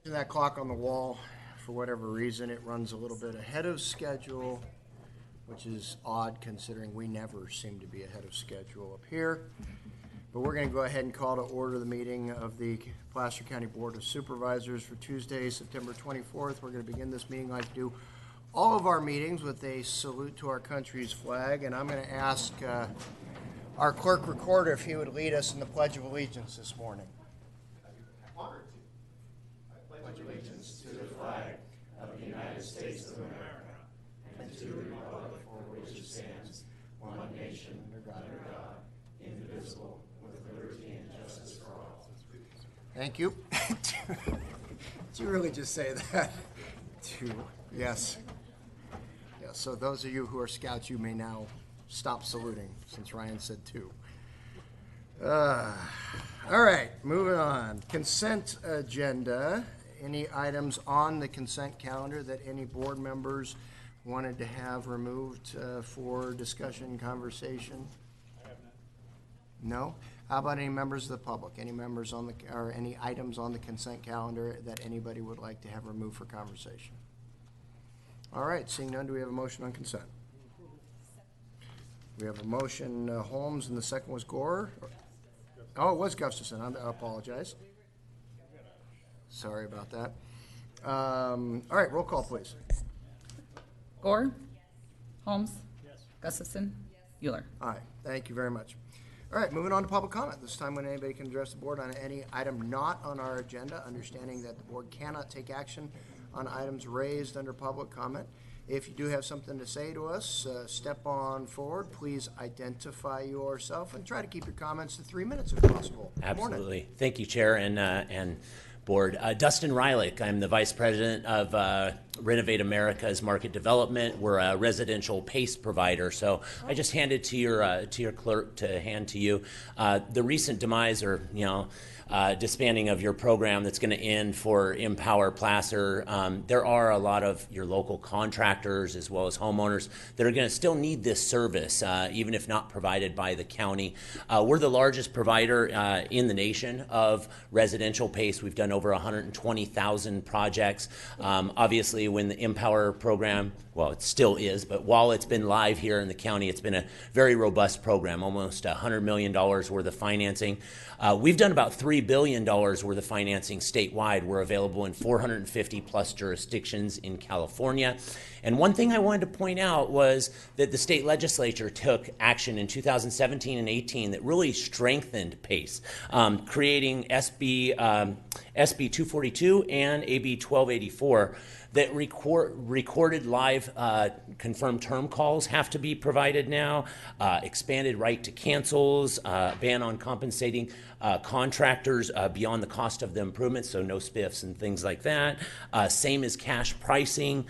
That clock on the wall, for whatever reason, it runs a little bit ahead of schedule, which is odd considering we never seem to be ahead of schedule up here. But we're going to go ahead and call to order the meeting of the Placer County Board of Supervisors for Tuesday, September 24th. We're going to begin this meeting like we do all of our meetings with a salute to our country's flag. And I'm going to ask our clerk recorder if he would lead us in the Pledge of Allegiance this morning. Honored to. I pledge allegiance to the flag of the United States of America and to the republic for which it stands, one nation, under God, indivisible, with liberty and justice for all. Thank you. Did you really just say that? Yes. Yeah, so those of you who are scouts, you may now stop saluting since Ryan said two. All right, moving on. Consent agenda. Any items on the consent calendar that any board members wanted to have removed for discussion, conversation? I have none. No? How about any members of the public? Any members on the, or any items on the consent calendar that anybody would like to have removed for conversation? All right, seeing none, do we have a motion on consent? We have a motion, Holmes, and the second was Gore? Oh, it was Gustafson. I apologize. Sorry about that. All right, roll call, please. Gore? Holmes? Gustafson? Euler? Aye, thank you very much. All right, moving on to public comment. This time when anybody can address the board on any item not on our agenda, understanding that the board cannot take action on items raised under public comment. If you do have something to say to us, step on forward. Please identify yourself and try to keep your comments to 3 minutes if possible. Absolutely. Thank you, Chair and Board. Dustin Rylick. I'm the Vice President of Renovate America's Market Development. We're a residential PACE provider. So I just handed to your clerk to hand to you the recent demise, or disbanding of your program that's going to end for Empower Placer. There are a lot of your local contractors as well as homeowners that are going to still need this service, even if not provided by the county. We're the largest provider in the nation of residential PACE. We've done over 120,000 projects. Obviously, when the Empower program, well, it still is, but while it's been live here in the county, it's been a very robust program, almost $100 million worth of financing. We've done about $3 billion worth of financing statewide. We're available in 450 plus jurisdictions in California. And one thing I wanted to point out was that the state legislature took action in 2017 and 18 that really strengthened PACE, creating SB 242 and AB 1284 that recorded live confirmed term calls have to be provided now, expanded right to cancels, ban on compensating contractors beyond the cost of the improvements, so no spiffs and things like that. Same as cash pricing,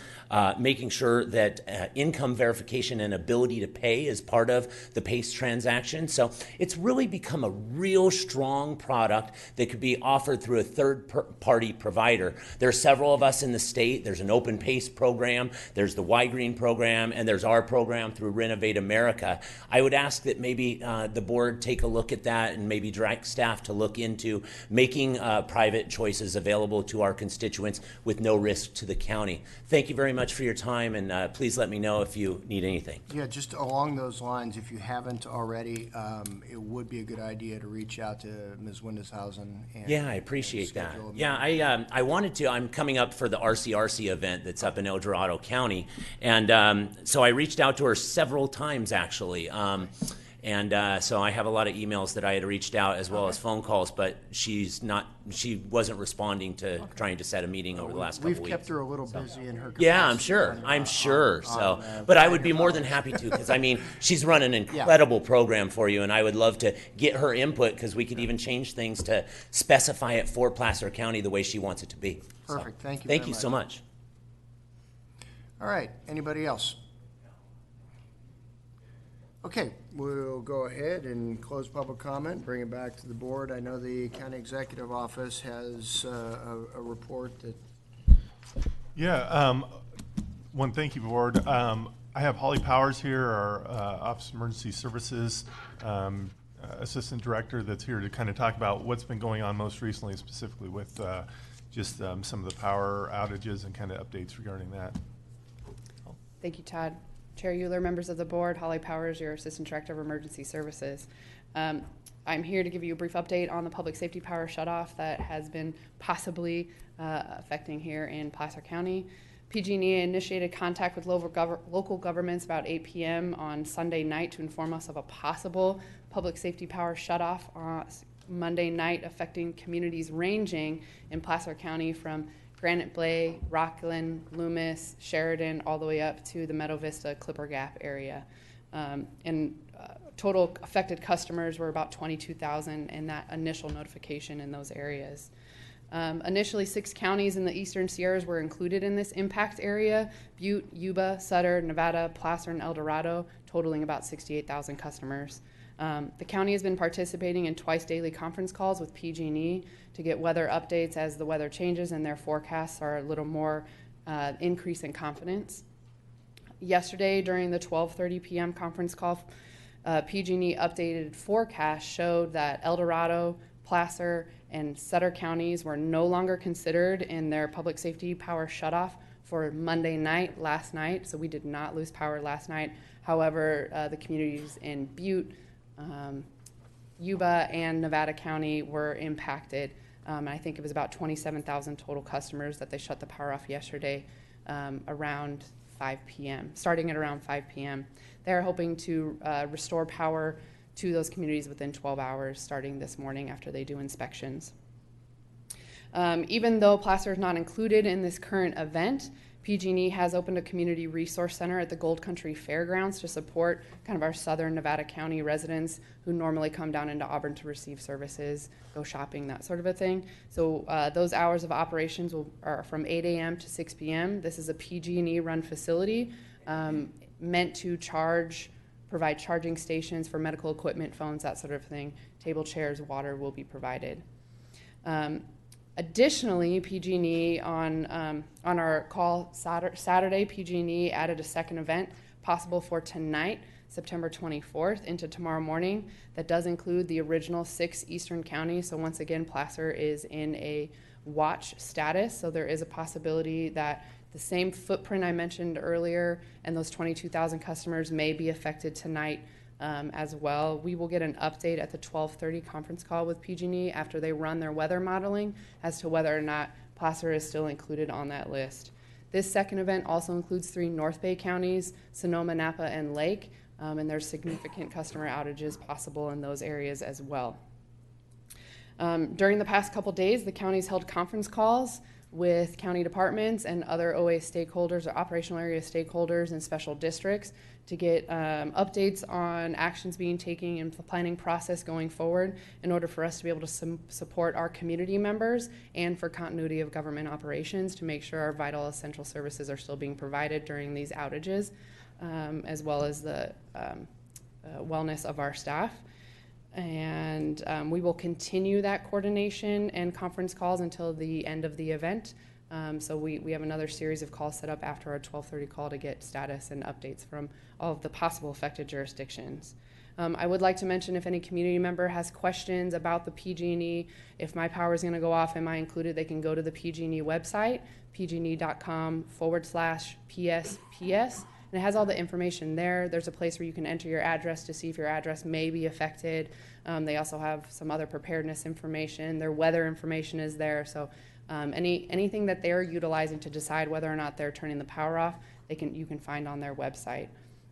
making sure that income verification and ability to pay is part of the PACE transaction. So it's really become a real strong product that could be offered through a third-party provider. There are several of us in the state. There's an open PACE program, there's the Y-Green program, and there's our program through Renovate America. I would ask that maybe the board take a look at that and maybe direct staff to look into making private choices available to our constituents with no risk to the county. Thank you very much for your time, and please let me know if you need anything. Yeah, just along those lines, if you haven't already, it would be a good idea to reach out to Ms. Windeshausen. Yeah, I appreciate that. Yeah, I wanted to. I'm coming up for the RCRC event that's up in El Dorado County, and so I reached out to her several times, actually. So I have a lot of emails that I had reached out as well as phone calls, but she wasn't responding to trying to set a meeting over the last couple weeks. We've kept her a little busy in her capacity. Yeah, I'm sure. But I would be more than happy to, because I mean, she's run an incredible program for you, and I would love to get her input, because we could even change things to specify it for Placer County the way she wants it to be. Perfect. Thank you. Thank you so much. All right. Anybody else? Okay, we'll go ahead and close public comment, bring it back to the board. I know the County Executive Office has a report that... Yeah, thank you, Board. I have Holly Powers here, our Office of Emergency Services Assistant Director, that's here to kind of talk about what's been going on most recently, specifically with just some of the power outages and kind of updates regarding that. Thank you, Todd. Chair Euler, members of the board, Holly Powers, your Assistant Director of Emergency Services. I'm here to give you a brief update on the public safety power shutoff that has been possibly affecting here in Placer County. PG&E initiated contact with local governments about 8 p.m. on Sunday night to inform us of a possible public safety power shutoff Monday night affecting communities ranging in Placer County from Granite Bay, Rockland, Loomis, Sheridan, all the way up to the Meadow Vista, Clipper Gap area. Total affected customers were about 22,000 in that initial notification in those areas. Initially, 6 counties in the Eastern Sierras were included in this impact area: Butte, Yuba, Sutter, Nevada, Placer, and El Dorado, totaling about 68,000 customers. The county has been participating in twice daily conference calls with PG&E to get weather updates as the weather changes and their forecasts are a little more increase in confidence. Yesterday, during the 12:30 p.m. conference call, PG&E updated forecast showed that El Dorado, Placer, and Sutter counties were no longer considered in their public safety power shutoff for Monday night, last night, so we did not lose power last night. However, the communities in Butte, Yuba, and Nevada County were impacted. I think it was about 27,000 total customers that they shut the power off yesterday around 5 p.m., starting at around 5 p.m. They're hoping to restore power to those communities within 12 hours starting this morning after they do inspections. Even though Placer is not included in this current event, PG&E has opened a community resource center at the Gold Country Fairgrounds to support kind of our southern Nevada County residents who normally come down into Auburn to receive services, go shopping, that sort of a thing. So those hours of operations are from 8 a.m. to 6 p.m. This is a PG&E run facility meant to provide charging stations for medical equipment, phones, that sort of thing. Table, chairs, water will be provided. Additionally, PG&E on our call Saturday, PG&E added a second event possible for tonight, September 24th, into tomorrow morning. That does include the original 6 eastern counties. So once again, Placer is in a watch status. So there is a possibility that the same footprint I mentioned earlier and those 22,000 customers may be affected tonight as well. We will get an update at the 12:30 conference call with PG&E after they run their weather modeling as to whether or not Placer is still included on that list. This second event also includes 3 North Bay counties, Sonoma, Napa, and Lake, and there's significant customer outages possible in those areas as well. During the past couple days, the counties held conference calls with county departments and other OA stakeholders or operational area stakeholders in special districts to get updates on actions being taken in the planning process going forward in order for us to be able to support our community members and for continuity of government operations to make sure our vital essential services are still being provided during these outages, as well as the wellness of our staff. And we will continue that coordination and conference calls until the end of the event. So we have another series of calls set up after our 12:30 call to get status and updates from all of the possible affected jurisdictions. I would like to mention if any community member has questions about the PG&E, if my power is going to go off, am I included, they can go to the PG&E website, pgne.com/PSPS. And it has all the information there. There's a place where you can enter your address to see if your address may be affected. They also have some other preparedness information. Their weather information is there. So anything that they're utilizing to decide whether or not they're turning the power off, you can find on their website.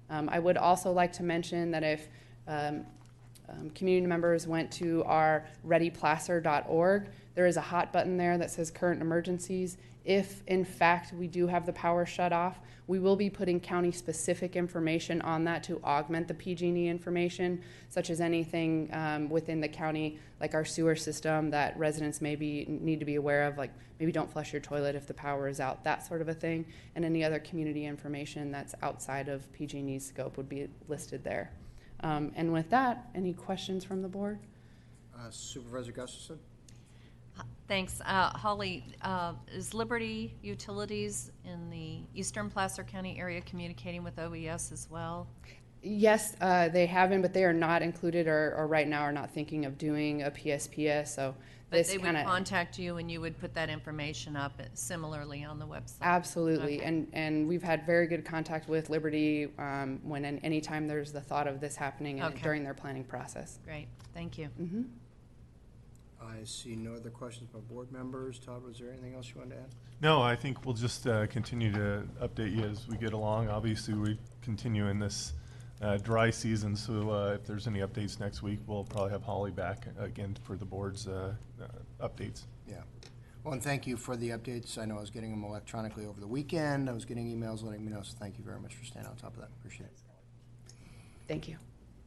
I would also like to mention that if community members went to our readyplacer.org, there is a hot button there that says current emergencies. If, in fact, we do have the power shut off, we will be putting county-specific information on that to augment the PG&E information, such as anything within the county, like our sewer system that residents need to be aware of, like maybe don't flush your toilet if the power is out, that sort of a thing, and any other community information that's outside of PG&E's scope would be listed there. And with that, any questions from the board? Supervisor Gustafson? Thanks. Holly, is Liberty Utilities in the Eastern Placer County area communicating with OES as well? Yes, they have been, but they are not included or right now are not thinking of doing a PSPS. So But this they would kind of contact you and you would put that information up similarly on the website? absolutely, Okay. and we've had very good contact with Liberty when and anytime there's the thought of this happening and Okay. during their planning process. Great, thank you. Mm-hmm. I see no other questions by board members. Todd, was there anything else you wanted to add? No, I think we'll just continue to update you as we get along. Obviously, we continue in this dry season, so if there's any updates next week, we'll probably have Holly back again for the board's updates. Yeah. Well, and thank you for the updates. I know I was getting them electronically over the weekend. I was getting emails letting me know, so thank you very much for staying on top of that. Appreciate it. Thank you.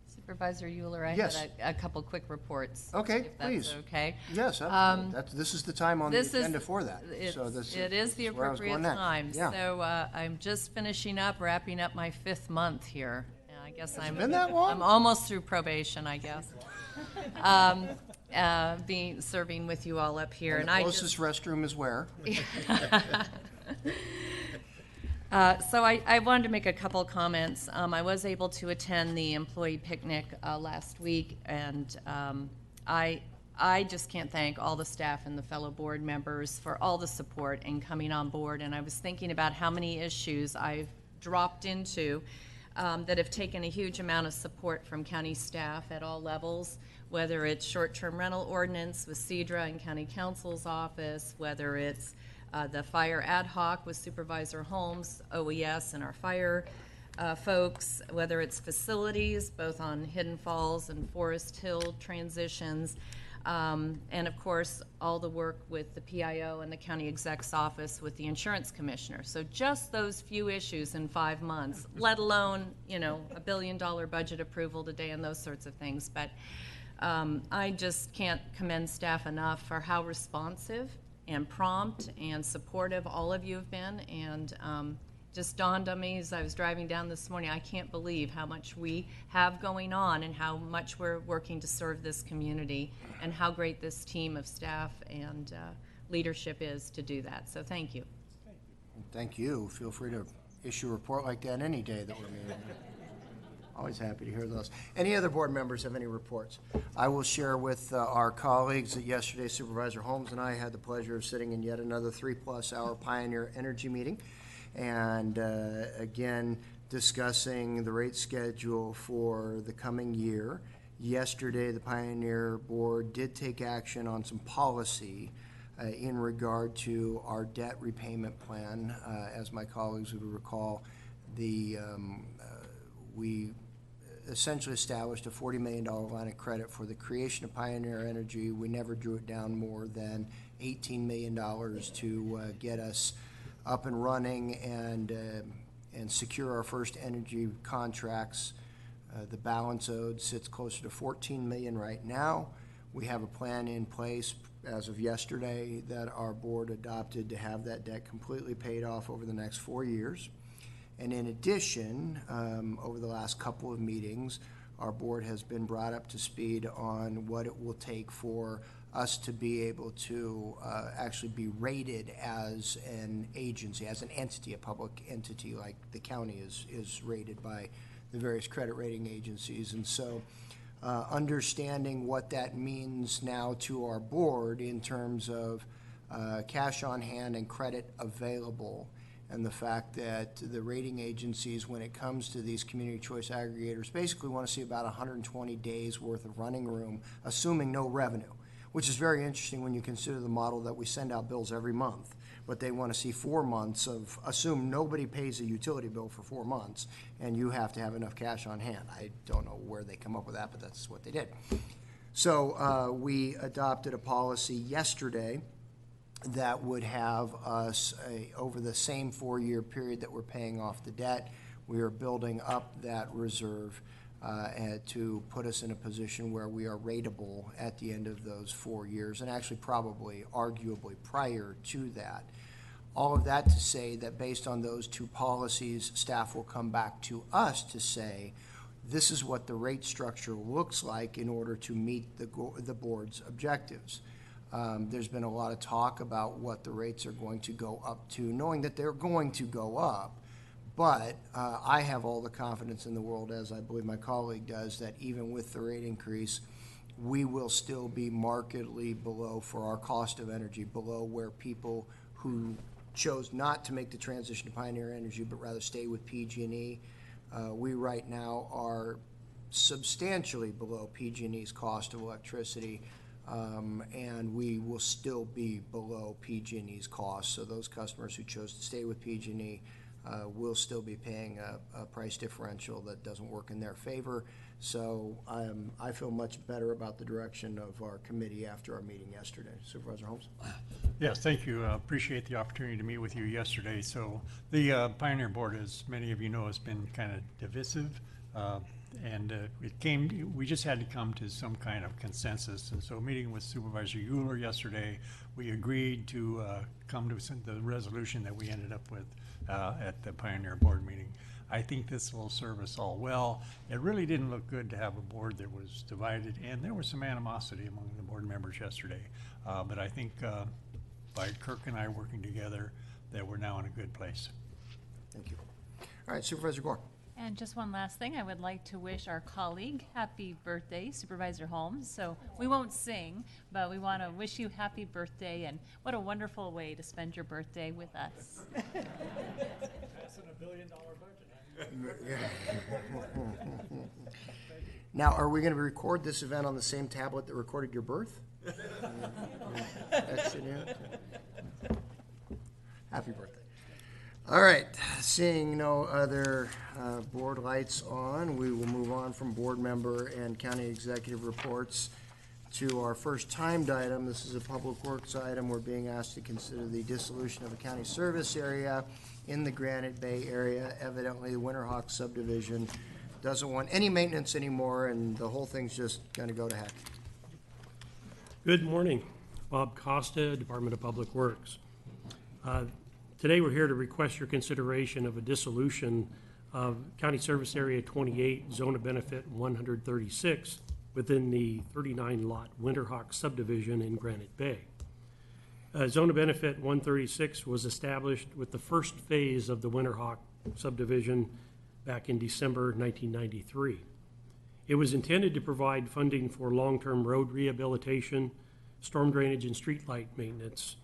Supervisor Euler, I Yes. had a couple quick reports. Okay, if that's please. okay. Yes, absolutely. This is the time on the This is- agenda for that. So It is the that's where I was appropriate going next. time. Yeah. So I'm just finishing up, wrapping up my 5th month here. And I guess it been that long? I'm almost through probation, I guess. Serving with you all up here. And the closest restroom is where? So I wanted to make a couple comments. I was able to attend the employee picnic last week, and I just can't thank all the staff and the fellow board members for all the support and coming on board. And I was thinking about how many issues I've dropped into that have taken a huge amount of support from county staff at all levels, whether it's short-term rental ordinance with CEDRA and County Council's office, whether it's the fire ad hoc with Supervisor Holmes, OES, and our fire folks, whether it's facilities, both on Hidden Falls and Forest Hill transitions, and of course, all the work with the PIO and the county exec's office with the insurance commissioner. So just those few issues in 5 months, let alone, $1 billion budget approval today and those sorts of things. But I just can't commend staff enough for how responsive and prompt and supportive all of you have been, and just dawned on me as I was driving down this morning, I can't believe how much we have going on and how much we're working to serve this community and how great this team of staff and leadership is to do that. So thank you. Thank you. Feel free to issue a report like that any day that we're meeting. Always happy to hear those. Any other board members have any reports? I will share with our colleagues that yesterday Supervisor Holmes and I had the pleasure of sitting in yet another 3+ hour Pioneer Energy meeting, and again discussing the rate schedule for the coming year. Yesterday, the Pioneer Board did take action on some policy in regard to our debt repayment plan. As my colleagues would recall, we essentially established a $40 million line of credit for the creation of Pioneer Energy. We never drew it down more than $18 million to get us up and running and secure our first energy contracts. The balance owed sits closer to $14 million right now. We have a plan in place as of yesterday that our board adopted to have that debt completely paid off over the next 4 years. And in addition, over the last couple of meetings, our board has been brought up to speed on what it will take for us to be able to actually be rated as an agency, as an entity, a public entity like the county is rated by the various credit rating agencies. And so understanding what that means now to our board in terms of cash on hand and credit available, and the fact that the rating agencies, when it comes to these community choice aggregators, basically want to see about 120 days worth of running room, assuming no revenue, which is very interesting when you consider the model that we send out bills every month. But they want to see 4 months of, assume nobody pays a utility bill for 4 months, and you have to have enough cash on hand. I don't know where they come up with that, but that's what they did. So we adopted a policy yesterday that would have us, over the same 4-year period that we're paying off the debt, we are building up that reserve to put us in a position where we are rateable at the end of those 4 years, and actually probably arguably prior to that. All of that to say that based on those two policies, staff will come back to us to say, this is what the rate structure looks like in order to meet the board's objectives. There's been a lot of talk about what the rates are going to go up to, knowing that they're going to go up, But I have all the confidence in the world, as I believe my colleague does, that even with the rate increase, we will still be markedly below, for our cost of energy, below where people who chose not to make the transition to Pioneer Energy but rather stay with PG&E. We right now are substantially below PG&E's cost of electricity, and we will still be below PG&E's cost. So those customers who chose to stay with PG&E will still be paying a price differential that doesn't work in their favor. So I feel much better about the direction of our committee after our meeting yesterday. Supervisor Holmes? Yes, thank you. Appreciate the opportunity to meet with you yesterday. So the Pioneer Board, as many of you know, has been kind of divisive. We just had to come to some kind of consensus. And so meeting with Supervisor Euler yesterday, we agreed to come to the resolution that we ended up with at the Pioneer Board meeting. I think this will serve us all well. It really didn't look good to have a board that was divided, and there was some animosity among the board members yesterday. But I think by Kirk and I working together, that we're now in a good place. Thank you. All right, Supervisor Gore. And just one last thing, I would like to wish our colleague happy birthday, Supervisor Holmes. So we won't sing, but we want to wish you happy birthday, and what a wonderful way to spend your birthday with us. Passing $1 billion budget. Now, are we going to record this event on the same tablet that recorded your birth? That should answer. Happy birthday. All right, seeing no other board lights on, we will move on from board member and county executive reports to our first timed item. This is a public works item. We're being asked to consider the dissolution of a county service area in the Granite Bay area. Evidently, the Winterhawk subdivision doesn't want any maintenance anymore, and the whole thing's just going to go to heck. Good morning. Bob Costa, Department of Public Works. Today we're here to request your consideration of a dissolution of County Service Area 28, Zone of Benefit 136, within the 39-lot Winterhawk subdivision in Granite Bay. Zone of Benefit 136 was established with the first phase of the Winterhawk subdivision back in December 1993. It was intended to provide funding for long-term road rehabilitation, storm drainage, and streetlight maintenance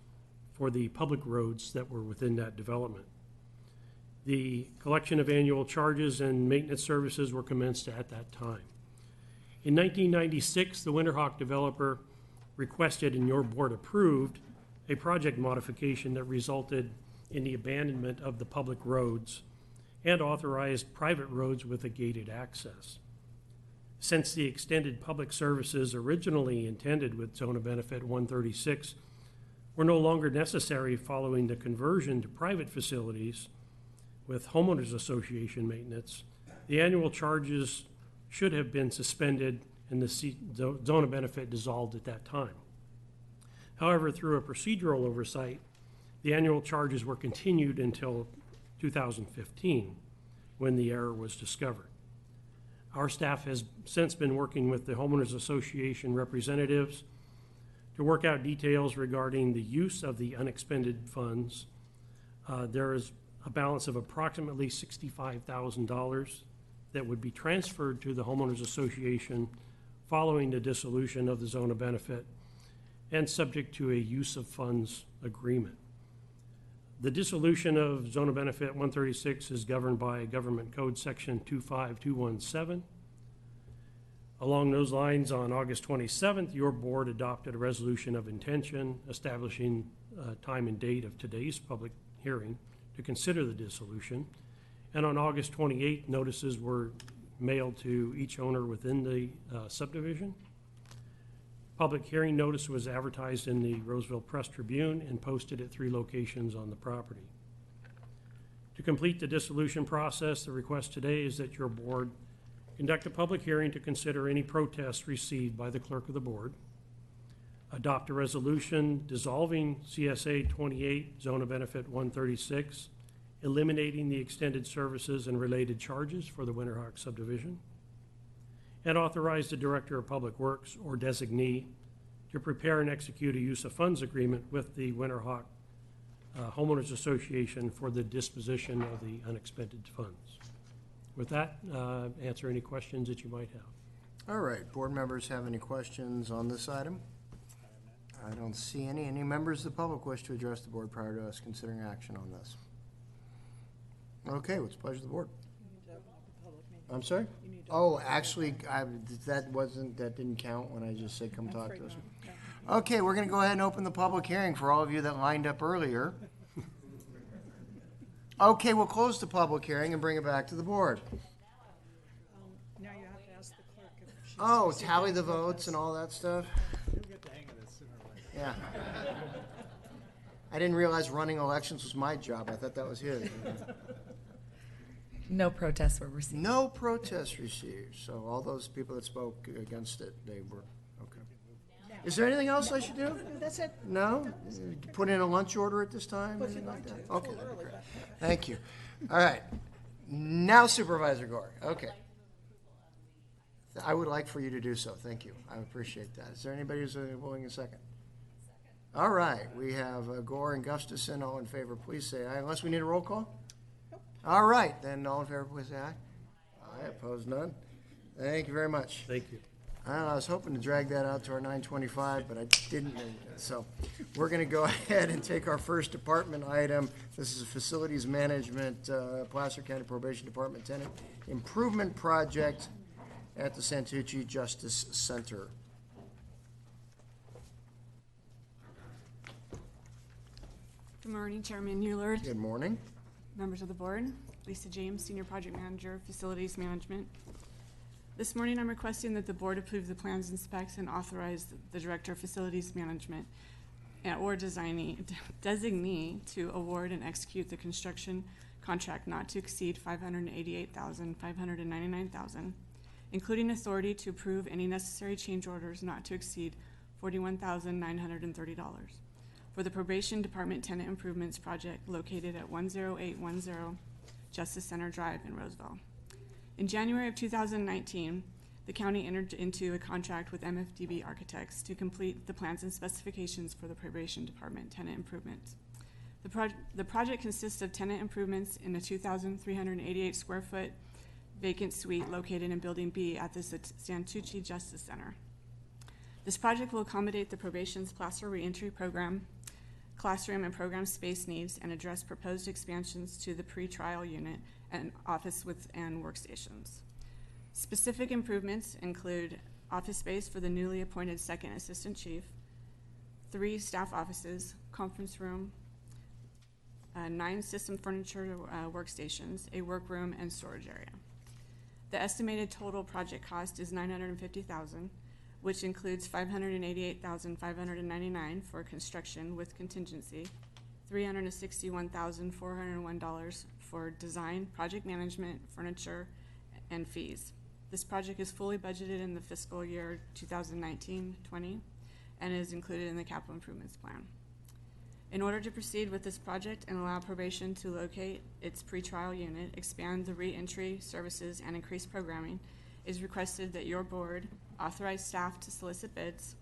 for the public roads that were within that development. The collection of annual charges and maintenance services were commenced at that time. In 1996, the Winterhawk developer requested and your board approved a project modification that resulted in the abandonment of the public roads and authorized private roads with a gated access. Since the extended public services originally intended with Zone of Benefit 136 were no longer necessary following the conversion to private facilities with homeowners association maintenance, the annual charges should have been suspended and the Zone of Benefit dissolved at that time. However, through a procedural oversight, the annual charges were continued until 2015, when the error was discovered. Our staff has since been working with the homeowners association representatives to work out details regarding the use of the unexpended funds. There is a balance of approximately $65,000 that would be transferred to the homeowners association following the dissolution of the Zone of Benefit and subject to a use of funds agreement. The dissolution of Zone of Benefit 136 is governed by Government Code Section 25217. Along those lines, on August 27th, your board adopted a resolution of intention establishing time and date of today's public hearing to consider the dissolution. And on August 28th, notices were mailed to each owner within the subdivision. Public hearing notice was advertised in the Roseville Press Tribune and posted at 3 locations on the property. To complete the dissolution process, the request today is that your board conduct a public hearing to consider any protests received by the clerk of the board, adopt a resolution dissolving CSA 28, Zone of Benefit 136, eliminating the extended services and related charges for the Winterhawk subdivision, and authorize the Director of Public Works or designee to prepare and execute a use of funds agreement with the Winterhawk homeowners association for the disposition of the unexpended funds. With that, answer any questions that you might have. All right, board members have any questions on this item? I don't see any. Any members of the public wish to address the board prior to us considering action on this? Okay, what's the pleasure of the board? I'm sorry? Oh, actually, that didn't count when I just said come talk to us. Okay, we're gonna go ahead and open the public hearing for all of you that lined up earlier. Okay, we'll close the public hearing and bring it back to the board. Now you have to ask the clerk if she's. Oh, tally the votes and all that stuff? You'll get the hang of this sooner or later. Yeah. I didn't realize running elections was my job. I thought that was his. No protests were received. No protests received, so all those people that spoke against it, they were, okay. Is there anything else I should do? That's it. No? Put in a lunch order at this time? Well, if you'd Anything like that? to. Okay, It's a that'd little be early, great. Thank you. All right. Now Supervisor Gore, okay. I would like for you to do so, thank you. I appreciate that. Is there anybody who's willing a second? All right, we have Gore and Gustafson, all in favor, please say aye, unless we need a roll call? All right, then all in favor, please say aye. Aye, opposed, none. Thank you very much. Thank you. I was hoping to drag that out to our 9:25, but I didn't. So we're going to go ahead and take our first department item. This is a facilities management, Placer County Probation Department tenant improvement project at the Santucci Justice Center. Good morning, Chairman Euler, Good morning. members of the board. Lisa James, Senior Project Manager, Facilities Management. This morning, I'm requesting that the board approve the plans and specs and authorize the Director of Facilities Management or designee to award and execute the construction contract not to exceed $588,599, including authority to approve any necessary change orders not to exceed $41,930 for the Probation Department Tenant Improvements Project located at 10810 Justice Center Drive in Roseville. In January of 2019, the county entered into a contract with MFDB Architects to complete the plans and specifications for the Probation Department tenant improvements. The project consists of tenant improvements in a 2,388 square foot vacant suite located in Building B at the Santucci Justice Center. This project will accommodate the probation's Placer reentry program, classroom and program space needs, and address proposed expansions to the pre-trial unit and office and workstations. Specific improvements include office space for the newly appointed second assistant chief, 3 staff offices, conference room, 9 system furniture workstations, a workroom, and storage area. The estimated total project cost is $950,000, which includes $588,599 for construction with contingency, $361,401 for design, project management, furniture, and fees. This project is fully budgeted in the fiscal year 2019-20 and is included in the capital improvements plan. In order to proceed with this project and allow probation to locate its pretrial unit, expand the re-entry services, and increase programming, it is requested that your board authorize staff to solicit bids,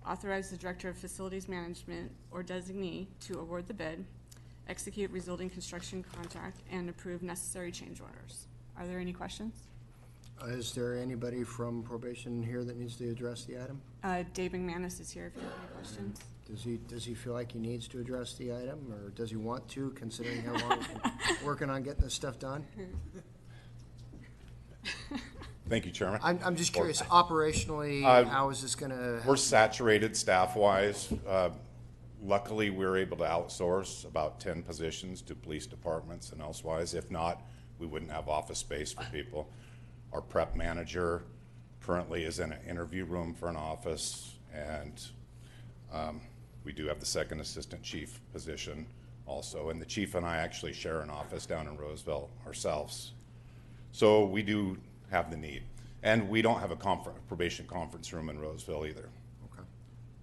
authorize the Director of Facilities Management or designee to award the bid, execute resulting construction contract, and approve necessary change orders. Are there any questions? Is there anybody from probation here that needs to address the item? Dave McManus is here if you have any questions. Does he feel like he needs to address the item, or does he want to, considering how long he's been working on getting this stuff done? Thank you, Chairman. I'm just curious, operationally, how is this gonna? We're saturated staff-wise. Luckily, we were able to outsource about 10 positions to police departments and elsewise. If not, we wouldn't have office space for people. Our prep manager currently is in an interview room for an office, and we do have the second assistant chief position also. And the chief and I actually share an office down in Roseville ourselves. So we do have the need. And we don't have a probation conference room in Roseville either, Okay,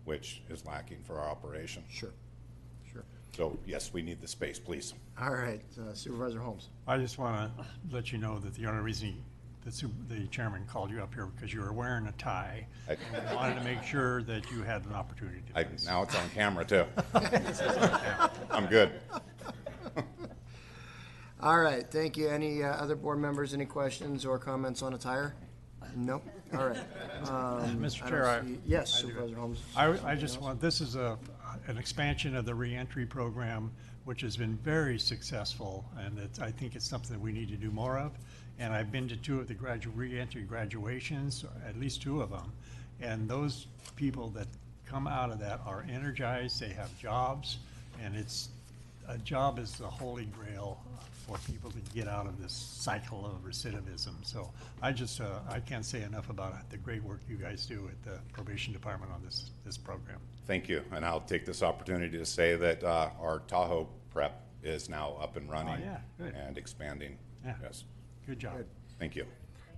which is lacking for our operation. sure. So yes, we need the space, please. All right, Supervisor Holmes. I just want to let you know that the only reason the chairman called you up here because you were wearing a tie. I- And we wanted to make sure that you had an opportunity to. Now it's on camera too. I'm good. All right, thank you. Any other board members, any questions or comments on attire? No? All right. Mr. I don't Chair, see- Yes, I do. Supervisor Holmes. I just want, this is an expansion of the reentry program, which has been very successful, and I think it's something that we need to do more of. And I've been to 2 of the reentry graduations, at least 2 of them. And those people that come out of that are energized, they have jobs, and a job is the holy grail for people to get out of this cycle of recidivism. So I can't say enough about the great work you guys do at the probation department on this program. Thank you, and I'll take this opportunity to say that our Tahoe prep is now up and running yeah, good. and expanding. Yeah. Yes, Good job. thank you.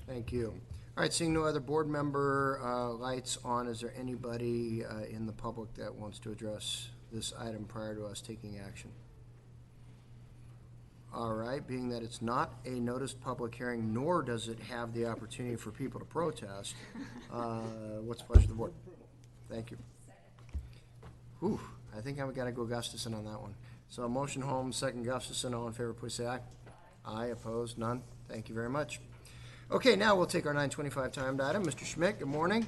Thank you. All right, seeing no other board member lights on, is there anybody in the public that wants to address this item prior to us taking action? All right, being that it's not a noticed public hearing, nor does it have the opportunity for people to protest, what's the pleasure of the board? Thank you. Whew, I think I've got to go Gustafson on that one. So motion Holmes, second Gustafson, all in favor, please say aye. Aye, opposed, none. Thank you very much. Okay, now we'll take our 9:25 timed item. Mr. Schmidt, good morning.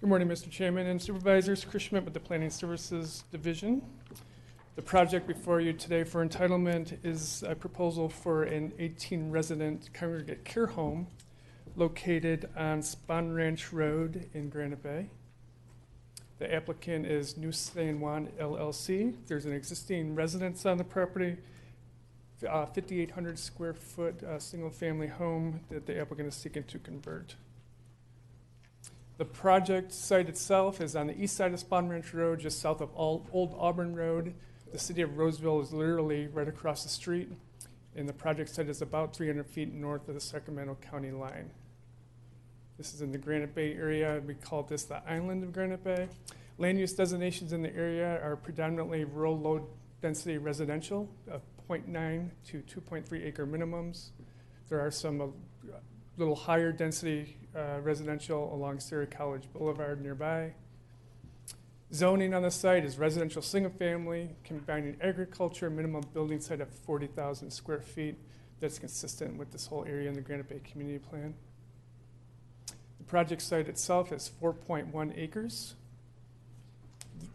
Good morning, Mr. Chairman and Supervisors. Chris Schmidt with the Planning Services Division. The project before you today for entitlement is a proposal for an 18-resident congregate care home located on Spahn Ranch Road in Granite Bay. The applicant is New San Juan LLC. There's an existing residence on the property, 5,800 square foot single-family home that the applicant is seeking to convert. The project site itself is on the east side of Spahn Ranch Road, just south of Old Auburn Road. The city of Roseville is literally right across the street, and the project site is about 300 feet north of the Sacramento County line. This is in the Granite Bay area. We call this the island of Granite Bay. Land use designations in the area are predominantly rural low-density residential of 0.9 to 2.3 acre minimums. There are some little higher density residential along Surrey College Boulevard nearby. Zoning on the site is residential single family, combining agriculture, minimum building site of 40,000 square feet. That's consistent with this whole area in the Granite Bay Community Plan. The project site itself is 4.1 acres.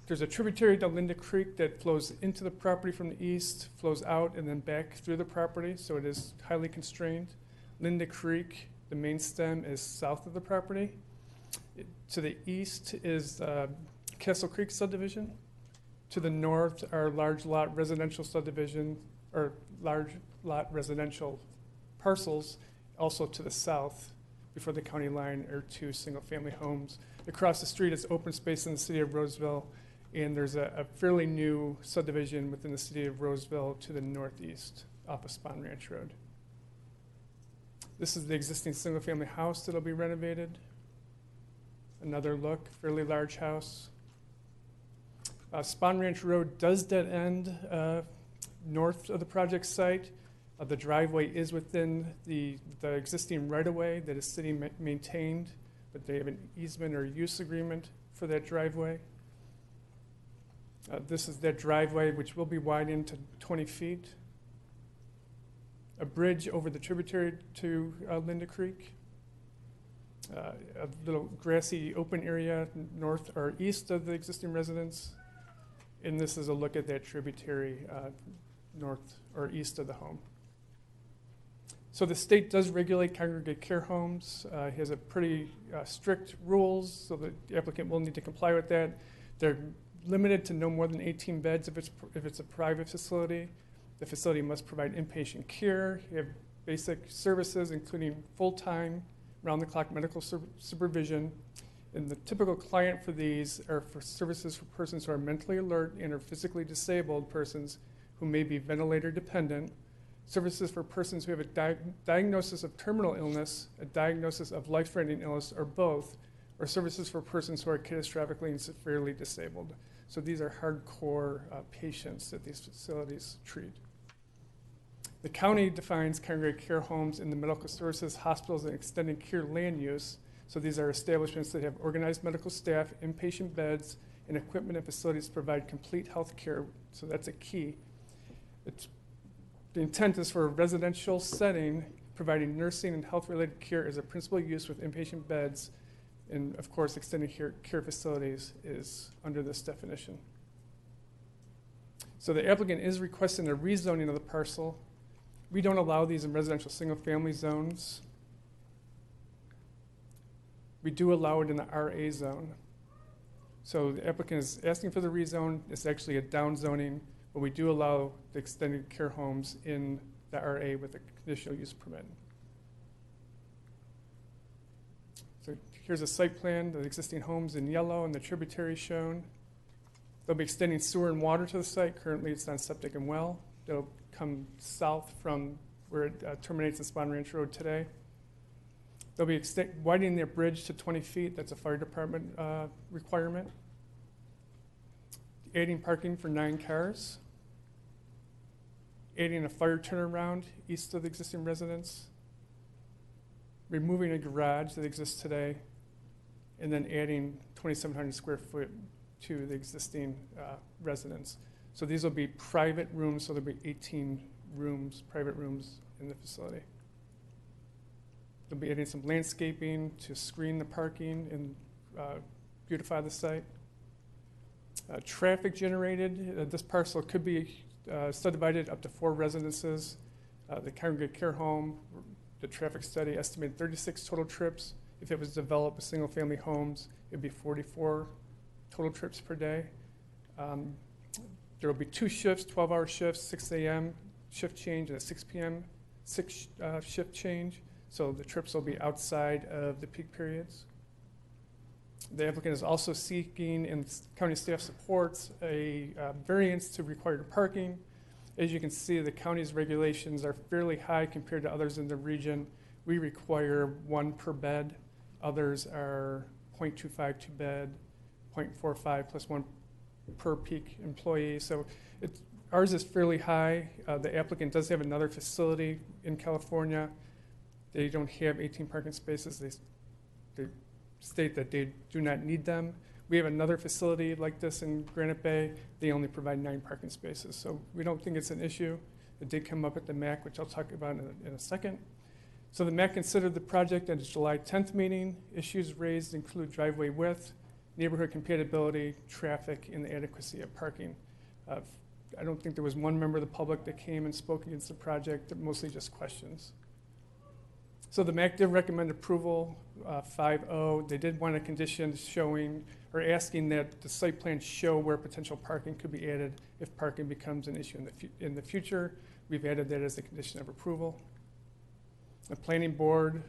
There's a tributary to Linda Creek that flows into the property from the east, flows out, and then back through the property, so it is highly constrained. Linda Creek, the main stem, is south of the property. To the east is Castle Creek subdivision. To the north are large lot residential subdivision, or large lot residential parcels. Also to the south, before the county line, are 2 single-family homes. Across the street is open space in the city of Roseville, and there's a fairly new subdivision within the city of Roseville to the northeast off of Spahn Ranch Road. This is the existing single-family house that'll be renovated. Another look, fairly large house. Spahn Ranch Road does dead end north of the project site. The driveway is within the existing right-of-way that is city maintained, but they have an easement or use agreement for that driveway. This is that driveway, which will be widened to 20 feet. A bridge over the tributary to Linda Creek. A little grassy open area north or east of the existing residence. And this is a look at that tributary north or east of the home. So the state does regulate congregate care homes. It has a pretty strict rules, so the applicant will need to comply with that. They're limited to no more than 18 beds if it's a private facility. The facility must provide inpatient care, have basic services, including full-time, round-the-clock medical supervision. And the typical client for these are for services for persons who are mentally alert and are physically disabled persons who may be ventilator dependent, services for persons who have a diagnosis of terminal illness, a diagnosis of life-threatening illness, or both, or services for persons who are catastrophically and severely disabled. So these are hardcore patients that these facilities treat. The county defines congregate care homes in the medical services, hospitals, and extended care land use. So these are establishments that have organized medical staff, inpatient beds, and equipment and facilities to provide complete health care. So that's a key. The intent is for a residential setting, providing nursing and health-related care as a principal use with inpatient beds, and of course, extended care facilities is under this definition. So the applicant is requesting a rezoning of the parcel. We don't allow these in residential single-family zones. We do allow it in the RA zone. So the applicant is asking for the rezone. It's actually a downzoning, but we do allow the extended care homes in the RA with a conditional use permit. So here's a site plan, the existing homes in yellow and the tributaries shown. They'll be extending sewer and water to the site. Currently it's on septic and well. They'll come south from where it terminates in Spawn Ranch Road today. They'll be widening their bridge to 20 feet. That's a fire department requirement. Adding parking for 9 cars. Adding a fire turnaround east of the existing residence. Removing a garage that exists today. And then adding 2,700 square foot to the existing residence. So these will be private rooms, so there'll be 18 rooms, private rooms in the facility. They'll be adding some landscaping to screen the parking and beautify the site. Traffic generated, this parcel could be subdivided up to 4 residences. The congregate care home, the traffic study estimated 36 total trips. If it was developed with single family homes, it'd be 44 total trips per day. There will be 2 shifts, 12-hour shifts, 6 a.m. shift change and a 6 p.m. Shift change. So the trips will be outside of the peak periods. The applicant is also seeking, and county staff supports, a variance to required parking. As you can see, the county's regulations are fairly high compared to others in the region. We require 1 per bed. Others are 0.25 to bed, 0.45 plus 1 per peak employee. So ours is fairly high. The applicant does have another facility in California. They don't have 18 parking spaces. They state that they do not need them. We have another facility like this in Granite Bay. They only provide 9 parking spaces. So we don't think it's an issue. It did come up at the MAC, which I'll talk about in a second. So the MAC considered the project at its July 10th meeting. Issues raised include driveway width, neighborhood compatibility, traffic, and the adequacy of parking. I don't think there was one member of the public that came and spoke against the project, mostly just questions. So the MAC did recommend approval, 5-0. They did want a condition showing or asking that the site plan show where potential parking could be added if parking becomes an issue in the future. We've added that as a condition of approval. The planning board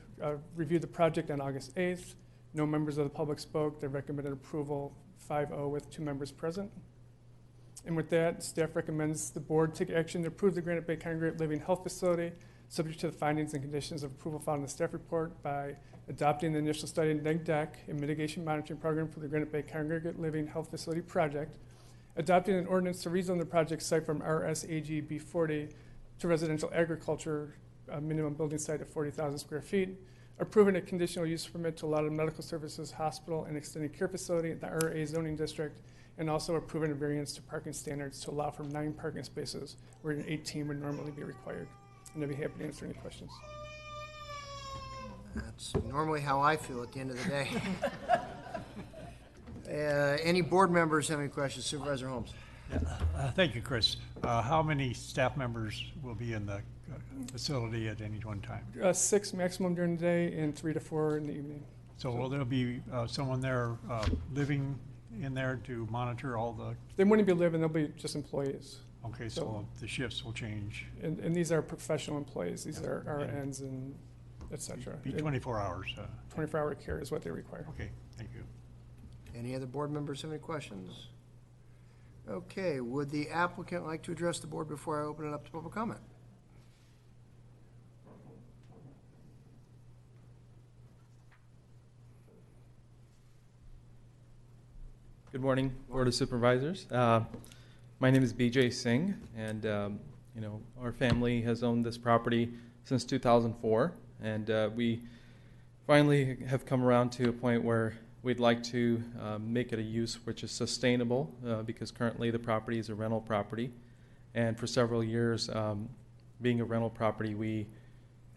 reviewed the project on August 8th. No members of the public spoke. They recommended approval 5-0 with 2 members present. And with that, staff recommends the board take action to approve the Granite Bay Congregate Living Health Facility subject to the findings and conditions of approval found in the staff report by adopting the initial study and neg deck and mitigation monitoring program for the Granite Bay Congregate Living Health Facility project, adopting an ordinance to rezone the project site from RSAG B40 to residential agriculture, a minimum building site of 40,000 square feet, approving a conditional use permit to allow the medical services, hospital, and extended care facility in the RA zoning district, and also approving a variance to parking standards to allow for 9 parking spaces where an 18 would normally be required. And I'd be happy to answer any questions. That's normally how I feel at the end of the day. Any board members have any questions? Supervisor Holmes. Thank you, Chris. How many staff members will be in the facility at any one time? 6 maximum during the day and 3 to 4 in the evening. So will there be someone there living in there to monitor all the? They wouldn't be living, they'll be just employees. Okay, so the shifts will change. And these are professional employees. These are RNs and et cetera. Be 24 hours. 24-hour care is what they require. Okay, thank you. Any other board members have any questions? Okay, would the applicant like to address the board before I open it up to public comment? Good morning, Board of Supervisors. My name is BJ Singh, and our family has owned this property since 2004, and we finally have come around to a point where we'd like to make it a use which is sustainable, because currently the property is a rental property, and for several years, being a rental property, we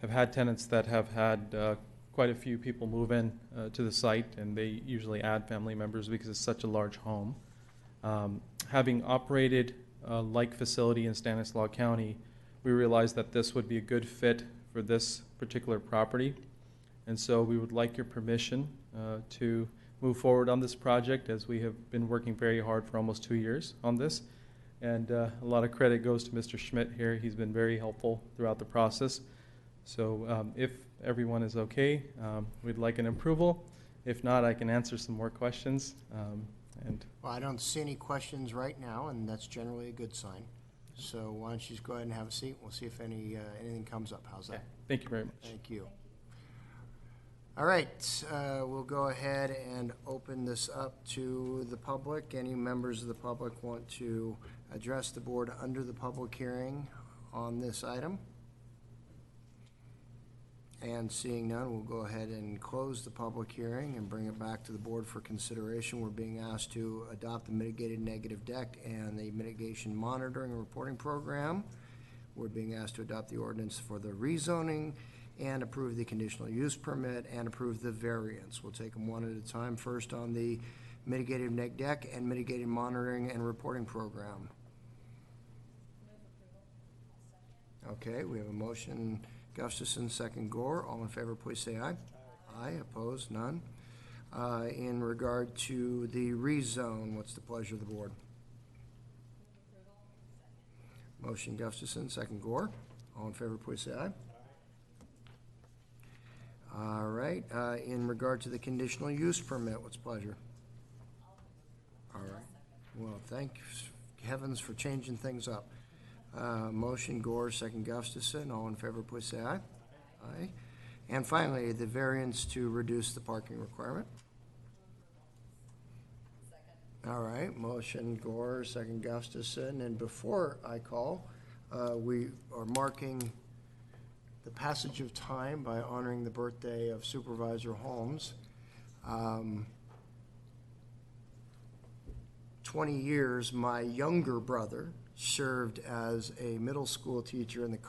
have had tenants that have had quite a few people move in to the site, and they usually add family members because it's such a large home. Having operated a like facility in Stanislaus County, we realized that this would be a good fit for this particular property, and so we would like your permission to move forward on this project, as we have been working very hard for almost 2 years on this. And a lot of credit goes to Mr. Schmidt here. He's been very helpful throughout the process. So if everyone is okay, we'd like an approval. If not, I can answer some more questions. Well, I don't see any questions right now, and that's generally a good sign. So why don't you just go ahead and have a seat? We'll see if anything comes up. How's that? Thank you very much. Thank you. All right, we'll go ahead and open this up to the public. Any members of the public want to address the board under the public hearing on this item? And seeing none, we'll go ahead and close the public hearing and bring it back to the board for consideration. We're being asked to adopt the mitigated negative deck and the mitigation monitoring and reporting program. We're being asked to adopt the ordinance for the rezoning and approve the conditional use permit and approve the variance. We'll take them one at a time. First on the mitigated neg deck and mitigated monitoring and reporting program. Okay, we have a motion. Gustafson, second Gore. All in favor, please say aye. Aye. Opposed? None. In regard to the rezone, what's the pleasure of the board? Motion Gustafson, second Gore. All in favor, please say aye. All right. In regard to the conditional use permit, what's pleasure? All right. Well, thank heavens for changing things up. Motion Gore, second Gustafson. All in favor, please say aye. Aye. And finally, the variance to reduce the parking requirement. All right. Motion Gore, second Gustafson. And before I call, we are marking the passage of time by honoring the birthday of Supervisor Holmes. 20 years, my younger brother served as a middle school teacher in at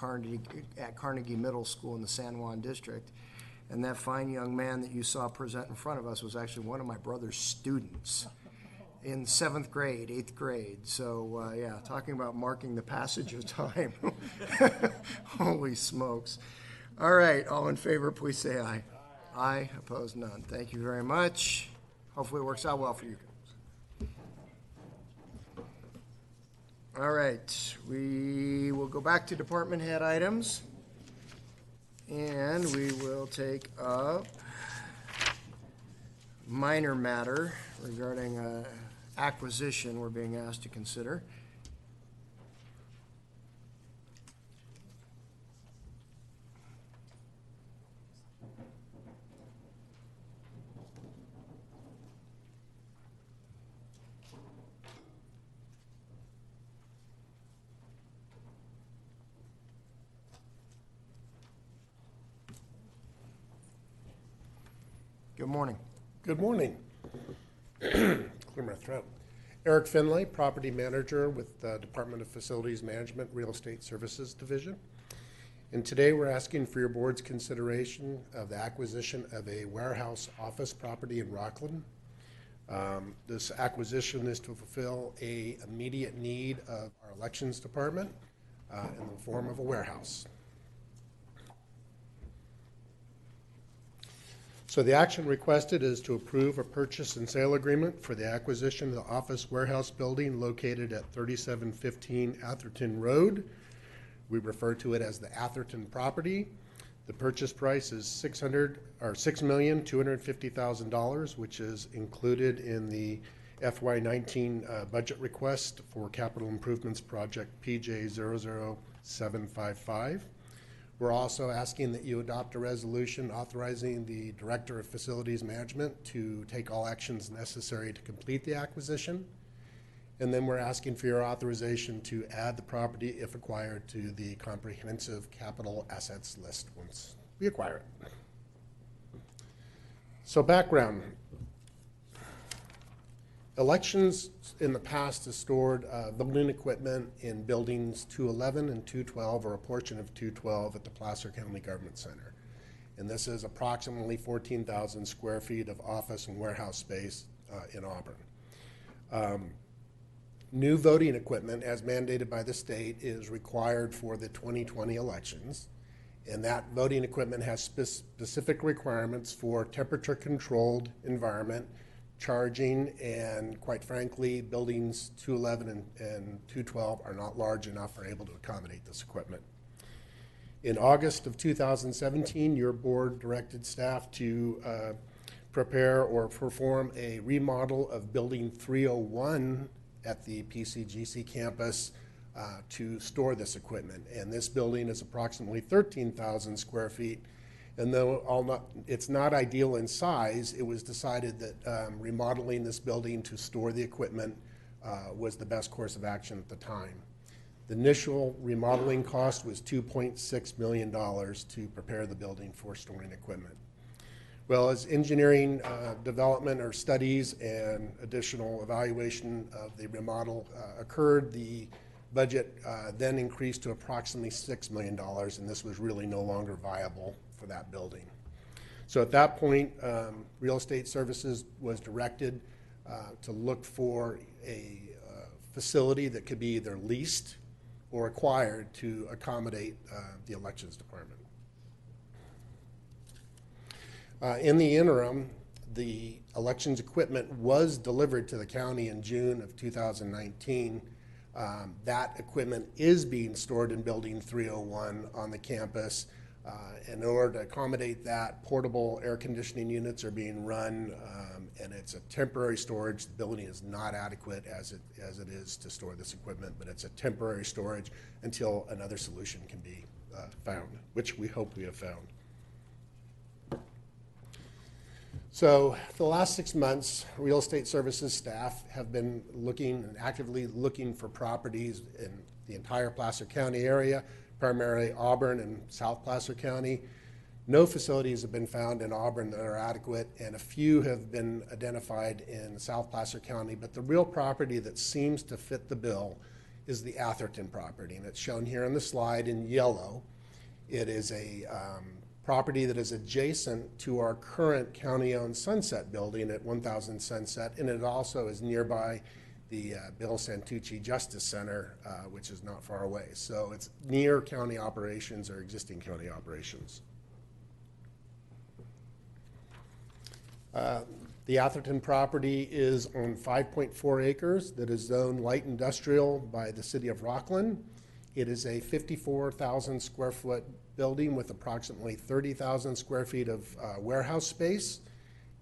Carnegie Middle School in the San Juan district. And that fine young man that you saw present in front of us was actually one of my brother's students in 7th grade, 8th grade. So, yeah, talking about marking the passage of time. Holy smokes. All right, all in favor, please say aye. Aye. Opposed? None. Thank you very much. Hopefully it works out well for you. All right, we will go back to department head items, and we will take up minor matter regarding acquisition we're being asked to consider. Good morning. Good morning. Clear my throat. Eric Finlay, Property Manager with the Department of Facilities Management Real Estate Services Division. And today we're asking for your board's consideration of the acquisition of a warehouse office property in Rockland. This acquisition is to fulfill an immediate need of our elections department in the form of a warehouse. So the action requested is to approve a purchase and sale agreement for the acquisition of the office warehouse building located at 3715 Atherton Road. We refer to it as the Atherton Property. The purchase price is $6,250,000, which is included in the FY19 budget request for Capital Improvements Project PJ00755. We're also asking that you adopt a resolution authorizing the Director of Facilities Management to take all actions necessary to complete the acquisition. And then we're asking for your authorization to add the property, if acquired, to the comprehensive capital assets list once we acquire it. So background. Elections in the past has stored building equipment in buildings 211 and 212, or a portion of 212 at the Placer County Government Center. And this is approximately 14,000 square feet of office and warehouse space in Auburn. New voting equipment, as mandated by the state, is required for the 2020 elections. And that voting equipment has specific requirements for temperature-controlled environment, charging, and quite frankly, buildings 211 and 212 are not large enough or able to accommodate this equipment. In August of 2017, your board directed staff to prepare or perform a remodel of building 301 at the PCGC campus to store this equipment. And this building is approximately 13,000 square feet. And though it's not ideal in size, it was decided that remodeling this building to store the equipment was the best course of action at the time. The initial remodeling cost was $2.6 million to prepare the building for storing equipment. Well, as engineering development or studies and additional evaluation of the remodel occurred, the budget then increased to approximately $6 million, and this was really no longer viable for that building. So at that point, Real Estate Services was directed to look for a facility that could be either leased or acquired to accommodate the elections department. In the interim, the elections equipment was delivered to the county in June of 2019. That equipment is being stored in building 301 on the campus. In order to accommodate that, portable air conditioning units are being run, and it's a temporary storage. The building is not adequate as it is to store this equipment, but it's a temporary storage until another solution can be found, which we hope we have found. So for the last 6 months, Real Estate Services staff have been actively looking for properties in the entire Placer County area, primarily Auburn and South Placer County. No facilities have been found in Auburn that are adequate, and a few have been identified in South Placer County, but the real property that seems to fit the bill is the Atherton property, and it's shown here on the slide in yellow. It is a property that is adjacent to our current county-owned Sunset building at 1000 Sunset, and it also is nearby the Bill Santucci Justice Center, which is not far away. So it's near county operations or existing county operations. The Atherton property is on 5.4 acres that is zoned light industrial by the city of Rockland. It is a 54,000 square foot building with approximately 30,000 square feet of warehouse space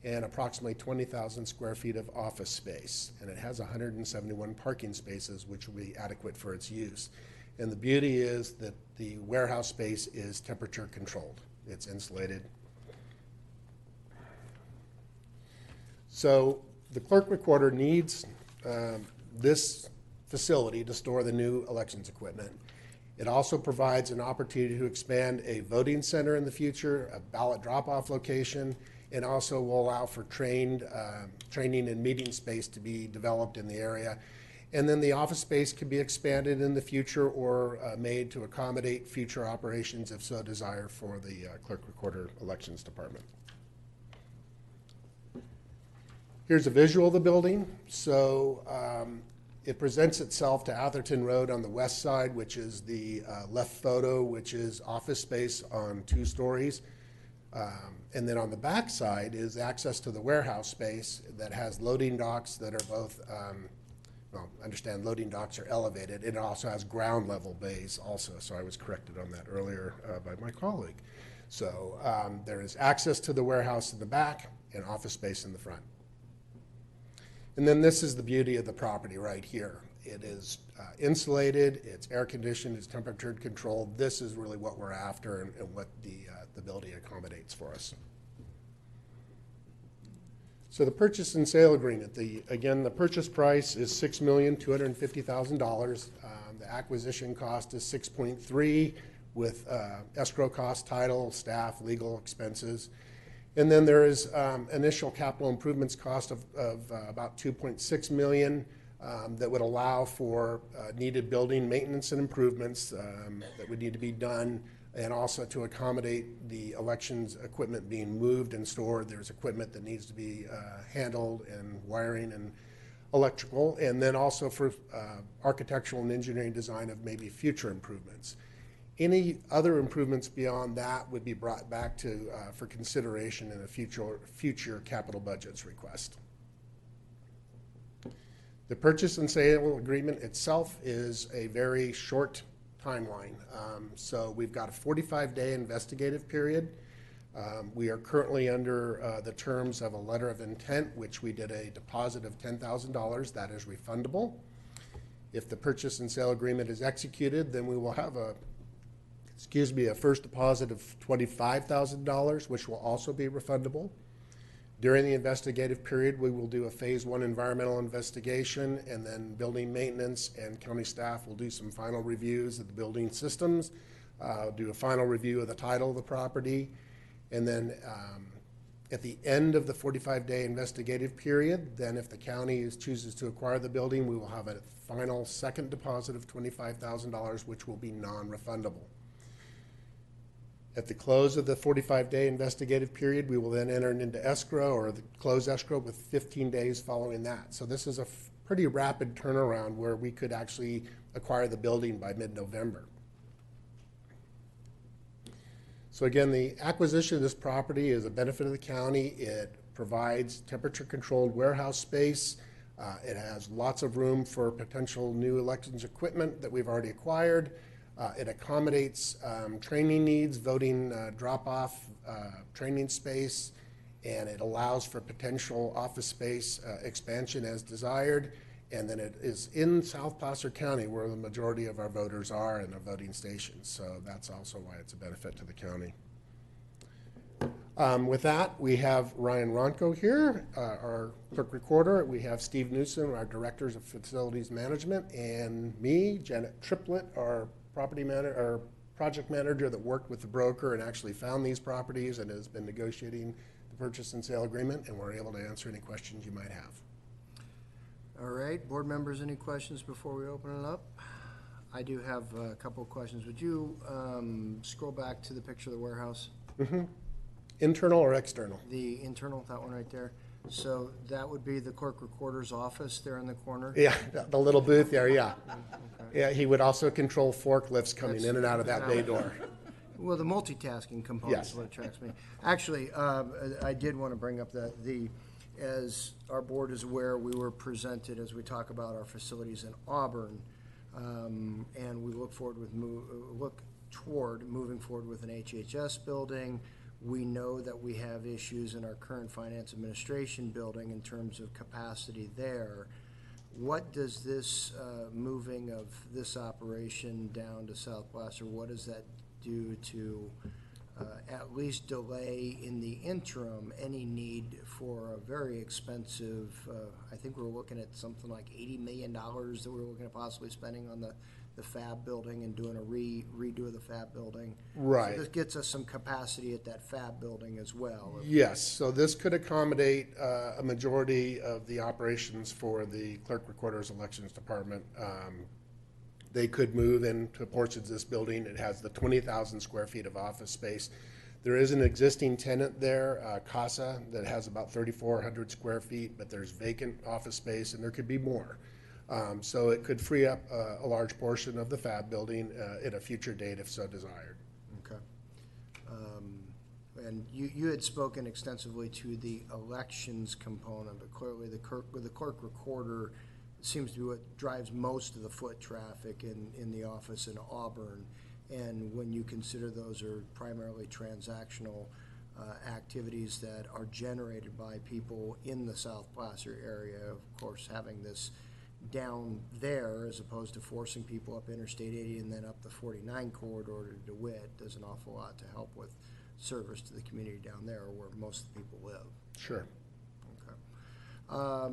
and approximately 20,000 square feet of office space. And it has 171 parking spaces, which will be adequate for its use. And the beauty is that the warehouse space is temperature controlled. It's insulated. So the clerk recorder needs this facility to store the new elections equipment. It also provides an opportunity to expand a voting center in the future, a ballot drop-off location, and also will allow for training and meeting space to be developed in the area. And then the office space could be expanded in the future or made to accommodate future operations if so desired for the clerk recorder elections department. Here's a visual of the building. So it presents itself to Atherton Road on the west side, which is the left photo, which is office space on 2 stories. And then on the back side is access to the warehouse space that has loading docks that are both, well, understand loading docks are elevated. It also has ground level bays also, so I was corrected on that earlier by my colleague. So there is access to the warehouse in the back and office space in the front. And then this is the beauty of the property right here. it is insulated, it's air conditioned, it's temperature controlled. This is really what we're after and what the building accommodates for us. So the purchase and sale agreement, again, the purchase price is $6,250,000. The acquisition cost is 6.3 with escrow cost, title, staff, legal expenses. And then there is initial capital improvements cost of about $2.6 million that would allow for needed building maintenance and improvements that would need to be done, and also to accommodate the elections equipment being moved and stored. There's equipment that needs to be handled, and wiring and electrical, and then also for architectural and engineering design of maybe future improvements. Any other improvements beyond that would be brought back to for consideration in a future capital budgets request. The purchase and sale agreement itself is a very short timeline. So we've got a 45-day investigative period. We are currently under the terms of a letter of intent, which we did a deposit of $10,000. That is refundable. If the purchase and sale agreement is executed, then we will have a first deposit of $25,000, which will also be refundable. During the investigative period, we will do a phase 1 environmental investigation, and then building maintenance and county staff will do some final reviews of the building systems, do a final review of the title of the property, and then at the end of the 45-day investigative period, then if the county chooses to acquire the building, we will have a final second deposit of $25,000, which will be non-refundable. At the close of the 45-day investigative period, we will then enter into escrow, or the close escrow, with 15 days following that. So this is a pretty rapid turnaround where we could actually acquire the building by mid-November. So again, the acquisition of this property is a benefit of the county. It provides temperature-controlled warehouse space. It has lots of room for potential new elections equipment that we've already acquired. It accommodates training needs, voting drop-off training space, and it allows for potential office space expansion as desired. And then it is in South Placer County, where the majority of our voters are and our voting stations. So that's also why it's a benefit to the county. With that, we have Ryan Ronco here, our clerk recorder. We have Steve Newsom, our directors of facilities management, and me, Janet Triplett, our project manager that worked with the broker and actually found these properties and has been negotiating the purchase and sale agreement, and we're able to answer any questions you might have. All right, board members, any questions before we open it up? I do have a couple of questions. Would you scroll back to the picture of the warehouse? Mm-hmm. Internal or external? The internal, that one right there. So that would be the clerk recorder's office there in the corner? Yeah, the little booth there, yeah. Okay. Yeah, he would also control forklifts coming in and out of that bay door. Well, the multitasking component is Yes. what attracts me. Actually, I did want to bring up that as our board is aware, we were presented as we talk about our facilities in Auburn, and we look toward moving forward with an HHS building. We know that we have issues in our current finance administration building in terms of capacity there. What does this moving of this operation down to South Placer, what does that do to at least delay in the interim any need for a very expensive, I think we were looking at something like $80 million that we were looking at possibly spending on the fab building and doing a redo of the fab building. Right. So this gets us some capacity at that fab building as well. Yes, so this could accommodate a majority of the operations for the clerk recorder's elections department. They could move into portions of this building. It has the 20,000 square feet of office space. There is an existing tenant there, Casa, that has about 3,400 square feet, but there's vacant office space, and there could be more. So it could free up a large portion of the fab building at a future date if so desired. Okay. And you had spoken extensively to the elections component, but clearly the clerk recorder seems to be what drives most of the foot traffic in the office in Auburn. And when you consider those are primarily transactional activities that are generated by people in the South Placer area, of course, having this down there as opposed to forcing people up Interstate 80 and then up the 49 corridor to DeWitt does an awful lot to help with service to the community down there where most of the people live. Sure. Okay. All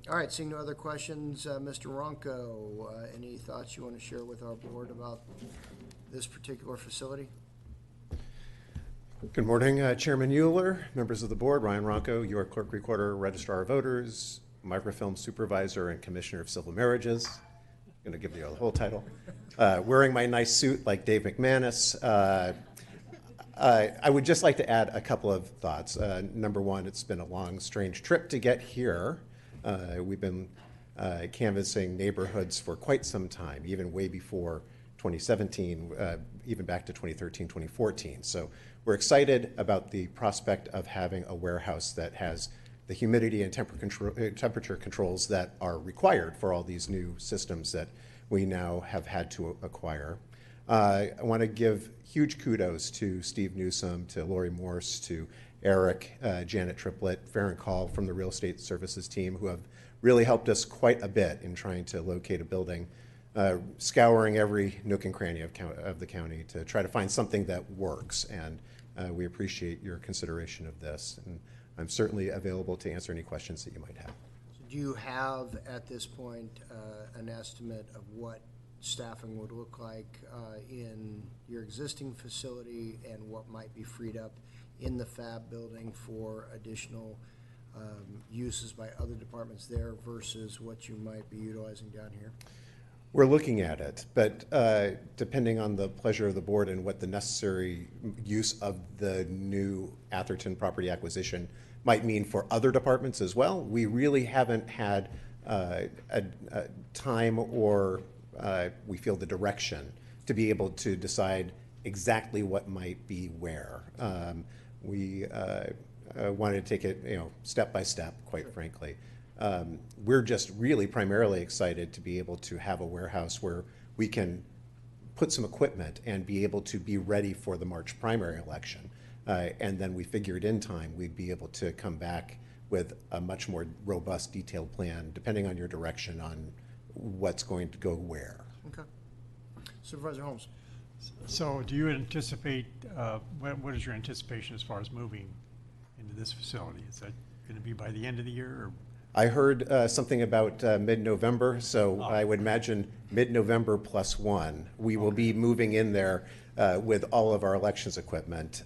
right, seeing no other questions, Mr. Ronco, any thoughts you want to share with our board about this particular facility? Good morning, Chairman Euler, members of the board, Ryan Ronco, your clerk recorder, registrar of voters, microfilm supervisor, and commissioner of civil marriages. I'm going to give you the whole title. Wearing my nice suit like Dave McManus. I would just like to add a couple of thoughts. Number one, it's been a long, strange trip to get here. We've been canvassing neighborhoods for quite some time, even way before 2017, even back to 2013, 2014. So we're excited about the prospect of having a warehouse that has the humidity and temperature controls that are required for all these new systems that we now have had to acquire. I want to give huge kudos to Steve Newsom, to Lori Morse, to Eric, Janet Triplett, Farron Call from the Real Estate Services team, who have really helped us quite a bit in trying to locate a building, scouring every nook and cranny of the county to try to find something that works. And we appreciate your consideration of this. And I'm certainly available to answer any questions that you might have. So do you have, at this point, an estimate of what staffing would look like in your existing facility and what might be freed up in the FAB building for additional uses by other departments there versus what you might be utilizing down here? We're looking at it, but depending on the pleasure of the board and what the necessary use of the new Atherton property acquisition might mean for other departments as well, we really haven't had a time or we feel the direction to be able to decide exactly what might be where. We wanted to take it, step by step, quite frankly. We're just really primarily excited to be able to have a warehouse where we can put some equipment and be able to be ready for the March primary election. And then we figured in time we'd be able to come back with a much more robust, detailed plan, depending on your direction on what's going to go where. Okay. Supervisor Holmes. So do you anticipate, what is your anticipation as far as moving into this facility? Is that going to be by the end of the year? Or? I heard something about mid-November, so I would imagine mid-November +1. We will be moving in there with all of our elections equipment.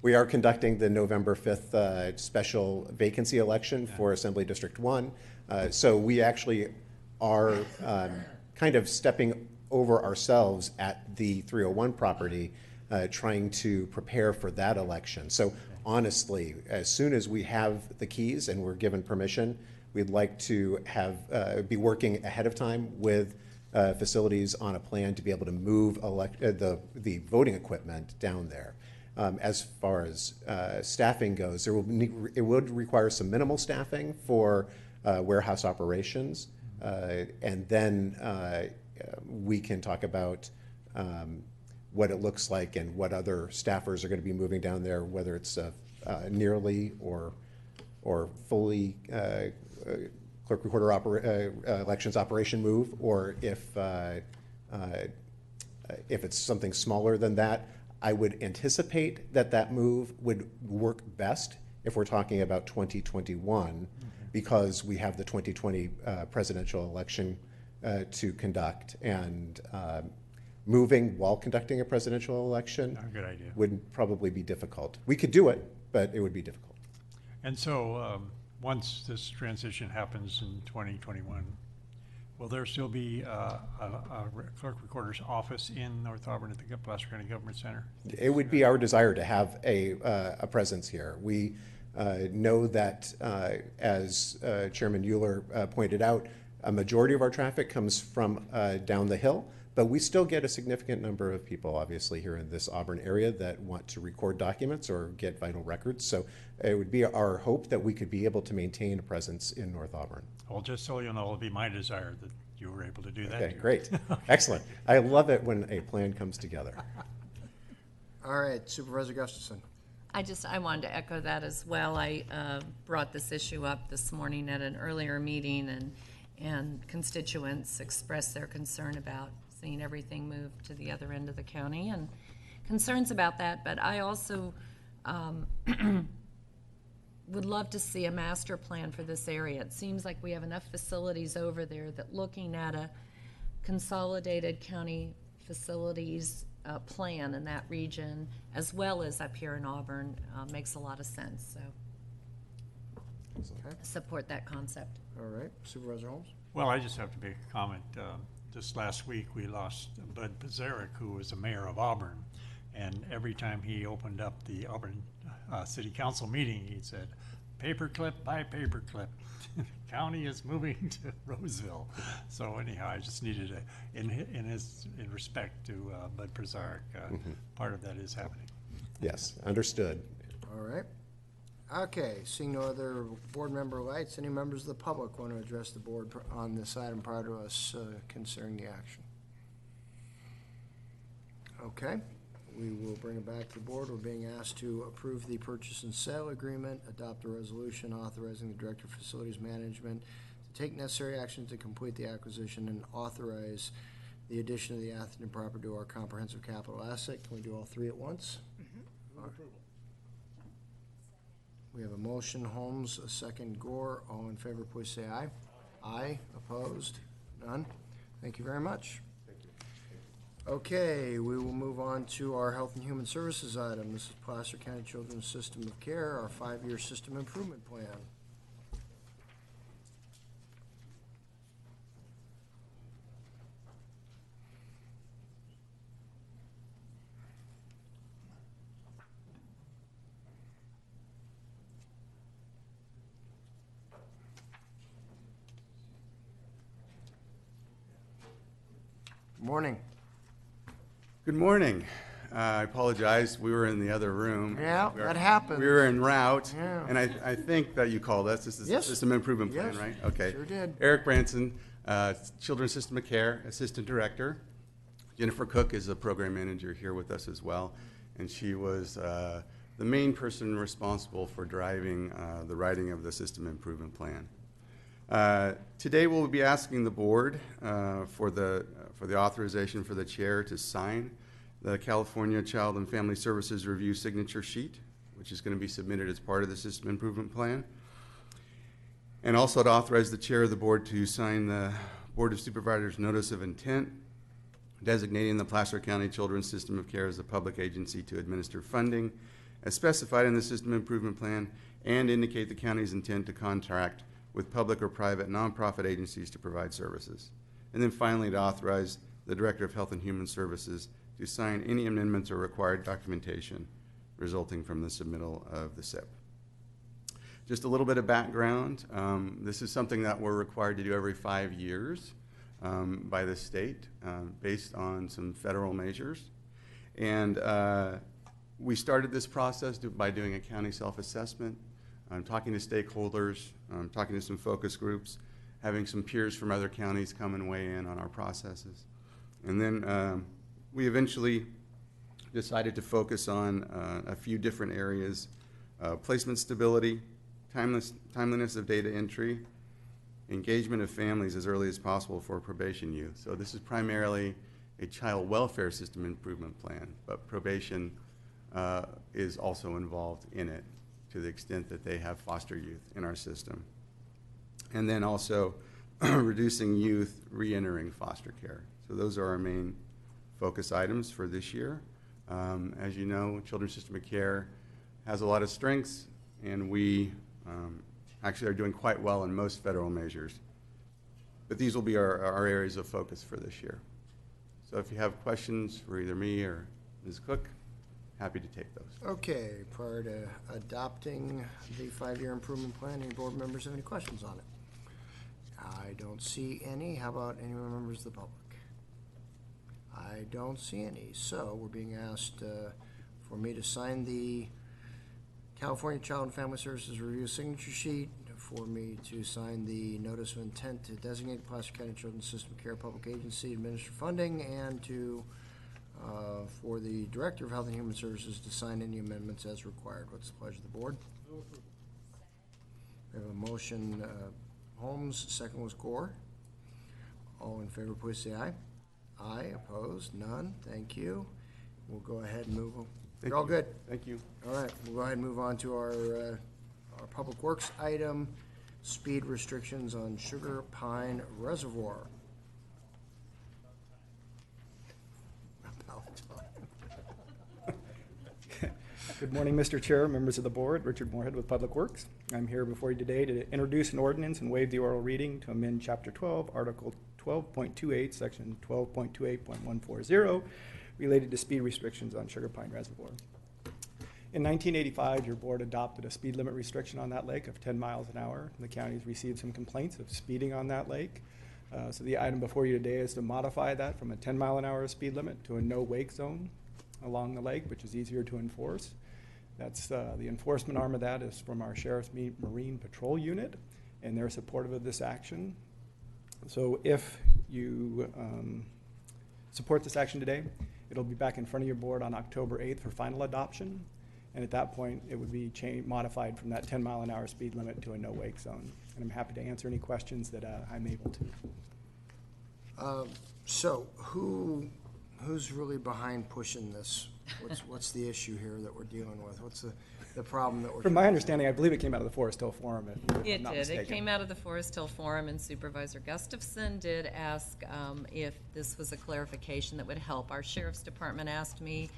We are conducting the November 5th special vacancy election for Assembly District 1. So we actually are kind of stepping over ourselves at the 301 property, trying to prepare for that election. So honestly, as soon as we have the keys and we're given permission, we'd like to have be working ahead of time with facilities on a plan to be able to move the voting equipment down there. As far as staffing goes, it would require some minimal staffing for warehouse operations, and then we can talk about what it looks like and what other staffers are going to be moving down there, whether it's nearly or fully clerk recorder elections operation move, or if it's something smaller than that. I would anticipate that move would work best if we're talking about 2021, because we have the 2020 presidential election to conduct, and moving while conducting a presidential election Good idea. would probably be difficult. We could do it, but it would be difficult. And so once this transition happens in 2021, will there still be a clerk recorder's office in North Auburn at the Placer County Government Center? It would be our desire to have a presence here. We know that, as Chairman Euler pointed out, a majority of our traffic comes from down the hill, but we still get a significant number of people, obviously, here in this Auburn area that want to record documents or get vital records. So it would be our hope that we could be able to maintain a presence in North Auburn. Well, just so you know, it'll be my desire that you were able to do that. Okay, too. great. Excellent. I love it when a plan comes together. All right, Supervisor Gustafson. I wanted to echo that as well. I brought this issue up this morning at an earlier meeting, and constituents expressed their concern about seeing everything move to the other end of the county, and concerns about that. But I also would love to see a master plan for this area. It seems like we have enough facilities over there that looking at a consolidated county facilities plan in that region, as well as up here in Auburn, makes a lot of sense. So Okay. support that concept. All right, Supervisor Holmes? Well, I just have to make a comment. Just last week, we lost Bud Pizarnik, who was the mayor of Auburn. And every time he opened up the Auburn City Council meeting, he said, paperclip by paperclip. County is moving to Roseville. So anyhow, I just needed to, in respect to Bud Pizarnik, part of that is happening. Yes, understood. All right. Okay, seeing no other board member lights, any members of the public want to address the board on this item prior to us considering the action? Okay, we will bring it back to the board. We're being asked to approve the purchase and sale agreement, adopt a resolution authorizing the Director of Facilities Management to take necessary action to complete the acquisition and authorize the addition of the Atherton Property to our comprehensive capital asset. Can we do all three at once? All right. We have a motion, Holmes, a second, Gore. All in favor, please say aye. Aye. Opposed? None? Thank you very much. Okay, we will move on to our Health and Human Services item. This is Placer County Children's System of Care, our 5-year system improvement plan. Morning. Good morning. I apologize. We were in the other room. Yeah, that happened. We were en route. Yeah. And I think that you called us. This is Yes. System Improvement Plan, Yes, right? Okay. sure did. Eric Branson, Children's System of Care, Assistant Director. Jennifer Cook is the Program Manager here with us as well. And she was the main person responsible for driving the writing of the System Improvement Plan. Today we'll be asking the board for the authorization for the chair to sign the California Child and Family Services Review signature sheet, which is going to be submitted as part of the System Improvement Plan, and also to authorize the chair of the board to sign the Board of Supervisors Notice of Intent designating the Placer County Children's System of Care as a public agency to administer funding as specified in the System Improvement Plan, and indicate the county's intent to contract with public or private nonprofit agencies to provide services. And then finally, to authorize the Director of Health and Human Services to sign any amendments or required documentation resulting from the submittal of the SIP. Just a little bit of background. This is something that we're required to do every 5 years by the state based on some federal measures. And we started this process by doing a county self-assessment, talking to stakeholders, talking to some focus groups, having some peers from other counties come and weigh in on our processes. And then we eventually decided to focus on a few different areas: placement stability, timeliness of data entry, engagement of families as early as possible for probation youth. So this is primarily a child welfare system improvement plan, but probation is also involved in it to the extent that they have foster youth in our system. And then also reducing youth re-entering foster care. So those are our main focus items for this year. As you know, Children's System of Care has a lot of strengths, and we actually are doing quite well in most federal measures. But these will be our areas of focus for this year. So if you have questions for either me or Ms. Cook, happy to take those. Okay, prior to adopting the 5-year improvement plan, any board members have any questions on it? I don't see any. How about any members of the public? I don't see any. So we're being asked for me to sign the California Child and Family Services Review signature sheet, for me to sign the Notice of Intent to designate the Placer County Children's System of Care Public Agency to administer funding, and to for the Director of Health and Human Services to sign any amendments as required. What's the pleasure of the board? We have a motion, Holmes, second was Gore. All in favor, please say aye. Aye, opposed, none, thank you. We'll go ahead and move on. You're all good? Thank you. All right, we'll go ahead and move on to our Public Works item, speed restrictions on Sugar Pine Reservoir. Good morning, Mr. Chair, members of the board. Richard Moorhead with Public Works. I'm here before you today to introduce an ordinance and waive the oral reading to amend Chapter 12, Article 12.28, Section 12.28.140, related to speed restrictions on Sugar Pine Reservoir. In 1985, your board adopted a speed limit restriction on that lake of 10 miles an hour. The county's received some complaints of speeding on that lake. So the item before you today is to modify that from a 10-mile-an-hour speed limit to a no-wake zone along the lake, which is easier to enforce. That's the enforcement arm of that is from our Sheriff's Marine Patrol Unit, and they're supportive of this action. So if you support this action today, it'll be back in front of your board on October 8th for final adoption, and at that point, it would be modified from that 10-mile-an-hour speed limit to a no-wake zone. And I'm happy to answer any questions that I'm able to. So who's really behind pushing this? What's the issue here that we're dealing with? What's the problem that we're... From my understanding, I believe it came out of the Forest Hill Forum. If It I'm not did. mistaken. It came out of the Forest Hill Forum, and Supervisor Gustafson did ask if this was a clarification that would help. Our Sheriff's Department asked me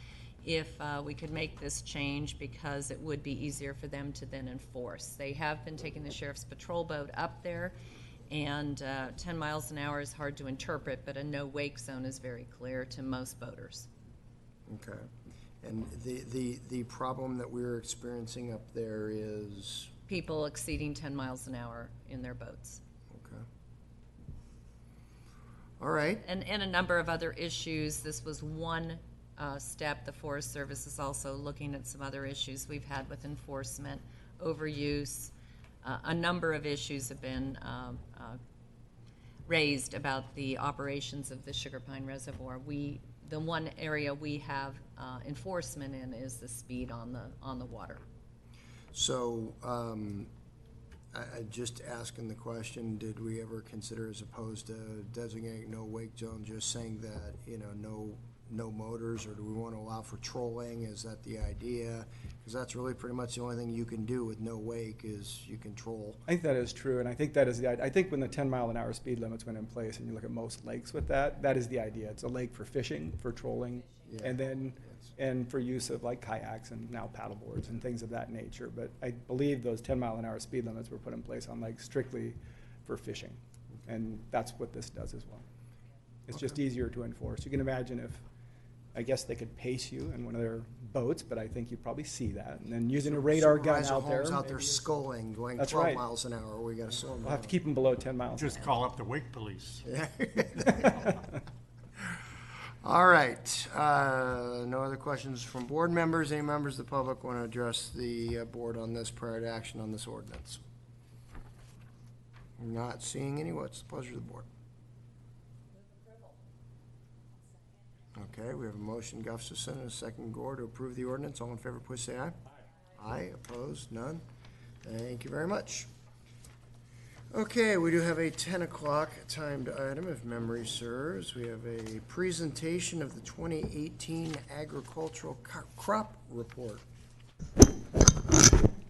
if we could make this change because it would be easier for them to then enforce. They have been taking the Sheriff's Patrol boat up there, and 10 miles an hour is hard to interpret, but a no-wake zone is very clear to most boaters. Okay. And the problem that we're experiencing up there is? People exceeding 10 miles an hour in their boats. Okay. All right. And a number of other issues. This was one step. The Forest Service is also looking at some other issues we've had with enforcement, overuse. A number of issues have been raised about the operations of the Sugar Pine Reservoir. The one area we have enforcement in is the speed on the water. So, I just asking the question: did we ever consider, as opposed to designating no wake zone, just saying that no motors, or do we want to allow for trolling? Is that the idea? Because that's really pretty much the only thing you can do with no wake is you can troll. I think that is true, and I think that is the idea. I think when the 10-mile-an-hour speed limits went in place, and you look at most lakes with that, that is the idea. It's a lake for fishing, for trolling, and for use of like kayaks and now paddle boards and things of that nature. But I believe those 10-mile-an-hour speed limits were put in place on lakes strictly for fishing, and that's what this does as well. It's just easier to enforce. You can imagine if, I guess they could pace you in one of their boats, but I think you'd probably see that. And then using a radar gun out there. Out there sculling, going That's 12 right. miles an hour. We got to slow them We'll have to keep them below 10 miles. Just call up the wake police. All right. No other questions from board members. Any members of the public want to address the board on this prior to action on this ordinance? Not seeing any. What's the pleasure of the board? Okay, we have a motion, Gustafson, and a second, Gore, to approve the ordinance. All in favor, please say aye. Aye. Opposed? None. Thank you very much. Okay, we do have a 10 o'clock timed item, if memory serves. We have a presentation of the 2018 Agricultural Crop Report.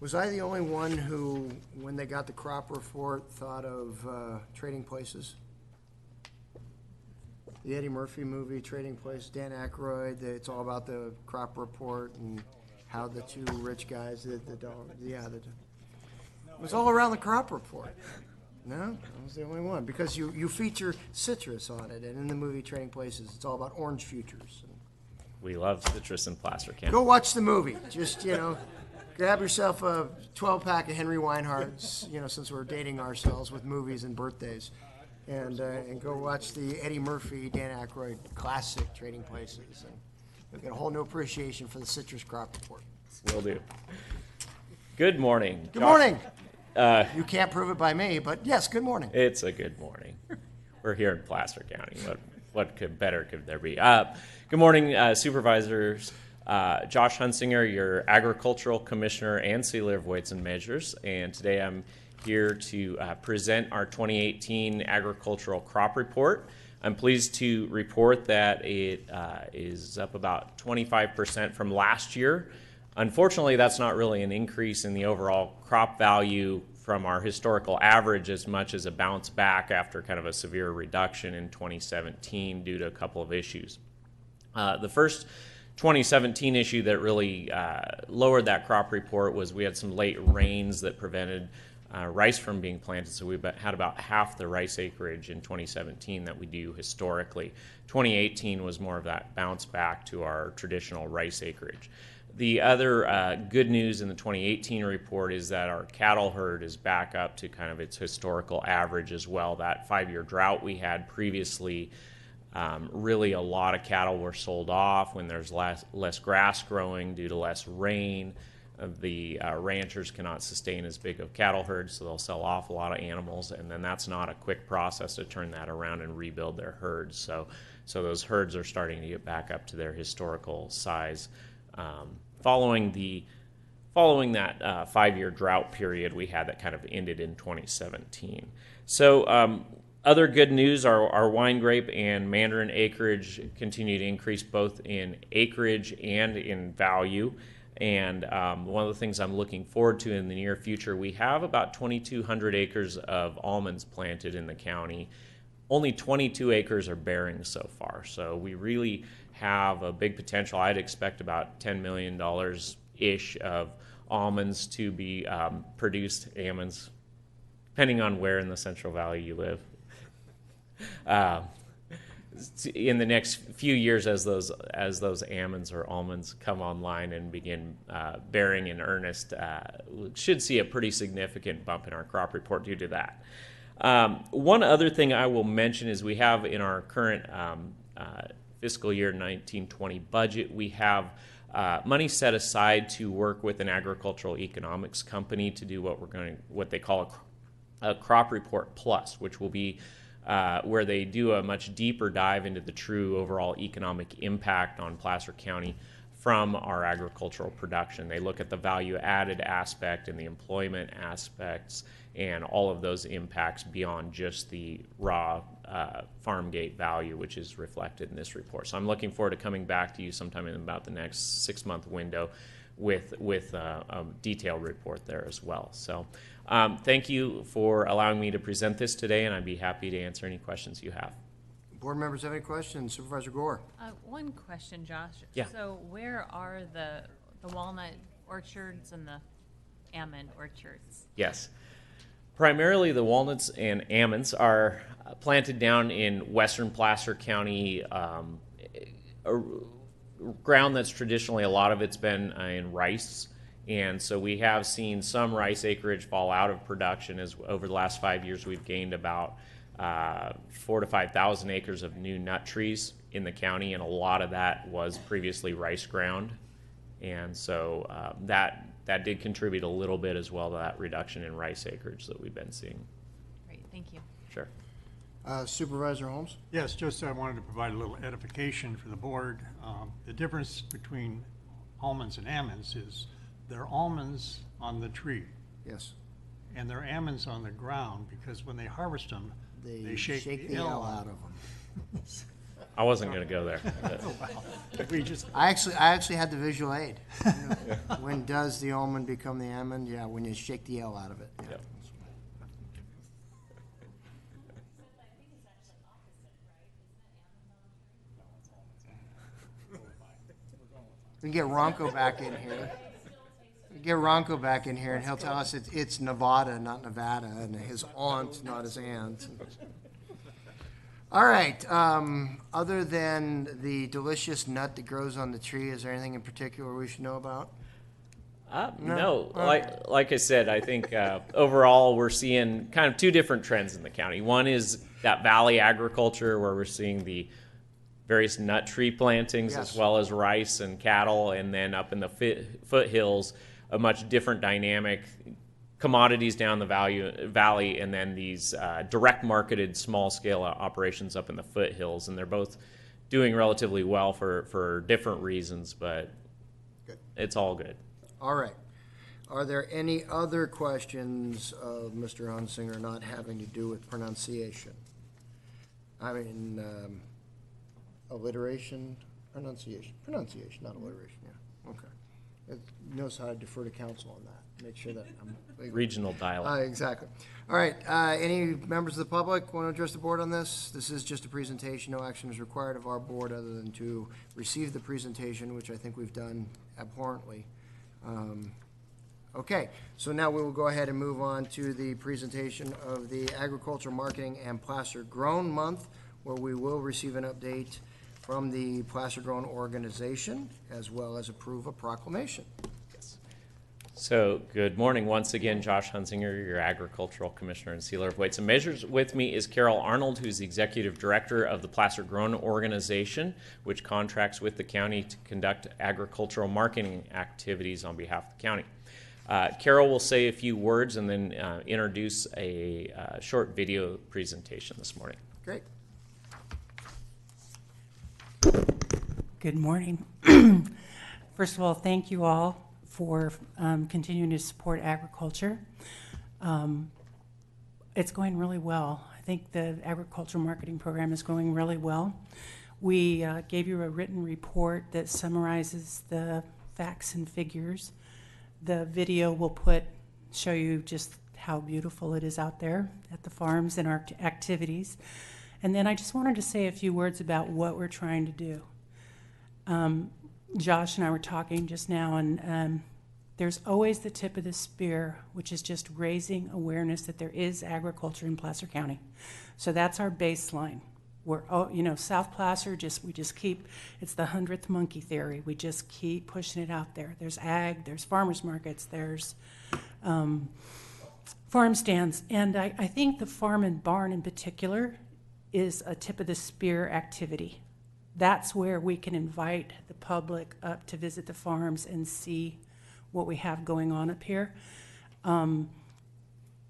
Was I the only one who, when they got the crop report, thought of Trading Places? The Eddie Murphy movie, Trading Places, Dan Aykroyd, it's all about the crop report and how the two rich guys did the dog. Yeah, it was all around the crop report. No, I was the only one, because you feature citrus on it, and in the movie Trading Places, it's all about orange futures. We love citrus and plaster cans. Go watch the movie. Just, grab yourself a 12-pack of Henry Weinhardt's, since we're dating ourselves with movies and birthdays. And go watch the Eddie Murphy, Dan Aykroyd classic Trading Places. And you'll get a whole new appreciation for the citrus crop report. Will do. Good morning. Good morning. You can't prove it by me, but yes, good morning. It's a good morning. We're here in Placer County. What could there be? Good morning, Supervisors. Josh Hunsinger, your Agricultural Commissioner and Sealer of Weights and Measures. And today I'm here to present our 2018 agricultural crop report. I'm pleased to report that it is up about 25% from last year. Unfortunately, that's not really an increase in the overall crop value from our historical average as much as a bounce back after kind of a severe reduction in 2017 due to a couple of issues. The first 2017 issue that really lowered that crop report was we had some late rains that prevented rice from being planted, so we had about half the rice acreage in 2017 that we do historically. 2018 was more of that bounce back to our traditional rice acreage. The other good news in the 2018 report is that our cattle herd is back up to kind of its historical average as well. That 5-year drought we had previously, really a lot of cattle were sold off when there's less grass growing due to less rain. The ranchers cannot sustain as big of cattle herds, so they'll sell off a lot of animals, and then that's not a quick process to turn that around and rebuild their herds. So those herds are starting to get back up to their historical size. Following that 5-year drought period we had that kind of ended in 2017. So other good news, our wine grape and mandarin acreage continue to increase both in acreage and in value. And one of the things I'm looking forward to in the near future, we have about 2,200 acres of almonds planted in the county. Only 22 acres are bearing so far, so we really have a big potential. I'd expect about $10 million-ish of almonds to be produced, almonds, depending on where in the Central Valley you live. In the next few years, as those almonds or almonds come online and begin bearing in earnest, we should see a pretty significant bump in our crop report due to that. One other thing I will mention is we have in our current fiscal year 1920 budget, we have money set aside to work with an agricultural economics company to do what they call a crop report plus, which will be where they do a much deeper dive into the true overall economic impact on Placer County from our agricultural production. They look at the value added aspect and the employment aspects and all of those impacts beyond just the raw farm gate value, which is reflected in this report. So I'm looking forward to coming back to you sometime in about the next 6-month window with a detailed report there as well. So thank you for allowing me to present this today, and I'd be happy to answer any questions you have. Board members have any questions? Supervisor Gore. One question, Josh. Yeah. So where are the walnut orchards and the Ammon orchards? Yes. Primarily the walnuts and almonds are planted down in western Placer County, ground that's traditionally, a lot of it's been in rice. And so we have seen some rice acreage fall out of production as over the last 5 years we've gained about 4,000 to 5,000 acres of new nut trees in the county, and a lot of that was previously rice ground. And so that did contribute a little bit as well to that reduction in rice acreage that we've been seeing. Great, thank you. Sure. Supervisor Holmes? Yes, just I wanted to provide a little edification for the board. The difference between almonds and almonds is they're almonds on the tree. Yes. And they're almonds on the ground because when they harvest them, they shake the L out of them. I wasn't going to go there. I actually had the visual aid. You know, when does the almond become the almond? Yeah, when you shake the L out of it. Yeah. Yep. We can get Ronco back in here. Get Ronco back in here, and he'll tell us it's Nevada, not Nevada, and his aunt, not his aunt. All right. Other than the delicious nut that grows on the tree, is there anything in particular we should know about? No. Like I said, I think overall we're seeing kind of two different trends in the county. One is that valley agriculture where we're seeing the various nut tree plantings, Yes. as well as rice and cattle, and then up in the foothills, a much different dynamic, commodities down the valley, and then these direct marketed small scale operations up in the foothills, and they're both doing relatively well for different reasons, but Good. It's all good. All right. Are there any other questions of Mr. Hunsinger not having to do with pronunciation? I mean, alliteration, pronunciation, not alliteration, yeah, okay. It knows how to defer to council on that, make sure that I'm. Regional dialect. Exactly. All right, any members of the public want to address the board on this? This is just a presentation, no action is required of our board other than to receive the presentation, which I think we've done abhorrently. Okay, so now we will go ahead and move on to the presentation of the Agriculture Marketing and Placer Grown Month, where we will receive an update from the Placer Grown organization, as well as approve a proclamation. So, good morning once again, Josh Hunsinger, your Agricultural Commissioner and Sealer of Weights and Measures. With me is Carol Arnold, who's the Executive Director of the Placer Grown organization, which contracts with the county to conduct agricultural marketing activities on behalf of the county. Carol will say a few words and then introduce a short video presentation this morning. Great. Good morning. First of all, thank you all for continuing to support agriculture. It's going really well. I think the agricultural marketing program is going really well. We gave you a written report that summarizes the facts and figures. The video will show you just how beautiful it is out there at the farms and our activities. And then I just wanted to say a few words about what we're trying to do. Josh and I were talking just now, and there's always the tip of the spear, which is just raising awareness that there is agriculture in Placer County. So that's our baseline. We're, South Placer, we just keep, it's the 100th monkey theory. We just keep pushing it out there. There's ag, there's farmers markets, there's farm stands. And I think the farm and barn in particular is a tip of the spear activity. That's where we can invite the public up to visit the farms and see what we have going on up here.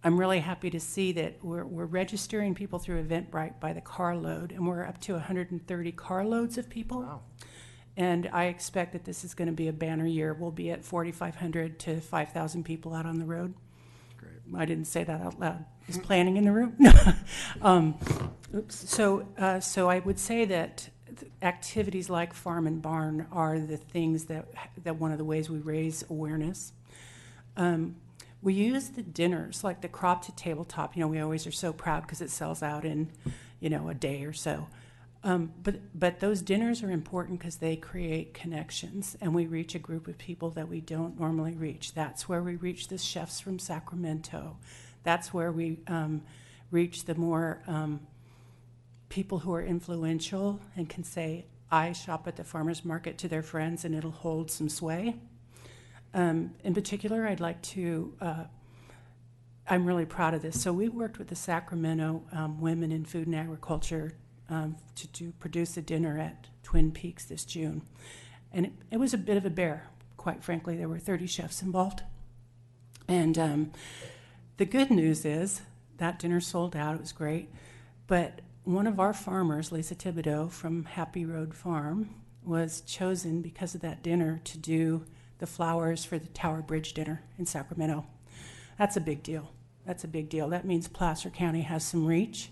I'm really happy to see that we're registering people through Eventbrite by the carload, and we're up to 130 carloads of people. Wow. And I expect that this is going to be a banner year. We'll be at 4,500 to 5,000 people out on the road. Great. I didn't say that out loud. Is planning in the room? Oops. So I would say that activities like farm and barn are the things that one of the ways we raise awareness. We use the dinners, like the crop to tabletop. We always are so proud because it sells out in, a day or so. But those dinners are important because they create connections, and we reach a group of people that we don't normally reach. That's where we reach the chefs from Sacramento. That's where we reach the more people who are influential and can say, I shop at the farmer's market to their friends, and it'll hold some sway. In particular, I'd like to, I'm really proud of this. So we worked with the Sacramento Women in Food and Agriculture to produce a dinner at Twin Peaks this June. And it was a bit of a bear, quite frankly. There were 30 chefs involved. And the good news is that dinner sold out. It was great. But one of our farmers, Lisa Thibodeau from Happy Road Farm, was chosen because of that dinner to do the flowers for the Tower Bridge dinner in Sacramento. That's a big deal. That's a big deal. That means Placer County has some reach.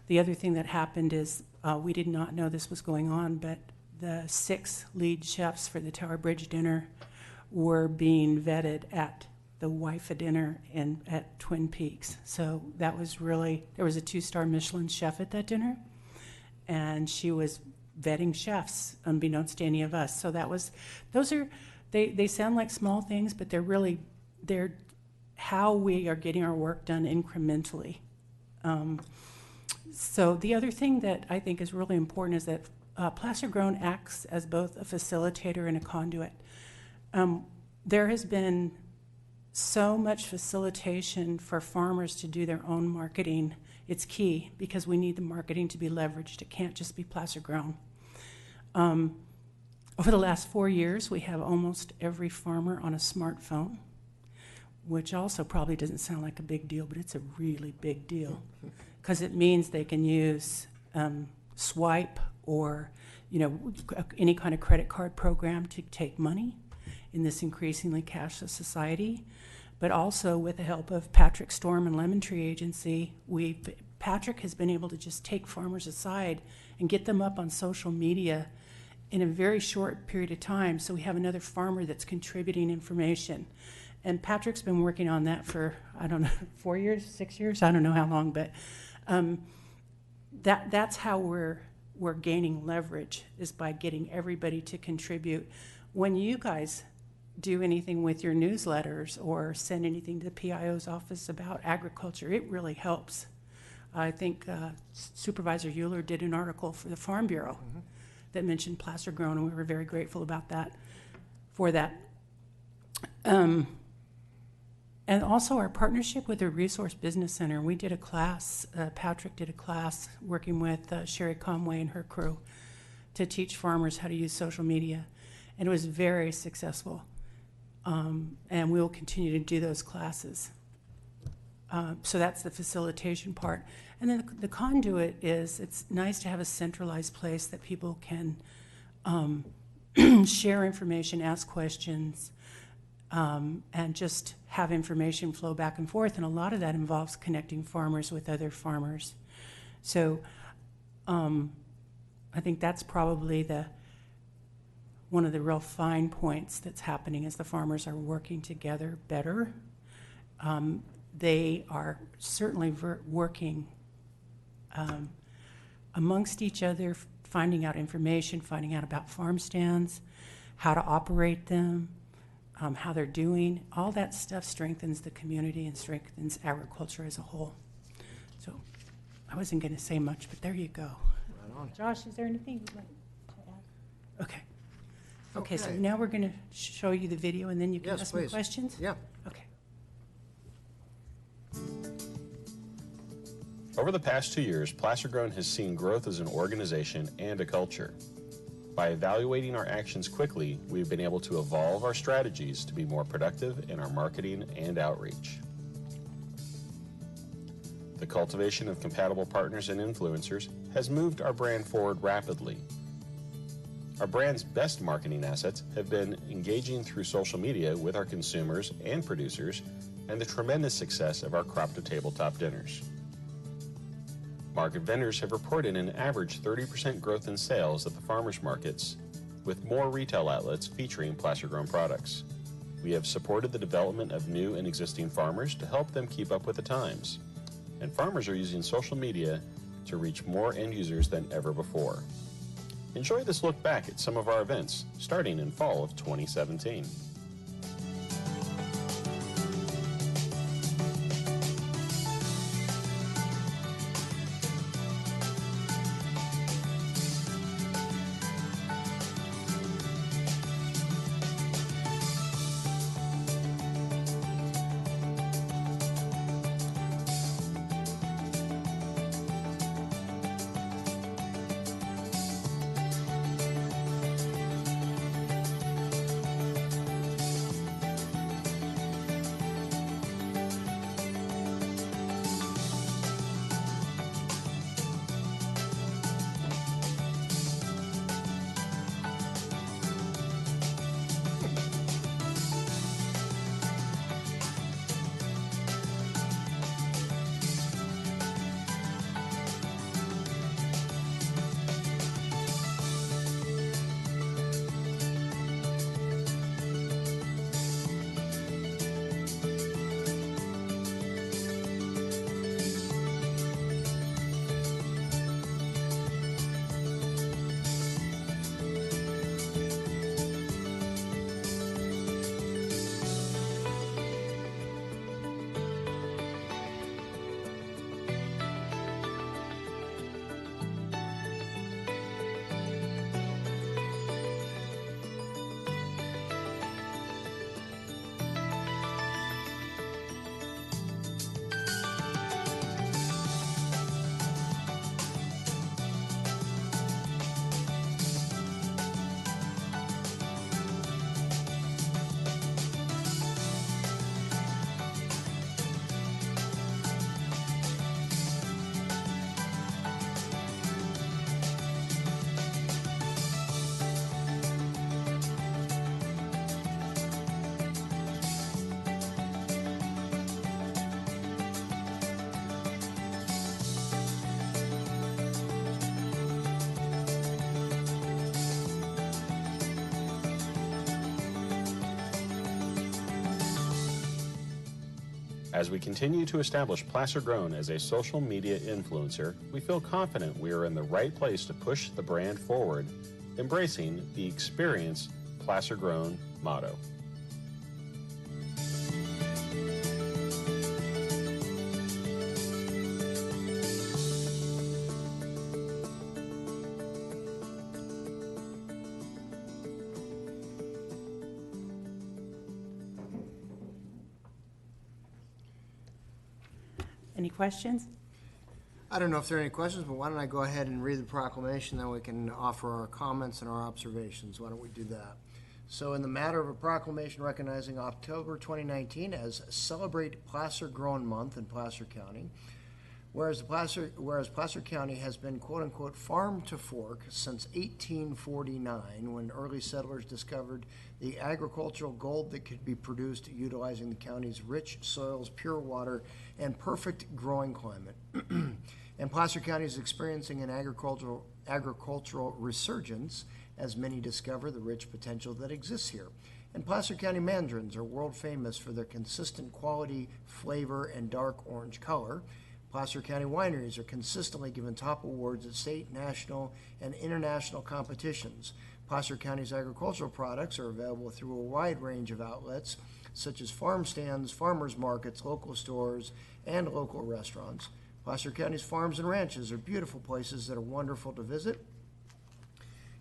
The other thing that happened is we did not know this was going on, but the 6 lead chefs for the Tower Bridge dinner were being vetted at the WIFA dinner at Twin Peaks. So that was really, there was a 2-star Michelin chef at that dinner, and she was vetting chefs unbeknownst to any of us. So they sound like small things, but they're how we are getting our work done incrementally. So the other thing that I think is really important is that Placer Grown acts as both a facilitator and a conduit. There has been so much facilitation for farmers to do their own marketing. It's key because we need the marketing to be leveraged. It can't just be Placer Grown. Over the last 4 years, we have almost every farmer on a smartphone, which also probably doesn't sound like a big deal, but it's a really big deal because it means they can use Swipe or any kind of credit card program to take money. in this increasingly cashless society. But also with the help of Patrick Storm and Lemon Tree Agency, Patrick has been able to just take farmers aside and get them up on social media in a very short period of time. So we have another farmer that's contributing information. And Patrick's been working on that for, I don't know, 4 years, 6 years, I don't know how long, but that's how we're gaining leverage, is by getting everybody to contribute. When you guys do anything with your newsletters or send anything to the PIO's office about agriculture, it really helps. I think Supervisor Euler did an article for the Farm Bureau that mentioned placer grown, and we were very grateful about that, for that. And also our partnership with the Resource Business Center. We did a class, Patrick did a class working with Sherry Conway and her crew to teach farmers how to use social media. And it was very successful. And we will continue to do those classes. So that's the facilitation part. And then the conduit is, it's nice to have a centralized place that people can share information, ask questions, and just have information flow back and forth. And a lot of that involves connecting farmers with other farmers. So I think that's probably one of the real fine points that's happening, is the farmers are working together better. They are certainly working amongst each other, finding out information, finding out about farm stands, how to operate them, how they're doing. All that stuff strengthens the community and strengthens agriculture as a whole. So I wasn't going to say much, but there you go. Right on. Josh, is there anything you'd like to add? Okay. Okay, so now we're going to show you the video, and then you can ask me questions? Yeah. Okay. Over the past 2 years, Placer Grown has seen growth as an organization and a culture. By evaluating our actions quickly, we've been able to evolve our strategies to be more productive in our marketing and outreach. The cultivation of compatible partners and influencers has moved our brand forward rapidly. Our brand's best marketing assets have been engaging through social media with our consumers and producers, and the tremendous success of our crop to tabletop dinners. Market vendors have reported an average 30% growth in sales at the farmers markets, with more retail outlets featuring placer-grown products. We have supported the development of new and existing farmers to help them keep up with the times, and farmers are using social media to reach more end users than ever before. Enjoy this look back at some of our events, starting in fall of 2017. As we continue to establish Placer Grown as a social media influencer, we feel confident we are in the right place to push the brand forward, embracing the Experience Placer Grown motto. Any questions? I don't know if there are any questions, but why don't I go ahead and read the proclamation, then we can offer our comments and our observations. Why don't we do that? So in the matter of a proclamation recognizing October 2019 as Celebrate Placer Grown Month in Placer County, whereas Placer County has been quote-unquote farm to fork since 1849, when early settlers discovered the agricultural gold that could be produced utilizing the county's rich soils, pure water, and perfect growing climate. And Placer County is experiencing an agricultural resurgence as many discover the rich potential that exists here. And Placer County mandarins are world famous for their consistent quality, flavor, and dark orange color. Placer County wineries are consistently given top awards at state, national, and international competitions. Placer County's agricultural products are available through a wide range of outlets, such as farm stands, farmers markets, local stores, and local restaurants. Placer County's farms and ranches are beautiful places that are wonderful to visit.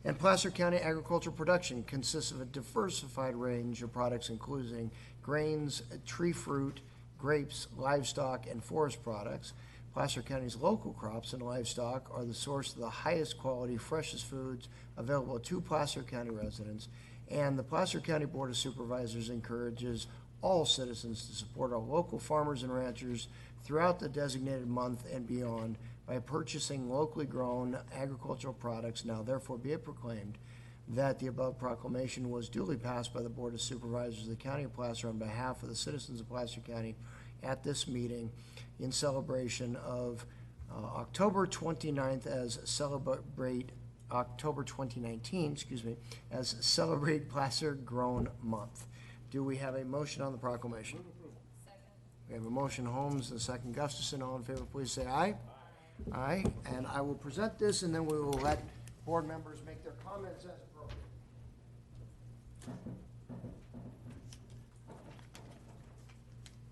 And Placer County agricultural production consists of a diversified range of products, including grains, tree fruit, grapes, livestock, and forest products. Placer County's local crops and livestock are the source of the highest quality, freshest foods available to Placer County residents. And the Placer County Board of Supervisors encourages all citizens to support our local farmers and ranchers throughout the designated month and beyond by purchasing locally grown agricultural products. Now therefore be it proclaimed that the above proclamation was duly passed by the Board of Supervisors of the County of Placer on behalf of the citizens of Placer County at this meeting in celebration of October 29th as Celebrate October 2019, as Celebrate Placer Grown Month. Do we have a motion on the proclamation? Second. We have a motion Holmes and a second Gustafson. All in favor, please say aye. Aye. And I will present this, and then we will let board members make their comments as appropriate.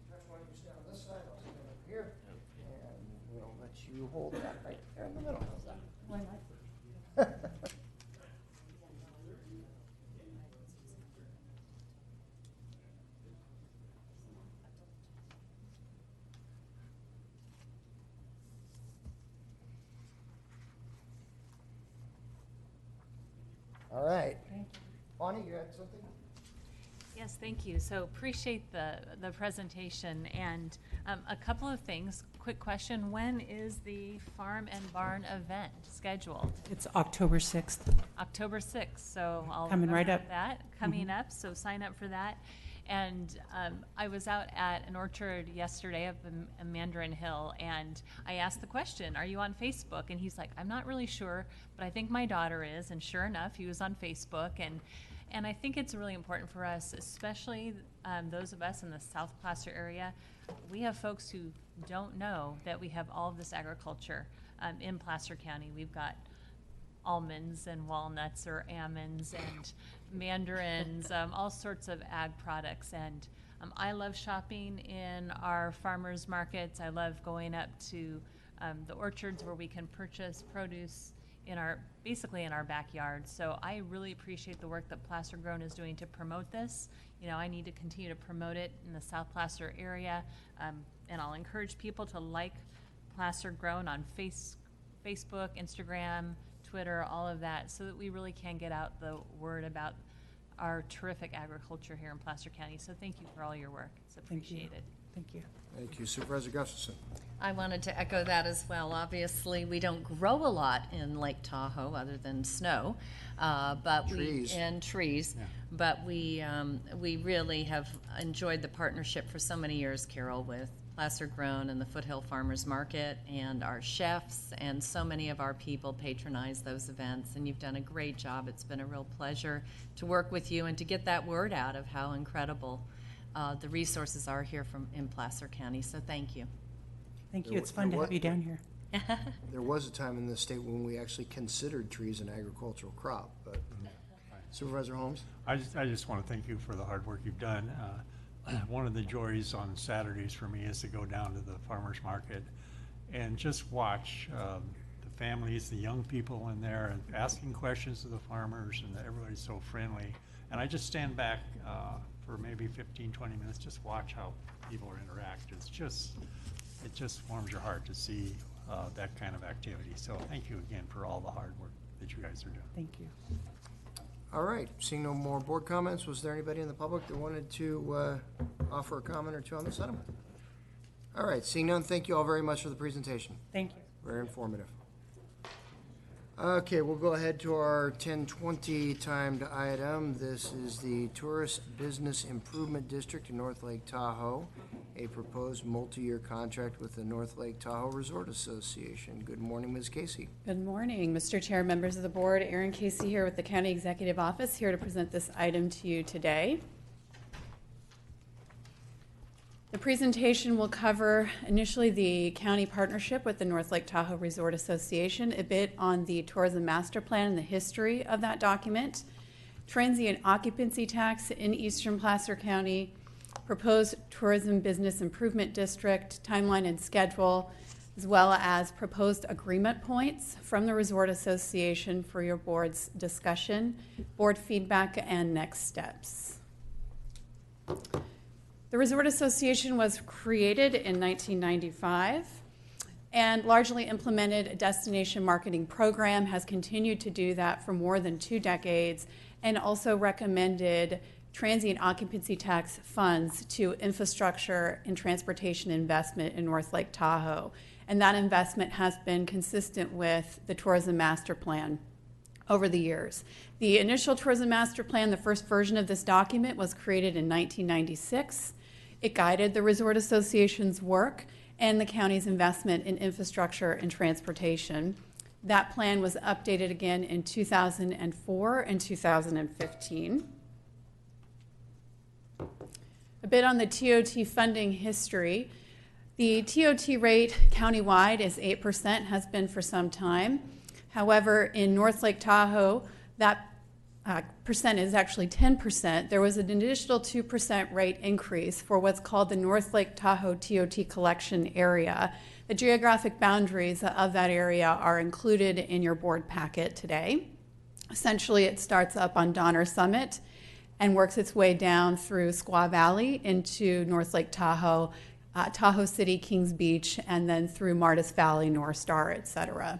Jeff, why don't you stand on this side? I'll stand over here. And we'll let you hold that right there in the middle. How's that? Why not? All right. Bonnie, you had something? Yes, thank you. So appreciate the presentation, and a couple of things. Quick question, when is the Farm and Barn event scheduled? It's October 6th. October 6th, so I'll Coming right remember up. that coming up, so sign up for that. And I was out at an orchard yesterday up in Mandarin Hill, and I asked the question, are you on Facebook? And he's like, I'm not really sure, but I think my daughter is. And sure enough, he was on Facebook. And I think it's really important for us, especially those of us in the South Placer area. We have folks who don't know that we have all of this agriculture in Placer County. We've got almonds and walnuts or almonds and mandarins, all sorts of ag products. And I love shopping in our farmers markets. I love going up to the orchards where we can purchase produce basically in our backyard. So I really appreciate the work that Placer Grown is doing to promote this. You know, I need to continue to promote it in the South Placer area. And I'll encourage people to like Placer Grown on Facebook, Instagram, Twitter, all of that, so that we really can get out the word about our terrific agriculture here in Placer County. So thank you for all your work. It's appreciated. Thank you. Thank you. Supervisor Gustafson. I wanted to echo that as well. Obviously, we don't grow a lot in Lake Tahoe other than snow, but Trees. trees. Yeah. But we really have enjoyed the partnership for so many years, Carol, with Placer Grown and the Foothill Farmers Market, and our chefs and so many of our people patronize those events, and you've done a great job. It's been a real pleasure to work with you and to get that word out of how incredible the resources are here in Placer County. So thank you. Thank you. It's fun to have you down here. There was a time in this state when we actually considered trees an agricultural crop, but Supervisor Holmes? I just want to thank you for the hard work you've done. One of the joys on Saturdays for me is to go down to the farmer's market and just watch the families, the young people in there, and asking questions of the farmers, and everybody's so friendly. And I just stand back for maybe 15, 20 minutes, just watch how people interact. It just warms your heart to see that kind of activity. So thank you again for all the hard work that you guys are doing. Thank you. All right, seeing no more board comments, was there anybody in the public that wanted to offer a comment or two on this item? All right, seeing none, thank you all very much for the presentation. Thank you. Very informative. Okay, we'll go ahead to our 10:20 timed item. This is the Tourist Business Improvement District in North Lake Tahoe, a proposed multi-year contract with the North Lake Tahoe Resort Association. Good morning, Ms. Casey. Good morning, Mr. Chair, members of the board. Erin Casey here with the County Executive Office, here to present this item to you today. The presentation will cover initially the county partnership with the North Lake Tahoe Resort Association, a bit on the tourism master plan and the history of that document, transient occupancy tax in Eastern Placer County, proposed tourism business improvement district, timeline and schedule, as well as proposed agreement points from the Resort Association for your board's discussion, board feedback, and next steps. The Resort Association was created in 1995 and largely implemented a destination marketing program, has continued to do that for more than 2 decades, and also recommended transient occupancy tax funds to infrastructure and transportation investment in North Lake Tahoe. And that investment has been consistent with the tourism master plan over the years. The initial tourism master plan, the first version of this document, was created in 1996. It guided the Resort Association's work and the county's investment in infrastructure and transportation. That plan was updated again in 2004 and 2015. A bit on the TOT funding history. The TOT rate countywide is 8%, has been for some time. However, in North Lake Tahoe, that percent is actually 10%. There was an additional 2% rate increase for what's called the North Lake Tahoe TOT collection area. The geographic boundaries of that area are included in your board packet today. Essentially, it starts up on Donner Summit and works its way down through Squaw Valley into North Lake Tahoe, Tahoe City, Kings Beach, and then through Martis Valley, North Star, etc.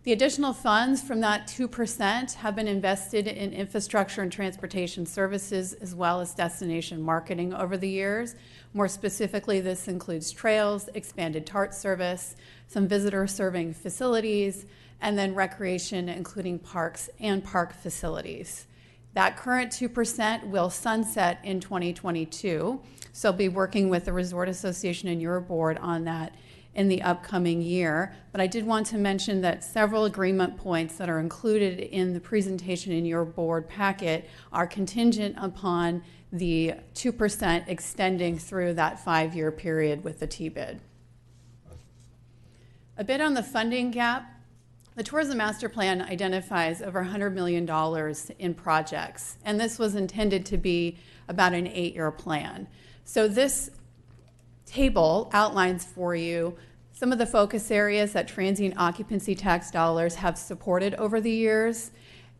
The additional funds from that 2% have been invested in infrastructure and transportation services as well as destination marketing over the years. More specifically, this includes trails, expanded TART service, some visitor serving facilities, and then recreation, including parks and park facilities. That current 2% will sunset in 2022, so I'll be working with the Resort Association and your board on that in the upcoming year. But I did want to mention that several agreement points that are included in the presentation in your board packet are contingent upon the 2% extending through that 5-year period with the T-bid. A bit on the funding gap. The Tourism Master Plan identifies over $100 million in projects, and this was intended to be about an 8-year plan. So this table outlines for you some of the focus areas that transient occupancy tax dollars have supported over the years,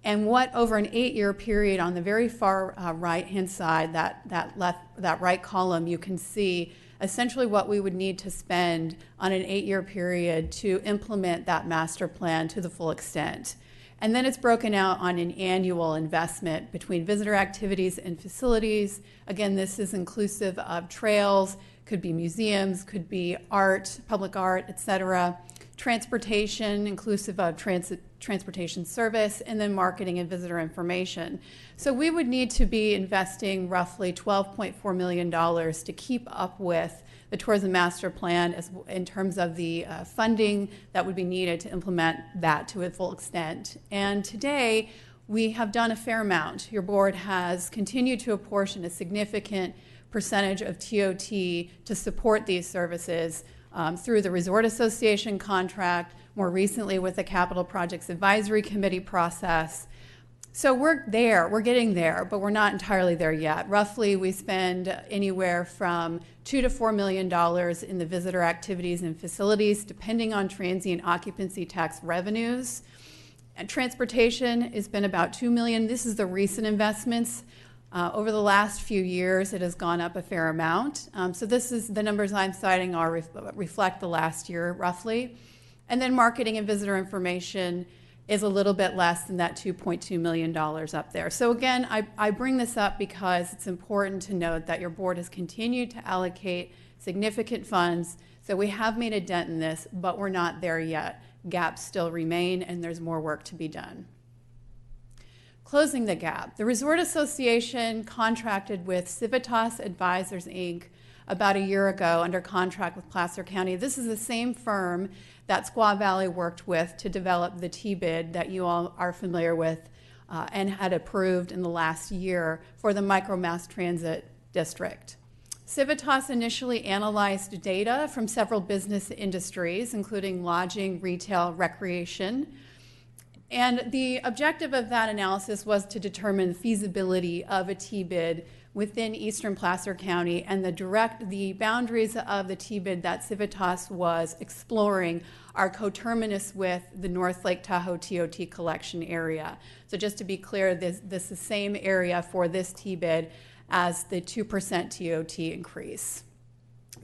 and what over an 8-year period on the very far right-hand side, that right column, you can see essentially what we would need to spend on an 8-year period to implement that master plan to the full extent. And then it's broken out on an annual investment between visitor activities and facilities. Again, this is inclusive of trails, could be museums, could be art, public art, etc. Transportation, inclusive of transportation service, and then marketing and visitor information. So we would need to be investing roughly $12.4 million to keep up with the Tourism Master Plan in terms of the funding that would be needed to implement that to a full extent. And today, we have done a fair amount. Your board has continued to apportion a significant percentage of TOT to support these services through the Resort Association contract, more recently with the Capital Projects Advisory Committee process. So we're there, we're getting there, but we're not entirely there yet. Roughly, we spend anywhere from $2 to $4 million in the visitor activities and facilities, depending on transient occupancy tax revenues. And transportation has been about $2 million. This is the recent investments. Over the last few years, it has gone up a fair amount. So this is the numbers I'm citing reflect the last year, roughly. And then marketing and visitor information is a little bit less than that $2.2 million up there. So again, I bring this up because it's important to note that your board has continued to allocate significant funds. So we have made a dent in this, but we're not there yet. Gaps still remain, and there's more work to be done. Closing the gap. The Resort Association contracted with Civitas Advisors, Inc. about a year ago under contract with Placer County. This is the same firm that Squaw Valley worked with to develop the T-bid that you all are familiar with and had approved in the last year for the micro mass transit district. Civitas initially analyzed data from several business industries, including lodging, retail, recreation. And the objective of that analysis was to determine the feasibility of a T-bid within eastern Placer County and the boundaries of the T-bid that Civitas was exploring are coterminous with the North Lake Tahoe TOT collection area. So just to be clear, this is the same area for this T-bid as the 2% TOT increase.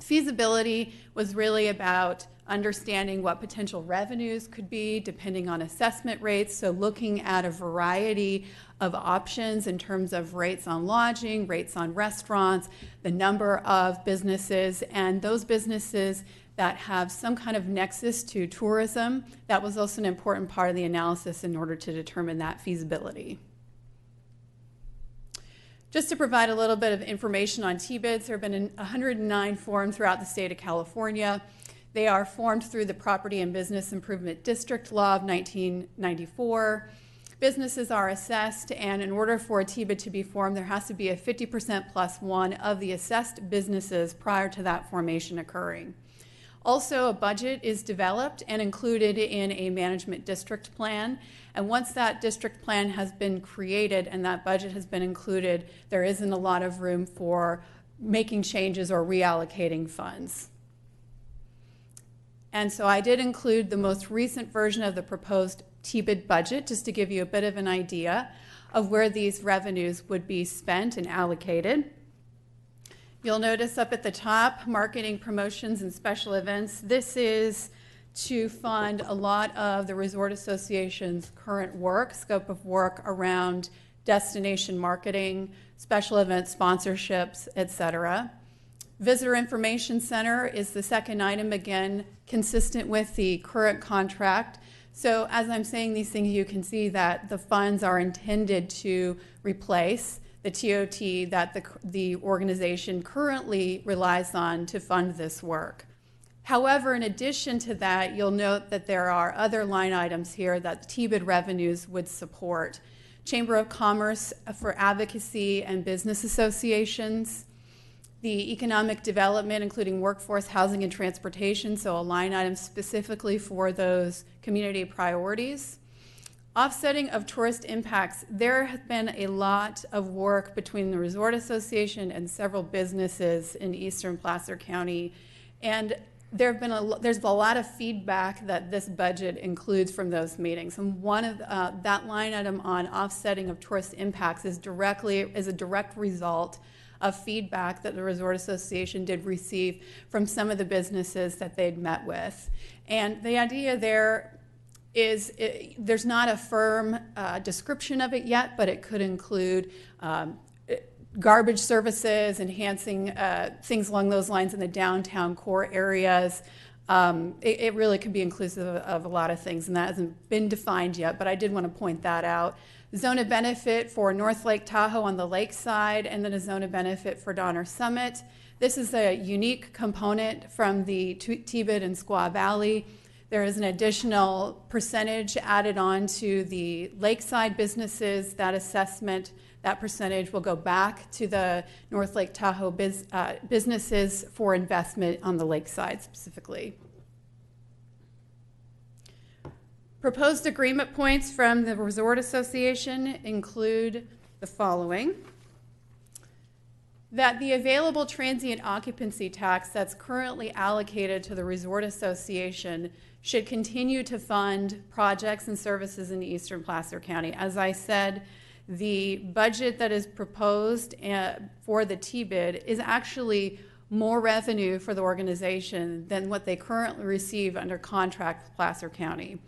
Feasibility was really about understanding what potential revenues could be depending on assessment rates, so looking at a variety of options in terms of rates on lodging, rates on restaurants, the number of businesses, and those businesses that have some kind of nexus to tourism. That was also an important part of the analysis in order to determine that feasibility. Just to provide a little bit of information on T-bids, there have been 109 formed throughout the state of California. They are formed through the Property and Business Improvement District Law of 1994. Businesses are assessed, and in order for a T-bid to be formed, there has to be a 50% plus one of the assessed businesses prior to that formation occurring. Also, a budget is developed and included in a management district plan. And once that district plan has been created and that budget has been included, there isn't a lot of room for making changes or reallocating funds. And so I did include the most recent version of the proposed T-bid budget just to give you a bit of an idea of where these revenues would be spent and allocated. You'll notice up at the top, marketing, promotions, and special events. This is to fund a lot of the Resort Association's current work, scope of work around destination marketing, special event sponsorships, etc. Visitor Information Center is the second item, again, consistent with the current contract. So as I'm saying these things, you can see that the funds are intended to replace the TOT that the organization currently relies on to fund this work. However, in addition to that, you'll note that there are other line items here that T-bid revenues would support. Chamber of Commerce for advocacy and business associations, the economic development, including workforce, housing, and transportation, so a line item specifically for those community priorities. Offsetting of tourist impacts, there has been a lot of work between the Resort Association and several businesses in eastern Placer County, and there's a lot of feedback that this budget includes from those meetings. And one of that line item on offsetting of tourist impacts is a direct result of feedback that the Resort Association did receive from some of the businesses that they'd met with. And the idea there is there's not a firm description of it yet, but it could include garbage services, enhancing things along those lines in the downtown core areas. It really could be inclusive of a lot of things, and that hasn't been defined yet, but I did want to point that out. Zone of benefit for North Lake Tahoe on the lake side, and then a zone of benefit for Donner Summit. This is a unique component from the T-bid in Squaw Valley. There is an additional percentage added on to the lakeside businesses. That assessment, that percentage will go back to the North Lake Tahoe businesses for investment on the lakeside specifically. Proposed agreement points from the Resort Association include the following: that the available transient occupancy tax that's currently allocated to the Resort Association should continue to fund projects and services in eastern Placer County. As I said, the budget that is proposed for the T-bid is actually more revenue for the organization than what they currently receive under contract with Placer County.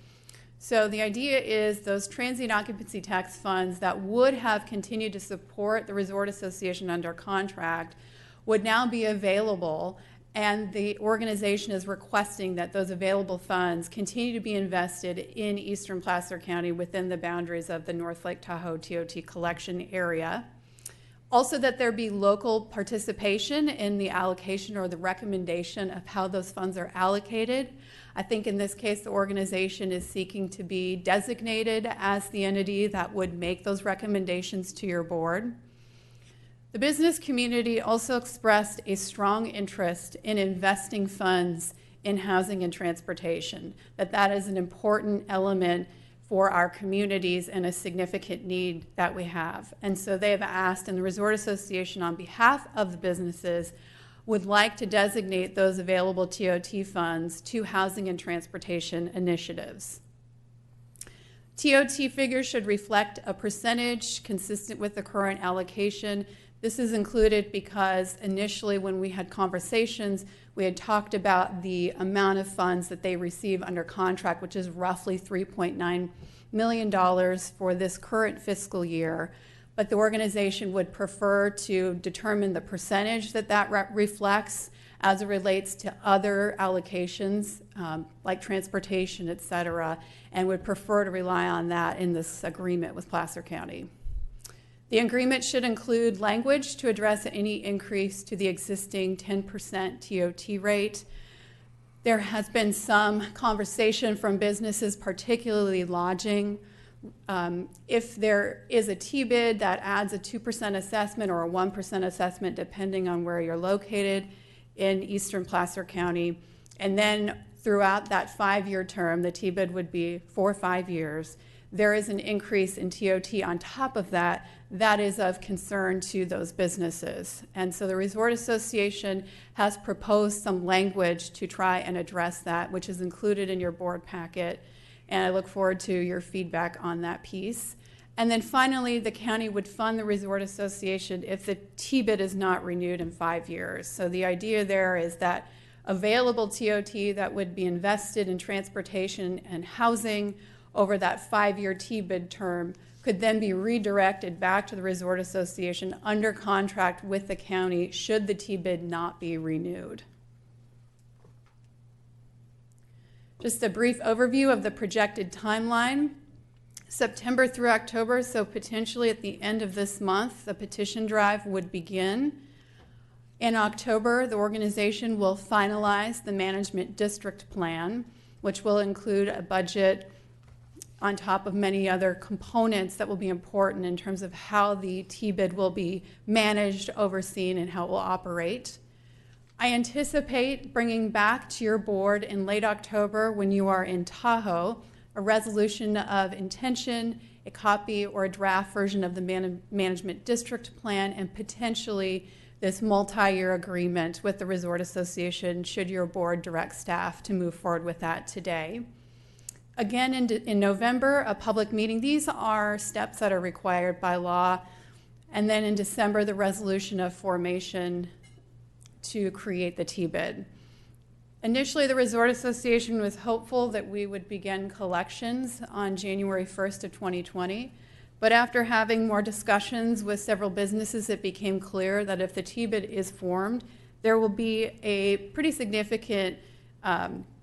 So the idea is those transient occupancy tax funds that would have continued to support the Resort Association under contract would now be available, and the organization is requesting that those available funds continue to be invested in eastern Placer County within the boundaries of the North Lake Tahoe TOT collection area. Also, that there be local participation in the allocation or the recommendation of how those funds are allocated. I think in this case, the organization is seeking to be designated as the entity that would make those recommendations to your board. The business community also expressed a strong interest in investing funds in housing and transportation, that is an important element for our communities and a significant need that we have. And so they have asked, and the Resort Association on behalf of the businesses would like to designate those available TOT funds to housing and transportation initiatives. TOT figures should reflect a percentage consistent with the current allocation. This is included because initially when we had conversations, we had talked about the amount of funds that they receive under contract, which is roughly $3.9 million for this current fiscal year. But the organization would prefer to determine the percentage that reflects as it relates to other allocations like transportation, et cetera, and would prefer to rely on that in this agreement with Placer County. The agreement should include language to address any increase to the existing 10% TOT rate. There has been some conversation from businesses, particularly lodging. If there is a T-bid that adds a 2% assessment or a 1% assessment, depending on where you're located in eastern Placer County, and then throughout that 5-year term, the T-bid would be for 5 years, there is an increase in TOT on top of that. That is of concern to those businesses. And so the Resort Association has proposed some language to try and address that, which is included in your board packet. And I look forward to your feedback on that piece. And then finally, the county would fund the Resort Association if the T-bid is not renewed in 5 years. So the idea there is that available TOT that would be invested in transportation and housing over that 5-year T-bid term could then be redirected back to the Resort Association under contract with the county should the T-bid not be renewed. Just a brief overview of the projected timeline. September through October, so potentially at the end of this month, the petition drive would begin. In October, the organization will finalize the management district plan, which will include a budget on top of many other components that will be important in terms of how the T-bid will be managed, overseen, and how it will operate. I anticipate bringing back to your board in late October, when you are in Tahoe, a resolution of intention, a copy or a draft version of the management district plan, and potentially this multi-year agreement with the Resort Association should your board direct staff to move forward with that today. Again, in November, a public meeting. These are steps that are required by law. And then in December, the resolution of formation to create the T-bid. Initially, the Resort Association was hopeful that we would begin collections on January 1st of 2020. But after having more discussions with several businesses, it became clear that if the T-bid is formed, there will be a pretty significant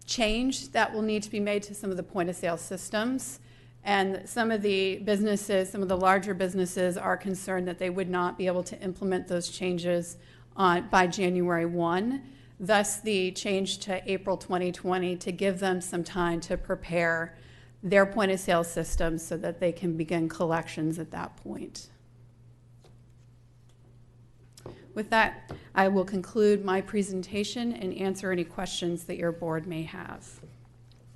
change that will need to be made to some of the point-of-sale systems. And some of the businesses, some of the larger businesses, are concerned that they would not be able to implement those changes by January 1. Thus, the change to April 2020 to give them some time to prepare their point of sale system so that they can begin collections at that point. With that, I will conclude my presentation and answer any questions that your board may have.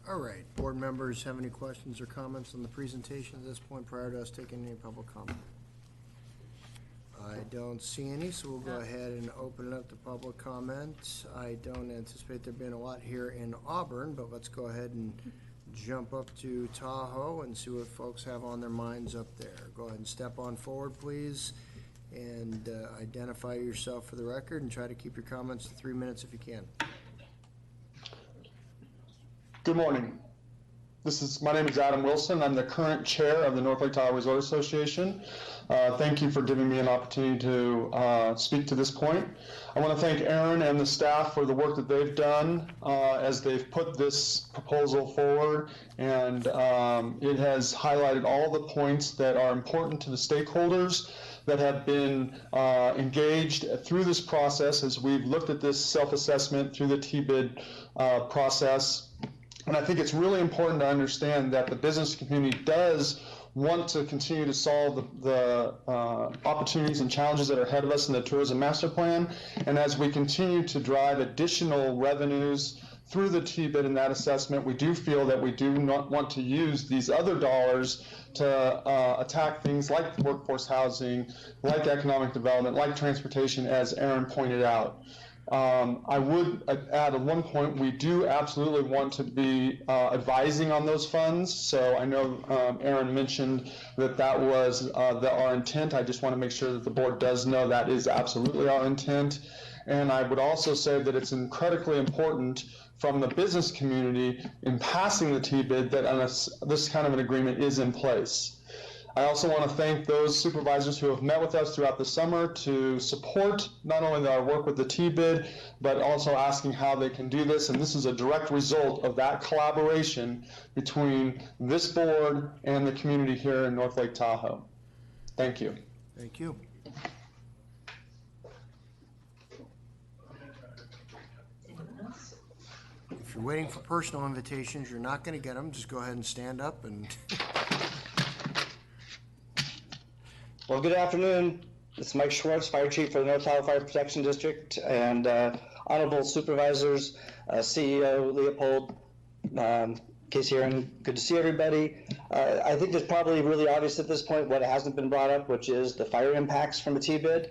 All right, board members have any questions or comments on the presentation at this point prior to us taking any public comment? I don't see any, so we'll go ahead and open it up to public comment. I don't anticipate there being a lot here in Auburn, but let's go ahead and jump up to Tahoe and see what folks have on their minds up there. Go ahead and step on forward, please, and identify yourself for the record and try to keep your comments to 3 minutes if you can. Good morning. My name is Adam Wilson. I'm the current chair of the Norfolk Tahoe Resort Association. Thank you for giving me an opportunity to speak to this point. I want to thank Aaron and the staff for the work that they've done as they've put this proposal forward, and it has highlighted all the points that are important to the stakeholders that have been engaged through this process as we've looked at this self-assessment through the TBID process. And I think it's really important to understand that the business community does want to continue to solve the opportunities and challenges that are ahead of us in the tourism master plan. And as we continue to drive additional revenues through the TBID and that assessment, we do feel that we do not want to use these other dollars to attack things like workforce housing, like economic development, like transportation, as Aaron pointed out. I would add at one point, we do absolutely want to be advising on those funds. So I know Aaron mentioned that that was our intent. I just want to make sure that the board does know that is absolutely our intent. And I would also say that it's incredibly important from the business community in passing the TBID that this kind of an agreement is in place. I also want to thank those supervisors who have met with us throughout the summer to support not only our work with the TBID, but also asking how they can do this. And this is a direct result of that collaboration between this board and the community here in North Lake Tahoe. Thank you. Thank you. If you're waiting for personal invitations, you're not going to get them. Just go ahead and stand up and... Well, good afternoon. This is Mike Schwartz, Fire Chief for the North Tahoe Fire Protection District, and Honorable Supervisors, CEO Leopold, Casey Aaron, good to see everybody. I think it's probably really obvious at this point what hasn't been brought up, which is the fire impacts from the TBID.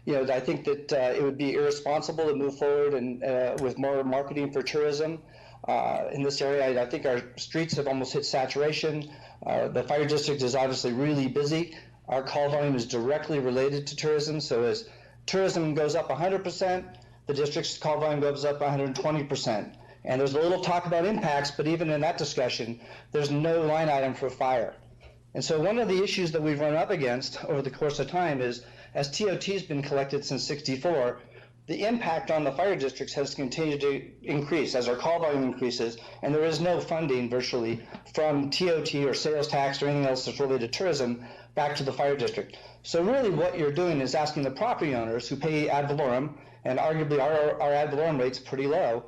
You know, I think that it would be irresponsible to move forward and with more marketing for tourism in this area. I think our streets have almost hit saturation. The fire district is obviously really busy. Our call volume is directly related to tourism, so as tourism goes up 100%, the district's call volume goes up 120%. And there's a little talk about impacts, but even in that discussion, there's no line item for fire. And so one of the issues that we've run up against over the course of time is, as TOT has been collected since '64, the impact on the fire districts has continued to increase as our call volume increases, and there is no funding virtually from TOT or sales tax or anything else that's related to tourism back to the fire district. So really what you're doing is asking the property owners who pay ad valorem, and arguably our ad valorem rate's pretty low,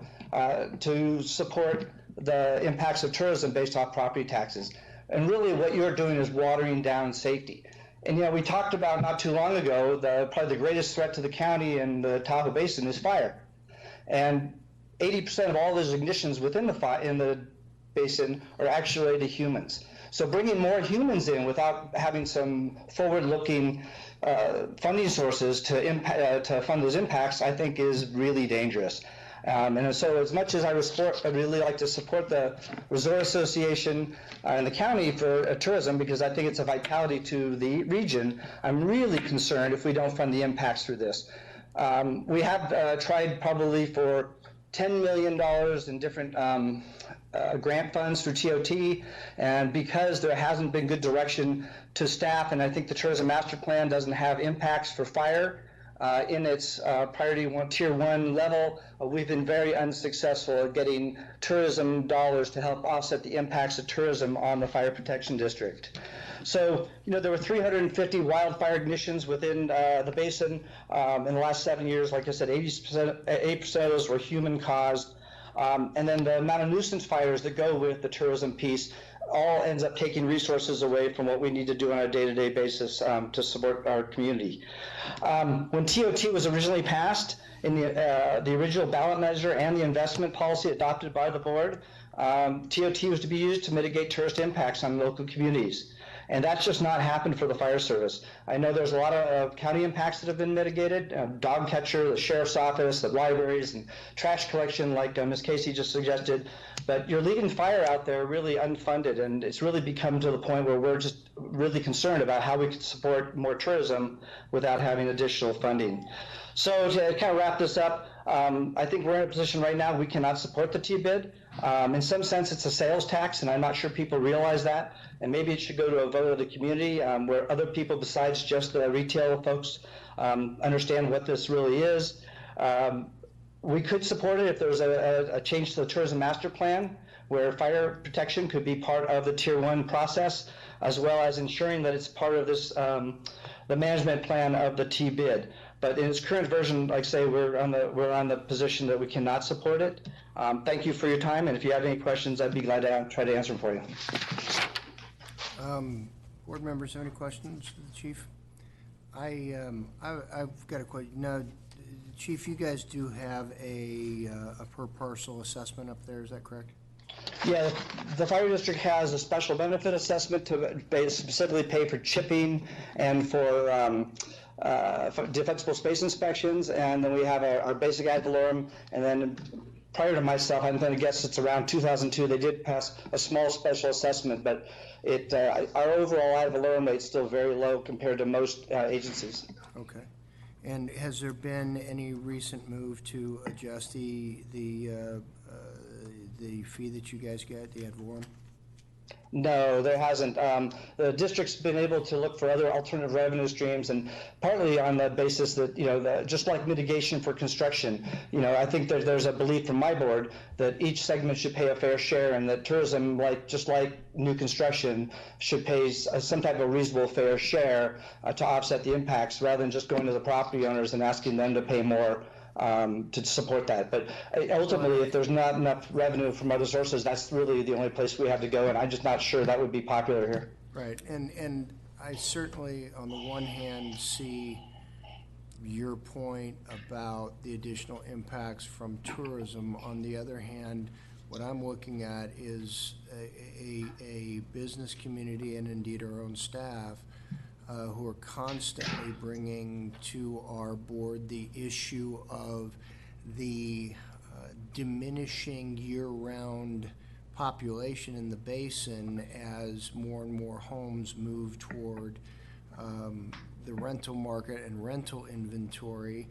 to support the impacts of tourism based off property taxes. And really what you're doing is watering down safety. And you know, we talked about not too long ago, probably the greatest threat to the county and the Tahoe Basin is fire. And 80% of all those ignitions within the basin are actually related to humans. So bringing more humans in without having some forward-looking funding sources to fund those impacts, I think is really dangerous. And so as much as I'd really like to support the Resort Association and the county for tourism, because I think it's a vitality to the region, I'm really concerned if we don't fund the impacts through this. We have tried probably for $10 million in different grant funds through TOT, and because there hasn't been good direction to staff, and I think the Tourism Master Plan doesn't have impacts for fire in its priority tier 1 level, we've been very unsuccessful at getting tourism dollars to help offset the impacts of tourism on the fire protection district. So, there were 350 wildfire ignitions within the basin in the last 7 years. Like I said, 8% of those were human caused. And then the amount of nuisance fires that go with the tourism piece all ends up taking resources away from what we need to do on a day-to-day basis to support our community. When TOT was originally passed, in the original ballot measure and the investment policy adopted by the board, TOT was to be used to mitigate tourist impacts on local communities. And that's just not happened for the fire service. I know there's a lot of county impacts that have been mitigated, dog catcher, the sheriff's office, the libraries, and trash collection like Ms. Casey just suggested. But you're leaving fire out there really unfunded, and it's really become to the point where we're just really concerned about how we can support more tourism without having additional funding. So to kind of wrap this up, I think we're in a position right now we cannot support the T-bid. In some sense, it's a sales tax, and I'm not sure people realize that. And maybe it should go to a vote of the community where other people besides just the retail folks understand what this really is. We could support it if there was a change to the tourism master plan where fire protection could be part of the Tier 1 process, as well as ensuring that it's part of this the management plan of the T-bid. But in its current version, like I say, we're on the position that we cannot support it. Thank you for your time, and if you have any questions, I'd be glad to try to answer them for you. Board members, have any questions for the chief? I've got a question. Now, Chief, you guys do have a per parcel assessment up there, is that correct? Yeah, the fire district has a special benefit assessment to specifically pay for chipping and for defensible space inspections, and then we have our basic ad valorem, and then prior to myself, I'm going to guess it's around 2002, they did pass a small special assessment, but our overall ad valorem rate is still very low compared to most agencies. Okay. And has there been any recent move to adjust the fee that you guys get, the ad valorem? No, there hasn't. The district's been able to look for other alternative revenue streams, and partly on the basis that, just like mitigation for construction, I think there's a belief from my board that each segment should pay a fair share, and that tourism, just like new construction, should pay some type of reasonable fair share to offset the impacts, rather than just going to the property owners and asking them to pay more to support that. But ultimately, if there's not enough revenue from other sources, that's really the only place we have to go, and I'm just not sure that would be popular here. Right, and I certainly, on the one hand, see your point about the additional impacts from tourism. On the other hand, what I'm looking at is a business community and indeed our own staff who are constantly bringing to our board the issue of the diminishing year-round population in the basin as more and more homes move toward the rental market and rental inventory,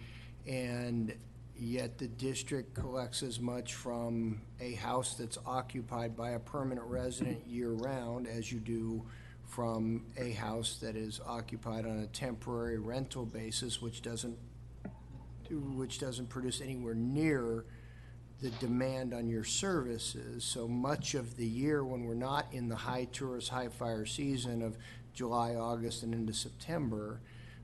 and yet the district collects as much from a house that's occupied by a permanent resident year-round as you do from a house that is occupied on a temporary rental basis, which doesn't produce anywhere near the demand on your services. So much of the year, when we're not in the high tourist, high fire season of July, August, and into September,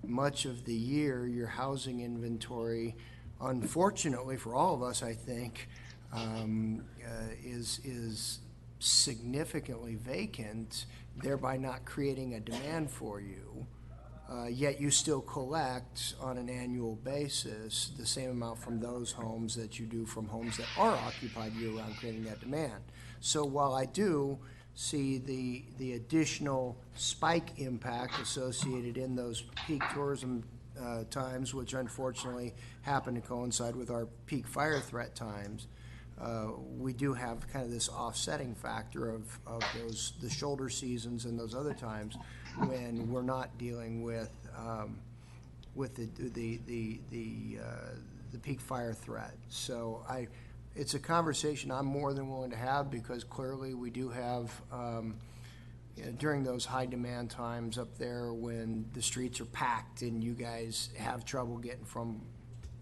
much of the year your housing inventory, unfortunately for all of us, I think, is significantly vacant, thereby not creating a demand for you, yet you still collect on an annual basis the same amount from those homes that you do from homes that are occupied year-round, creating that demand. So while I do see the additional spike impact associated in those peak tourism times, which unfortunately happen to coincide with our peak fire threat times, we do have kind of this offsetting factor of the shoulder seasons and those other times when we're not dealing with the peak fire threat. So it's a conversation I'm more than willing to have, because clearly we do have during those high demand times up there when the streets are packed and you guys have trouble getting from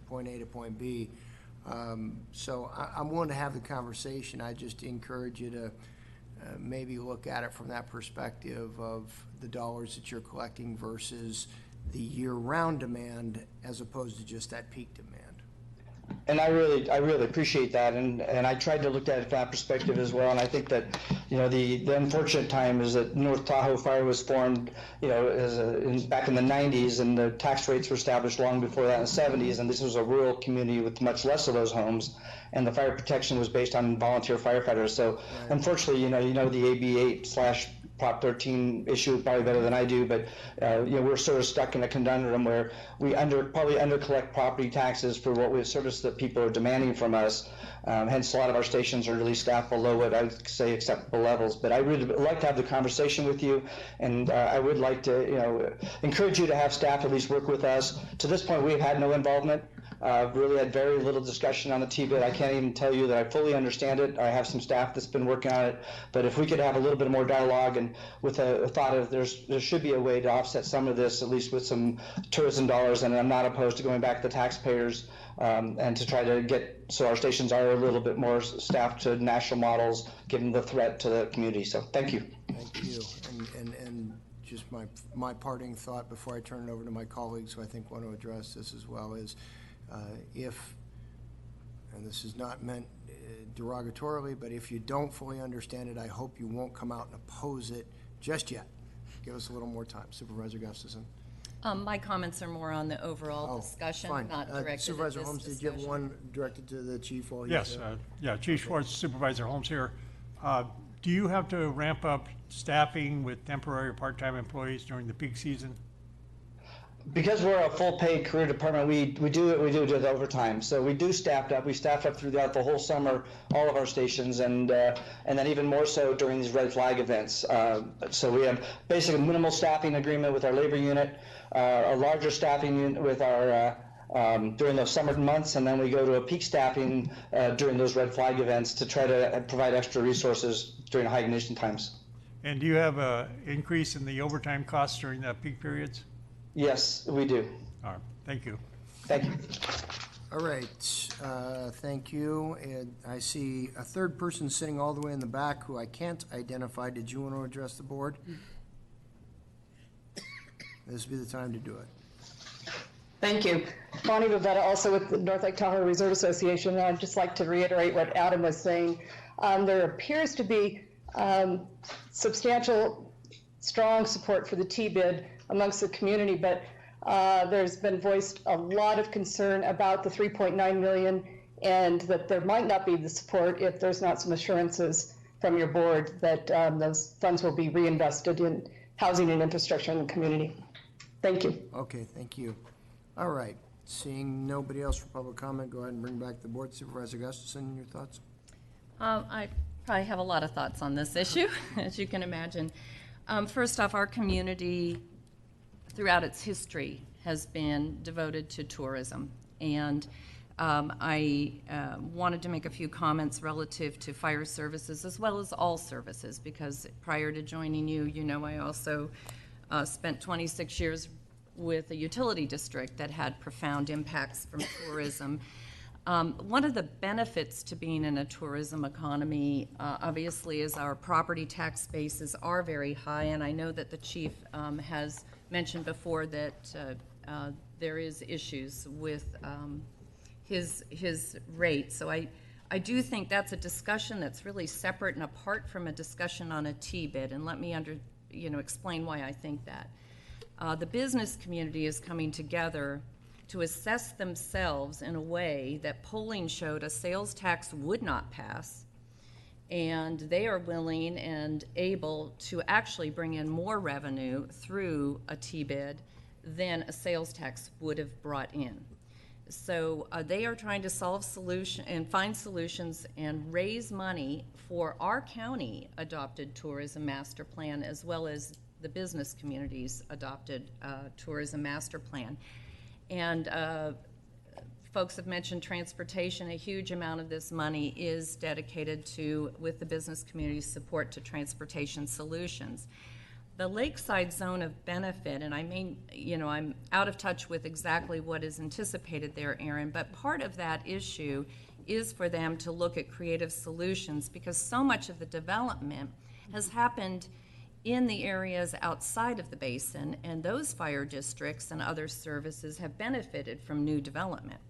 point A to point B. So I'm willing to have the conversation. I just encourage you to maybe look at it from that perspective of the dollars that you're collecting versus the year-round demand as opposed to just that peak demand. And I really appreciate that, and I tried to look at it from that perspective as well. And I think that, the unfortunate time is that North Tahoe Fire was formed, back in the 90s, and the tax rates were established long before that in the 70s. And this was a rural community with much less of those homes, and the fire protection was based on volunteer firefighters. So, unfortunately, the AB 8 / Prop 13 issue probably better than I do, but we're sort of stuck in a conundrum where we probably under-collect property taxes for what we service that people are demanding from us. Hence, a lot of our stations are really staffed below what I would say acceptable levels. But I really would like to have the conversation with you, and I would like to encourage you to have staff at least work with us. To this point, we've had no involvement. Really had very little discussion on the T-bid. I can't even tell you that I fully understand it. I have some staff that's been working on it, but if we could have a little bit more dialogue and with a thought of there should be a way to offset some of this, at least with some tourism dollars, and I'm not opposed to going back to the taxpayers and to try to get so our stations are a little bit more staffed to national models given the threat to the community. So thank you. Thank you. And just my parting thought before I turn it over to my colleagues who I think want to address this as well is and this is not meant derogatorily, but if you don't fully understand it, I hope you won't come out and oppose it just yet. Give us a little more time. Supervisor Gustafson. My comments are more on the overall discussion, fine. not directed Supervisor at this Holmes, did discussion. you have one directed to the chief? Yes, Chief Schwartz, Supervisor Holmes here. Do you have to ramp up staffing with temporary or part-time employees during the peak season? Because we're a full-paid career department, we do it overtime. So we do staffed up. We staffed up throughout the whole summer, all of our stations, and then even more so during these red flag events. So we have basically a minimal staffing agreement with our labor unit, a larger staffing unit with our during those summer months, and then we go to a peak staffing during those red flag events to try to provide extra resources during high ignition times. And do you have an increase in the overtime costs during the peak periods? Yes, we do. All right, thank you. Thank you. All right, thank you. And I see a third person sitting all the way in the back who I can't identify. Did you want to address the board? This would be the time to do it. Thank you. Bonnie Bavetta, also with the North Lake Tahoe Resort Association. And I'd just like to reiterate what Adam was saying. There appears to be substantial, strong support for the T-bid amongst the community, but there's been voiced a lot of concern about the 3.9 million and that there might not be the support if there's not some assurances from your board that those funds will be reinvested in housing and infrastructure in the community. Thank you. Okay, thank you. All right, seeing nobody else for public comment, go ahead and bring back the board. Supervisor Gustafson, your thoughts? I probably have a lot of thoughts on this issue, as you can imagine. First off, our community throughout its history has been devoted to tourism, and I wanted to make a few comments relative to fire services as well as all services, because prior to joining you, I also spent 26 years with a utility district that had profound impacts from tourism. One of the benefits to being in a tourism economy, obviously, is our property tax bases are very high, and I know that the chief has mentioned before that there is issues with his rate. So I do think that's a discussion that's really separate and apart from a discussion on a T-bid, and let me explain why I think that. The business community is coming together to assess themselves in a way that polling showed a sales tax would not pass, and they are willing and able to actually bring in more revenue through a T-bid than a sales tax would have brought in. So they are trying to find solutions and raise money for our county adopted tourism master plan, as well as the business community's adopted tourism master plan. And folks have mentioned transportation. A huge amount of this money is dedicated to, with the business community's support, to transportation solutions. The lakeside zone of benefit, and I'm out of touch with exactly what is anticipated there, Aaron, but part of that issue is for them to look at creative solutions, because so much of the development has happened in the areas outside of the basin, and those fire districts and other services have benefited from new development.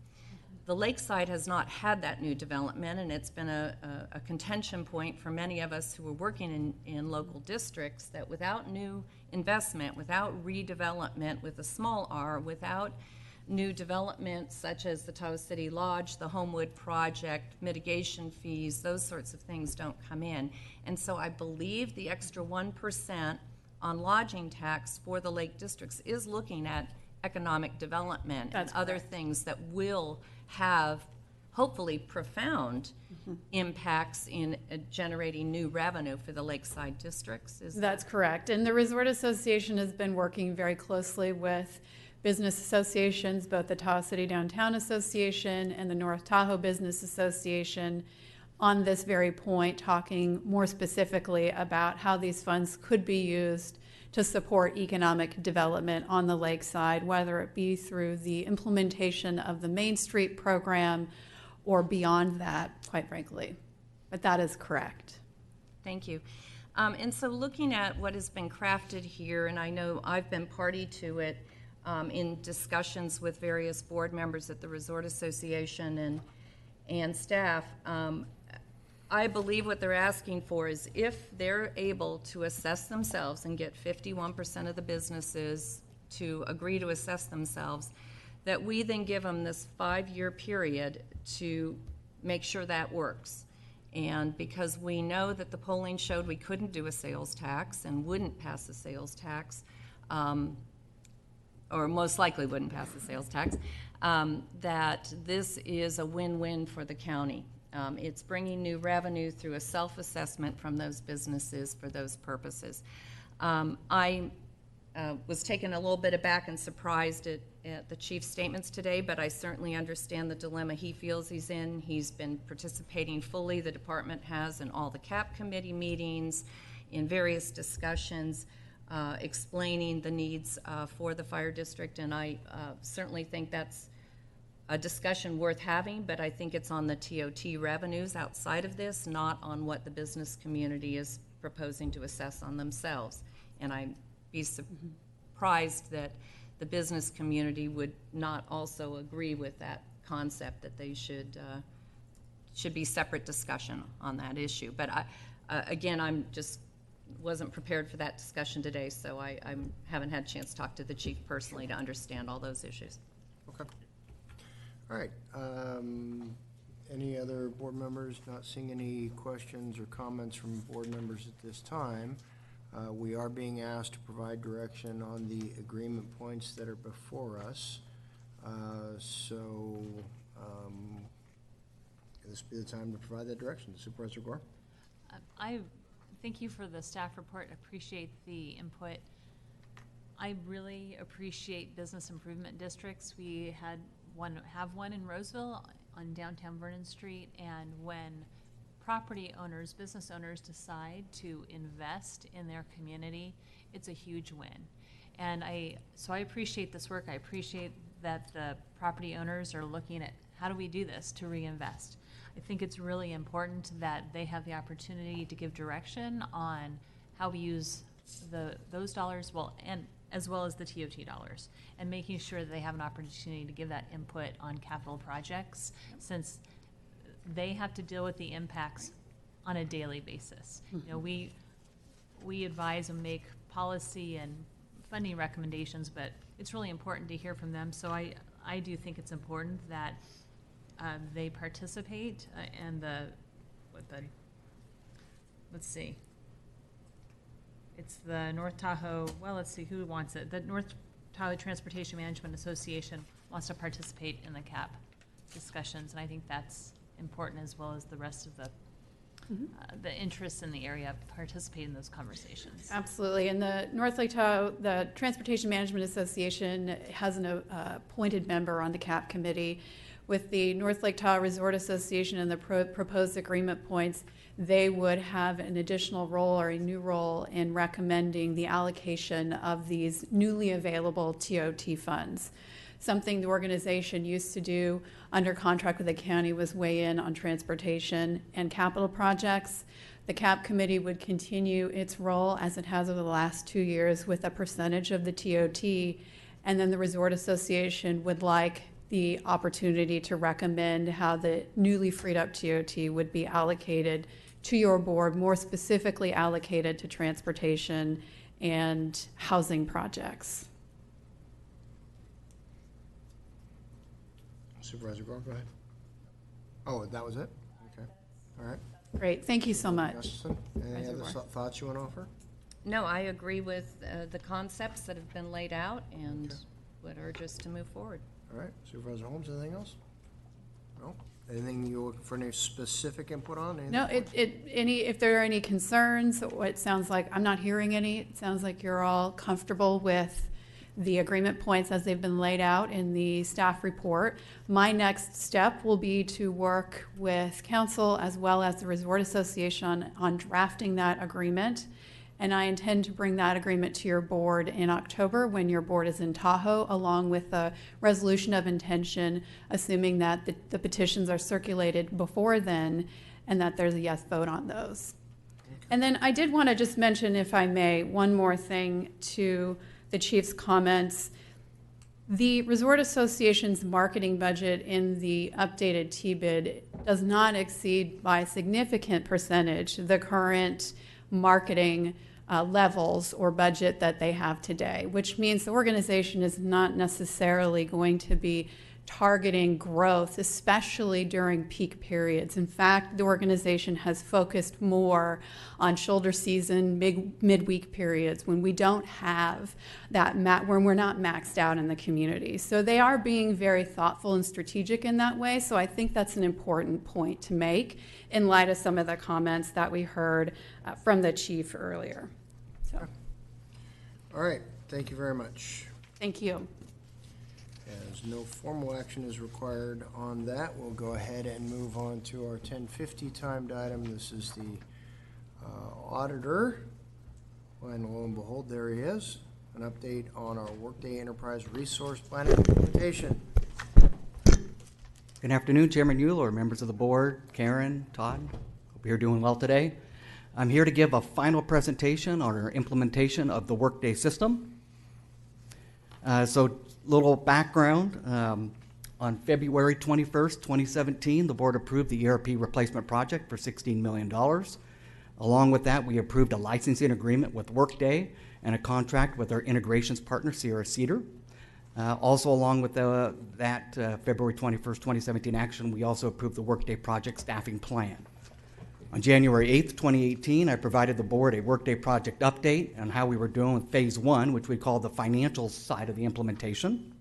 The lakeside has not had that new development, and it's been a contention point for many of us who are working in local districts that without new investment, without redevelopment with a small r, without new development such as the Tahoe City Lodge, the Homewood Project, mitigation fees, those sorts of things don't come in. And so I believe the extra 1% on lodging tax for the lake districts is looking at economic development and other things that will have hopefully profound impacts in generating new revenue for the lakeside districts. That's correct. And the Resort Association has been working very closely with business associations, both the Tahoe City Downtown Association and the North Tahoe Business Association, on this very point, talking more specifically about how these funds could be used to support economic development on the lakeside, whether it be through the implementation of the Main Street program or beyond that, quite frankly. But that is correct. Thank you. And so looking at what has been crafted here, and I know I've been party to it in discussions with various board members at the Resort Association and staff, I believe what they're asking for is if they're able to assess themselves and get 51% of the businesses to agree to assess themselves, that we then give them this 5-year period to make sure that works. And because we know that the polling showed we couldn't do a sales tax and wouldn't pass a sales tax, or most likely wouldn't pass the sales tax, that this is a win-win for the county. It's bringing new revenue through a self-assessment from those businesses for those purposes. I was taken a little bit aback and surprised at the chief's statements today, but I certainly understand the dilemma he feels he's in. He's been participating fully, the department has, in all the CAP committee meetings, in various discussions, explaining the needs for the fire district, and I certainly think that's a discussion worth having, but I think it's on the TOT revenues outside of this, not on what the business community is proposing to assess on themselves. And I'd be surprised that the business community would not also agree with that concept, that they should be separate discussion on that issue. But again, I'm just wasn't prepared for that discussion today, so I haven't had a chance to talk to the chief personally to understand all those issues. Okay. All right. Any other board members? Not seeing any questions or comments from board members at this time. We are being asked to provide direction on the agreement points that are before us. This would be the time to provide that direction. Supervisor Gore? I thank you for the staff report. Appreciate the input. I really appreciate business improvement districts. We have one in Roseville on downtown Vernon Street, and when property owners, business owners decide to invest in their community, it's a huge win. And so I appreciate this work. I appreciate that the property owners are looking at how do we do this to reinvest. I think it's really important that they have the opportunity to give direction on how we use those dollars, and as well as the TOT dollars, and making sure that they have an opportunity to give that input on capital projects, since they have to deal with the impacts on a daily basis. You know, we advise and make policy and funding recommendations, but it's really important to hear from them. So I do think it's important that they participate and let's see. It's the North Tahoe, well, let's see, who wants it? The North Tahoe Transportation Management Association wants to participate in the CAP discussions, and I think that's important, as well as the rest of the interests in the area participate in those conversations. Absolutely. And the North Lake Tahoe, the Transportation Management Association has an appointed member on the CAP committee. with the North Lake Tahoe Resort Association and the proposed agreement points, they would have an additional role or a new role in recommending the allocation of these newly available TOT funds. Something the organization used to do under contract with the county was weigh in on transportation and capital projects. The CAP committee would continue its role as it has over the last 2 years with a percentage of the TOT, and then the Resort Association would like the opportunity to recommend how the newly freed up TOT would be allocated to your board, more specifically allocated to transportation and housing projects. Supervisor Gore, go ahead. Oh, that was it? Okay. All right. Great. Thank you so much. Gustafson, any other thoughts you want to offer? No, I agree with the concepts that have been laid out and would urge us to move forward. All right. Supervisor Holmes, anything else? No? Anything you look for any specific input on? Anything? No, if there are any concerns, it sounds like I'm not hearing any. It sounds like you're all comfortable with the agreement points as they've been laid out in the staff report. My next step will be to work with council as well as the Resort Association on drafting that agreement. And I intend to bring that agreement to your board in October when your board is in Tahoe, along with a resolution of intention, assuming that the petitions are circulated before then and that there's a yes vote on those. Okay. And then I did want to just mention, if I may, one more thing to the chief's comments. The Resort Association's marketing budget in the updated T-bid does not exceed by a significant percentage the current marketing levels or budget that they have today, which means the organization is not necessarily going to be targeting growth, especially during peak periods. In fact, the organization has focused more on shoulder season, midweek periods when we don't have that, when we're not maxed out in the community. So they are being very thoughtful and strategic in that way. So I think that's an important point to make in light of some of the comments that we heard from the chief earlier. So. All right. Thank you very much. Thank you. As no formal action is required on that, we'll go ahead and move on to our 10:50 timed item. This is the auditor. And lo and behold, there he is. An update on our Workday Enterprise Resource Plan implementation. Good afternoon, Chairman Euler, members of the board, Karen, Todd. Hope you're doing well today. I'm here to give a final presentation on our implementation of the Workday system. So little background, on February 21st, 2017, the board approved the ERP replacement project for $16 million. Along with that, we approved a licensing agreement with Workday and a contract with our integrations partner, Sierra Cedar. Also along with that February 21st, 2017 action, we also approved the Workday project staffing plan. On January 8th, 2018, I provided the board a Workday project update on how we were doing with phase one, which we call the financial side of the implementation.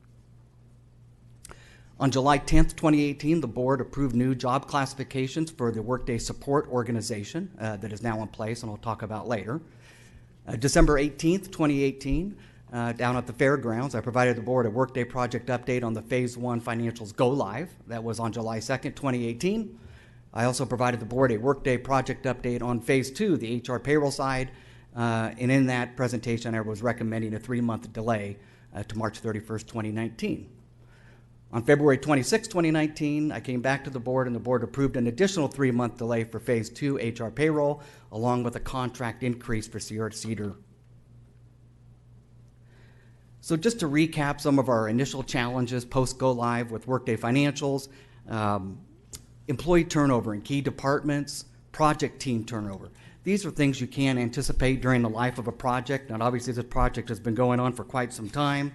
On July 10th, 2018, the board approved new job classifications for the Workday support organization that is now in place, and I'll talk about later. December 18th, 2018, down at the fairgrounds, I provided the board a Workday project update on the phase one financials go live. That was on July 2nd, 2018. I also provided the board a Workday project update on phase two, the HR payroll side, and in that presentation I was recommending a 3-month delay to March 31st, 2019. On February 26, 2019, I came back to the board and the board approved an additional 3-month delay for phase two HR payroll, along with a contract increase for Sierra Cedar. So just to recap some of our initial challenges post-go live with Workday financials, employee turnover in key departments, project team turnover. These are things you can anticipate during the life of a project, and obviously this project has been going on for quite some time.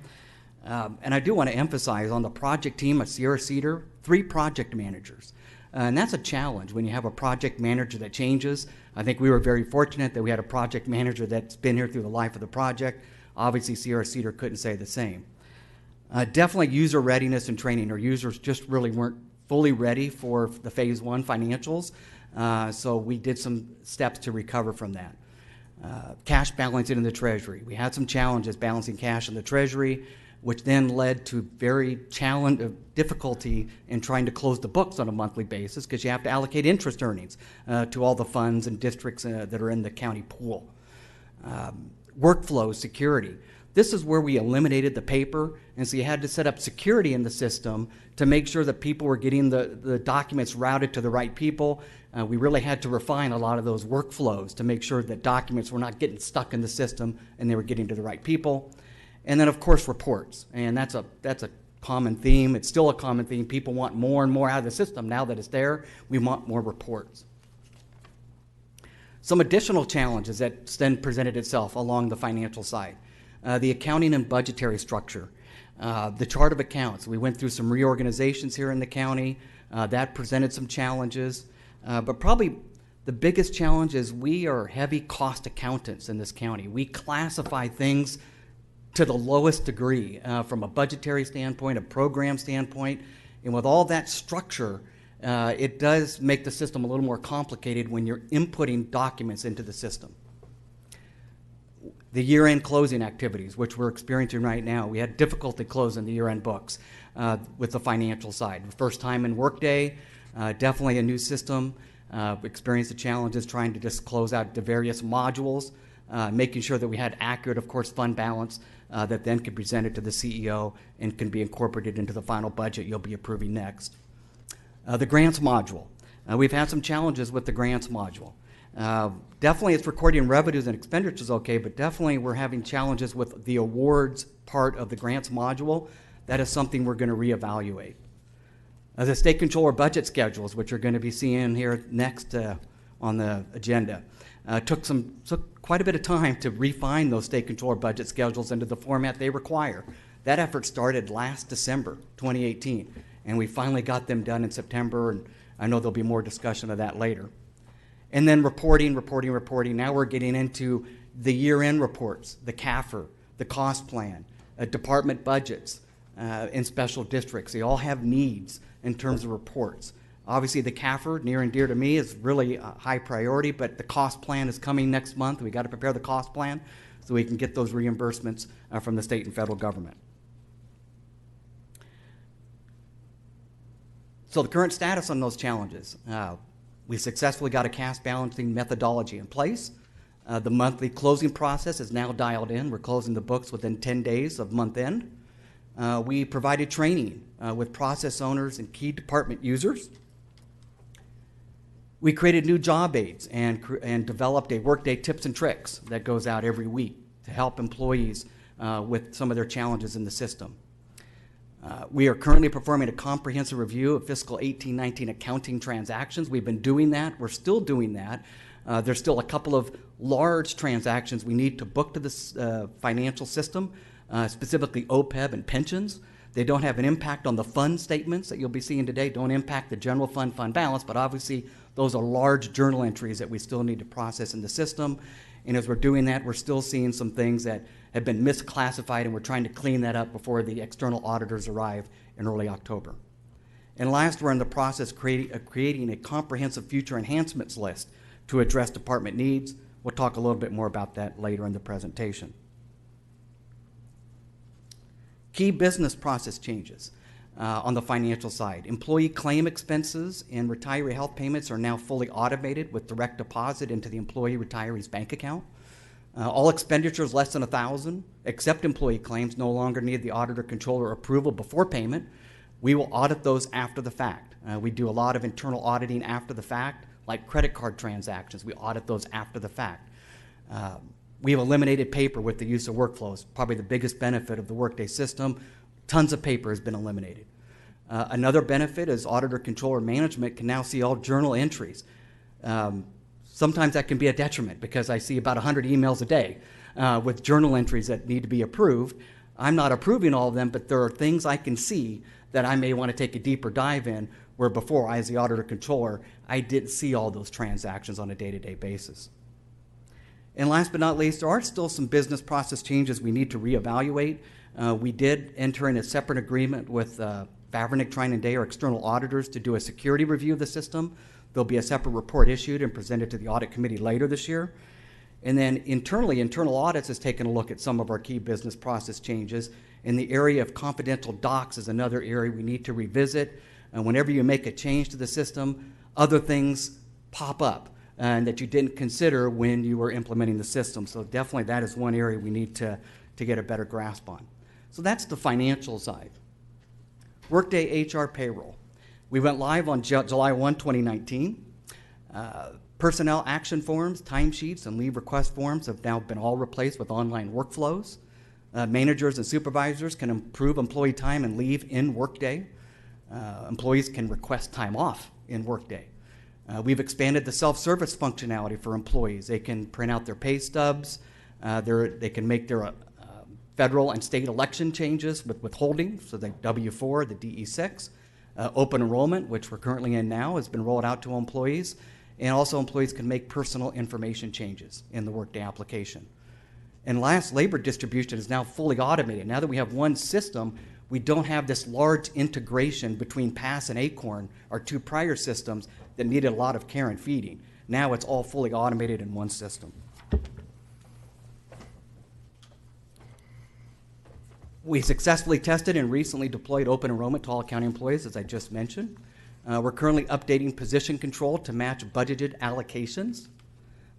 And I do want to emphasize on the project team at Sierra Cedar, 3 project managers. And that's a challenge when you have a project manager that changes. I think we were very fortunate that we had a project manager that's been here through the life of the project. Obviously Sierra Cedar couldn't say the same. Definitely user readiness and training. Our users just really weren't fully ready for the phase one financials, so we did some steps to recover from that. Cash balancing in the treasury. We had some challenges balancing cash in the treasury. which then led to very difficulty in trying to close the books on a monthly basis because you have to allocate interest earnings to all the funds and districts that are in the county pool. Workflow security. This is where we eliminated the paper, and so you had to set up security in the system to make sure that people were getting the documents routed to the right people. We really had to refine a lot of those workflows to make sure that documents were not getting stuck in the system and they were getting to the right people. And then, of course, reports, and that's a common theme. It's still a common theme. People want more and more out of the system. Now that it's there, we want more reports. Some additional challenges that then presented itself along the financial side. The accounting and budgetary structure. The chart of accounts. We went through some reorganizations here in the county. That presented some challenges. But probably the biggest challenge is we are heavy cost accountants in this county. We classify things to the lowest degree from a budgetary standpoint, a program standpoint. And with all that structure, it does make the system a little more complicated when you're inputting documents into the system. The year-end closing activities, which we're experiencing right now. We had difficulty closing the year-end books with the financial side. First time in Workday, definitely a new system. Experienced the challenges trying to just close out the various modules, making sure that we had accurate, of course, fund balance that then could be presented to the CEO and can be incorporated into the final budget you'll be approving next. The grants module. We've had some challenges with the grants module. Definitely it's recording revenues and expenditures okay, but definitely we're having challenges with the awards part of the grants module. That is something we're going to reevaluate. The state controller budget schedules, which you're going to be seeing here next on the agenda, took quite a bit of time to refine those state controller budget schedules into the format they require. That effort started last December 2018, and we finally got them done in September, and I know there'll be more discussion of that later. And then reporting. Now we're getting into the year-end reports, the CAFR, the cost plan, department budgets, and special districts. They all have needs in terms of reports. Obviously, the CAFR, near and dear to me, is really a high priority, but the cost plan is coming next month. We got to prepare the cost plan so we can get those reimbursements from the state and federal government. So the current status on those challenges. We successfully got a cash balancing methodology in place. The monthly closing process is now dialed in. We're closing the books within 10 days of month end. We provided training with process owners and key department users. We created new job aids and developed a Workday tips and tricks that goes out every week to help employees with some of their challenges in the system. We are currently performing a comprehensive review of fiscal 18-19 accounting transactions. We've been doing that. We're still doing that. There's still a couple of large transactions we need to book to the financial system, specifically OPEB and pensions. They don't have an impact on the fund statements that you'll be seeing today, don't impact the general fund balance, but obviously those are large journal entries that we still need to process in the system. And as we're doing that, we're still seeing some things that have been misclassified, and we're trying to clean that up before the external auditors arrive in early October. And last, we're in the process of creating a comprehensive future enhancements list to address department needs. We'll talk a little bit more about that later in the presentation. Key business process changes on the financial side. Employee claim expenses and retiree health payments are now fully automated with direct deposit into the employee retiree's bank account. All expenditures less than $1,000, except employee claims, no longer need the auditor controller approval before payment. We will audit those after the fact. We do a lot of internal auditing after the fact, like credit card transactions. We audit those after the fact. We have eliminated paper with the use of workflows, probably the biggest benefit of the Workday system. Tons of paper has been eliminated. Another benefit is auditor controller management can now see all journal entries. Sometimes that can be a detriment because I see about 100 emails a day with journal entries that need to be approved. I'm not approving all of them, but there are things I can see that I may want to take a deeper dive in, where before I, as the auditor controller, I didn't see all those transactions on a day-to-day basis. And last but not least, there are still some business process changes we need to reevaluate. We did enter in a separate agreement with Vavernick, Trine & Day, our external auditors, to do a security review of the system. There'll be a separate report issued and presented to the audit committee later this year. And then internally, internal audits has taken a look at some of our key business process changes, In the area of confidential docs is another area we need to revisit. And whenever you make a change to the system, other things pop up and that you didn't consider when you were implementing the system. So definitely that is one area we need to get a better grasp on. So that's the financial side. Workday HR payroll. We went live on July 1, 2019. Personnel action forms, timesheets, and leave request forms have now been all replaced with online workflows. Managers and supervisors can improve employee time and leave in Workday. Employees can request time off in Workday. We've expanded the self-service functionality for employees. They can print out their pay stubs. They can make their federal and state election changes with withholding, so the W-4, the DE-6. Open enrollment, which we're currently in now, has been rolled out to employees. And also employees can make personal information changes in the Workday application. And last, labor distribution is now fully automated. Now that we have one system, we don't have this large integration between PASS and Acorn, our two prior systems that needed a lot of care and feeding. Now it's all fully automated in one system. We successfully tested and recently deployed open enrollment to all county employees, as I just mentioned. We're currently updating position control to match budgeted allocations.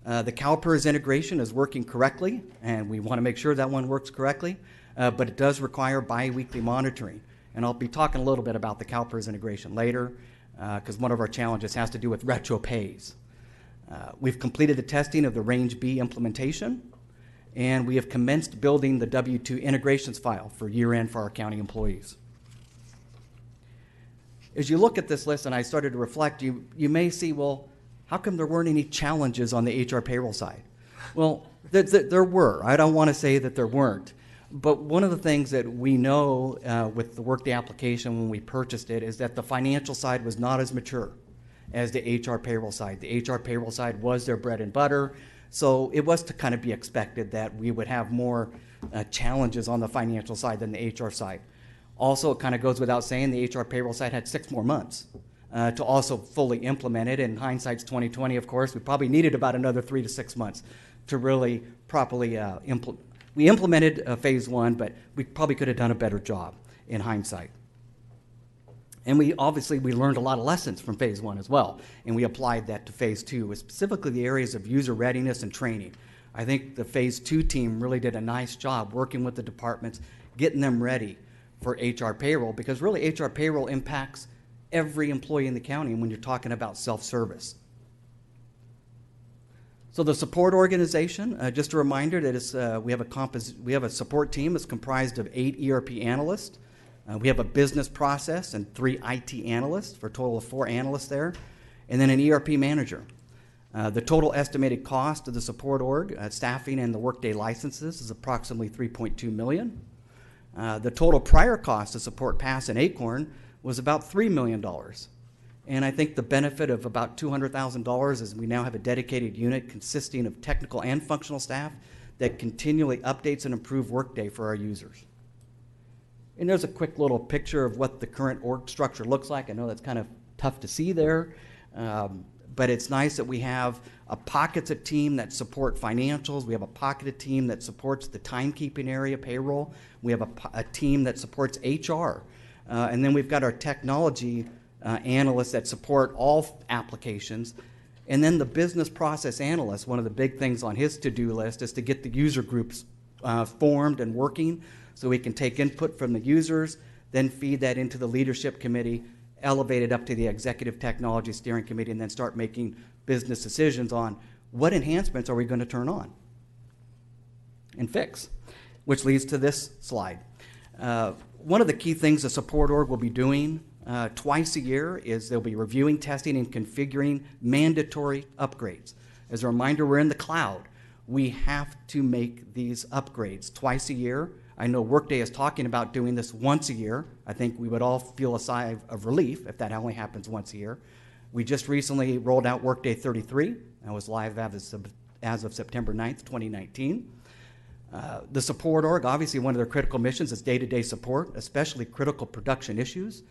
The CalPERS integration is working correctly, and we want to make sure that one works correctly, but it does require bi-weekly monitoring. And I'll be talking a little bit about the CalPERS integration later, because one of our challenges has to do with retro pays. We've completed the testing of the Range B implementation, and we have commenced building the W-2 integrations file for year-end for our county employees. As you look at this list, and I started to reflect, you may see, well, how come there weren't any challenges on the HR payroll side? Well, there were. I don't want to say that there weren't. But one of the things that we know with the Workday application when we purchased it is that the financial side was not as mature as the HR payroll side. The HR payroll side was their bread and butter, so it was to kind of be expected that we would have more challenges on the financial side than the HR side. Also, it kind of goes without saying, the HR payroll side had 6 more months to also fully implement it. And hindsight's 2020, of course. We probably needed about another 3 to 6 months to really properly implement. We implemented phase 1, but we probably could have done a better job in hindsight. And we learned a lot of lessons from phase 1 as well, and we applied that to phase 2, specifically the areas of user readiness and training. I think the phase 2 team really did a nice job working with the departments, getting them ready for HR payroll, because really HR payroll impacts every employee in the county when you're talking about self-service. So the support organization, just a reminder that we have a support team that's comprised of 8 ERP analysts. We have a business process and 3 IT analysts for a total of 4 analysts there, and then an ERP manager. The total estimated cost of the support org, staffing and the Workday licenses, is approximately $3.2 million. The total prior cost to support PASS and Acorn was about $3 million. And I think the benefit of about $200,000 is we now have a dedicated unit consisting of technical and functional staff that continually updates and improves Workday for our users. And there's a quick little picture of what the current org structure looks like. I know that's kind of tough to see there, but it's nice that we have a pocketed team that support financials. We have a pocketed team that supports the timekeeping area, payroll. We have a team that supports HR. And then we've got our technology analysts that support all applications. And then the business process analyst, one of the big things on his to-do list is to get the user groups formed and working so we can take input from the users, then feed that into the leadership committee, elevate it up to the executive technology steering committee, and then start making business decisions on what enhancements are we going to turn on and fix, which leads to this slide. One of the key things the support org will be doing twice a year is they'll be reviewing, testing, and configuring mandatory upgrades. As a reminder, we're in the cloud. We have to make these upgrades twice a year. I know Workday is talking about doing this once a year. I think we would all feel a sigh of relief if that only happens once a year. We just recently rolled out Workday 33. That was live as of September 9th, 2019. The support org, obviously one of their critical missions is day-to-day support, especially critical production issues.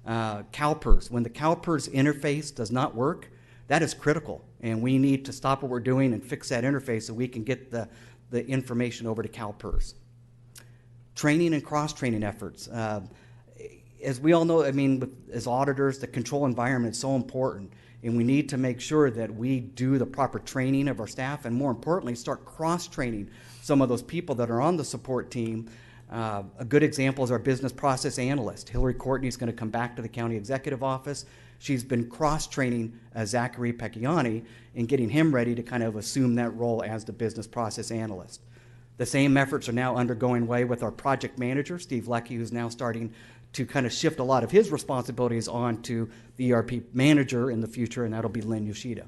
CalPERS, when the CalPERS interface does not work, that is critical, and we need to stop what we're doing and fix that interface so we can get the information over to CalPERS. training and cross-training efforts. As we all know, I mean, as auditors, the control environment is so important, and we need to make sure that we do the proper training of our staff, and more importantly, start cross-training some of those people that are on the support team. A good example is our business process analyst. Hillary Courtney is going to come back to the county executive office. She's been cross-training Zachary Pecchiani and getting him ready to kind of assume that role as the business process analyst. The same efforts are now undergoing way with our project manager, Steve Leckie, who's now starting to kind of shift a lot of his responsibilities onto the ERP manager in the future, and that'll be Lynn Yoshida.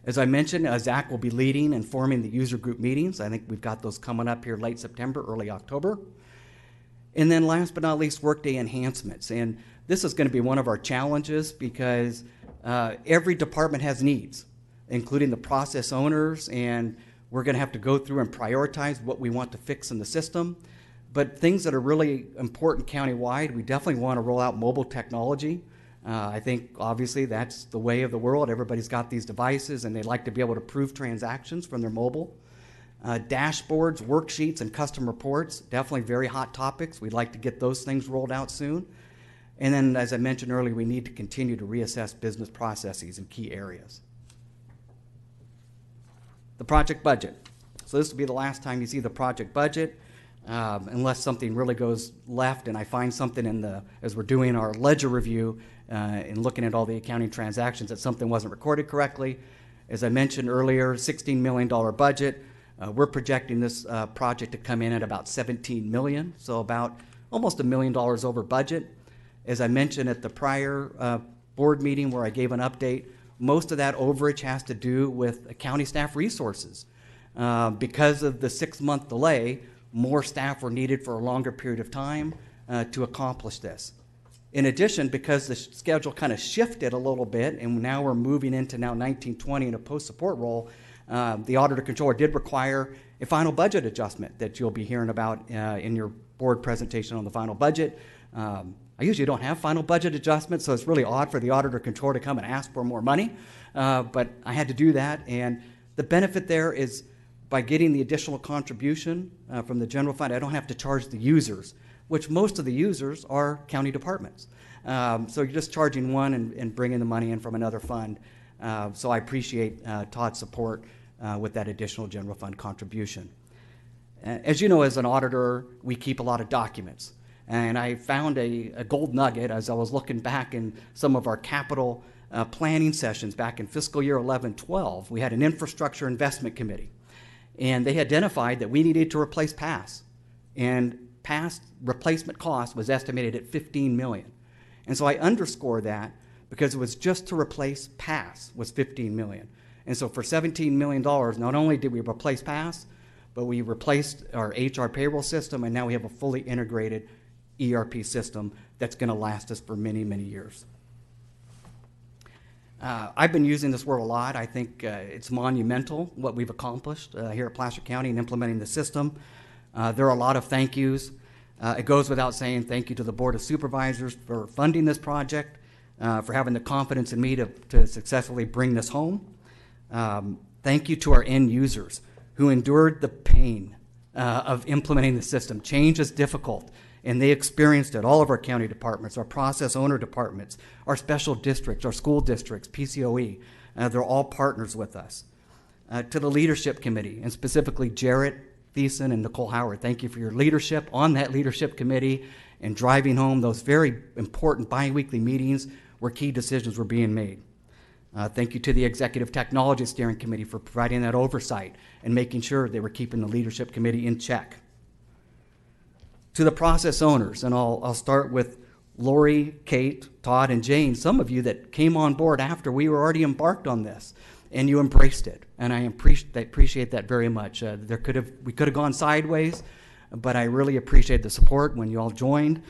As I mentioned, Zach will be leading and forming the user group meetings. I think we've got those coming up here late September, early October. And then last but not least, workday enhancements. And this is going to be one of our challenges because every department has needs, including the process owners, and we're going to have to go through and prioritize what we want to fix in the system. But things that are really important countywide, we definitely want to roll out mobile technology. I think obviously that's the way of the world. Everybody's got these devices and they like to be able to prove transactions from their mobile. Dashboards, worksheets, and custom reports, definitely very hot topics. We'd like to get those things rolled out soon. And then, as I mentioned earlier, we need to continue to reassess business processes in key areas. The project budget. So this will be the last time you see the project budget. Unless something really goes left and I find something as we're doing our ledger review and looking at all the accounting transactions that something wasn't recorded correctly. As I mentioned earlier, $16 million budget. We're projecting this project to come in at about $17 million, so about almost $1 million over budget. As I mentioned at the prior board meeting where I gave an update, most of that overage has to do with county staff resources. Because of the 6-month delay, more staff were needed for a longer period of time to accomplish this. In addition, because the schedule kind of shifted a little bit, and now we're moving into now 1920 in a post-support role, the auditor controller did require a final budget adjustment that you'll be hearing about in your board presentation on the final budget. I usually don't have final budget adjustments, so it's really odd for the auditor controller to come and ask for more money, but I had to do that, and the benefit there is by getting the additional contribution from the general fund, I don't have to charge the users, which most of the users are county departments. So you're just charging one and bringing the money in from another fund. So I appreciate Todd's support with that additional general fund contribution. As you know, as an auditor, we keep a lot of documents. And I found a gold nugget as I was looking back in some of our capital planning sessions back in fiscal year 11-12. We had an infrastructure investment committee. And they identified that we needed to replace PASS. And PASS replacement cost was estimated at $15 million. And so I underscore that because it was just to replace PASS was $15 million. And so for $17 million, not only did we replace PASS, but we replaced our HR payroll system, and now we have a fully integrated ERP system that's going to last us for many, many years. I've been using this word a lot. I think it's monumental what we've accomplished here at Placer County in implementing the system. There are a lot of thank yous. It goes without saying thank you to the Board of Supervisors for funding this project, for having the confidence in me to successfully bring this home. Thank you to our end users who endured the pain of implementing the system. Change is difficult, and they experienced it. All of our county departments, our process owner departments, our special districts, our school districts, PCOE, they're all partners with us. To the leadership committee, and specifically Jarrett Thiessen and Nicole Howard, thank you for your leadership on that leadership committee and driving home those very important bi-weekly meetings where key decisions were being made. Thank you to the Executive Technology Steering Committee for providing that oversight and making sure they were keeping the leadership committee in check. To the process owners, and I'll start with Lori, Kate, Todd, and Jane, some of you that came on board after we were already embarked on this, and you embraced it, and I appreciate that very much. We could have gone sideways, but I really appreciate the support when you all joined.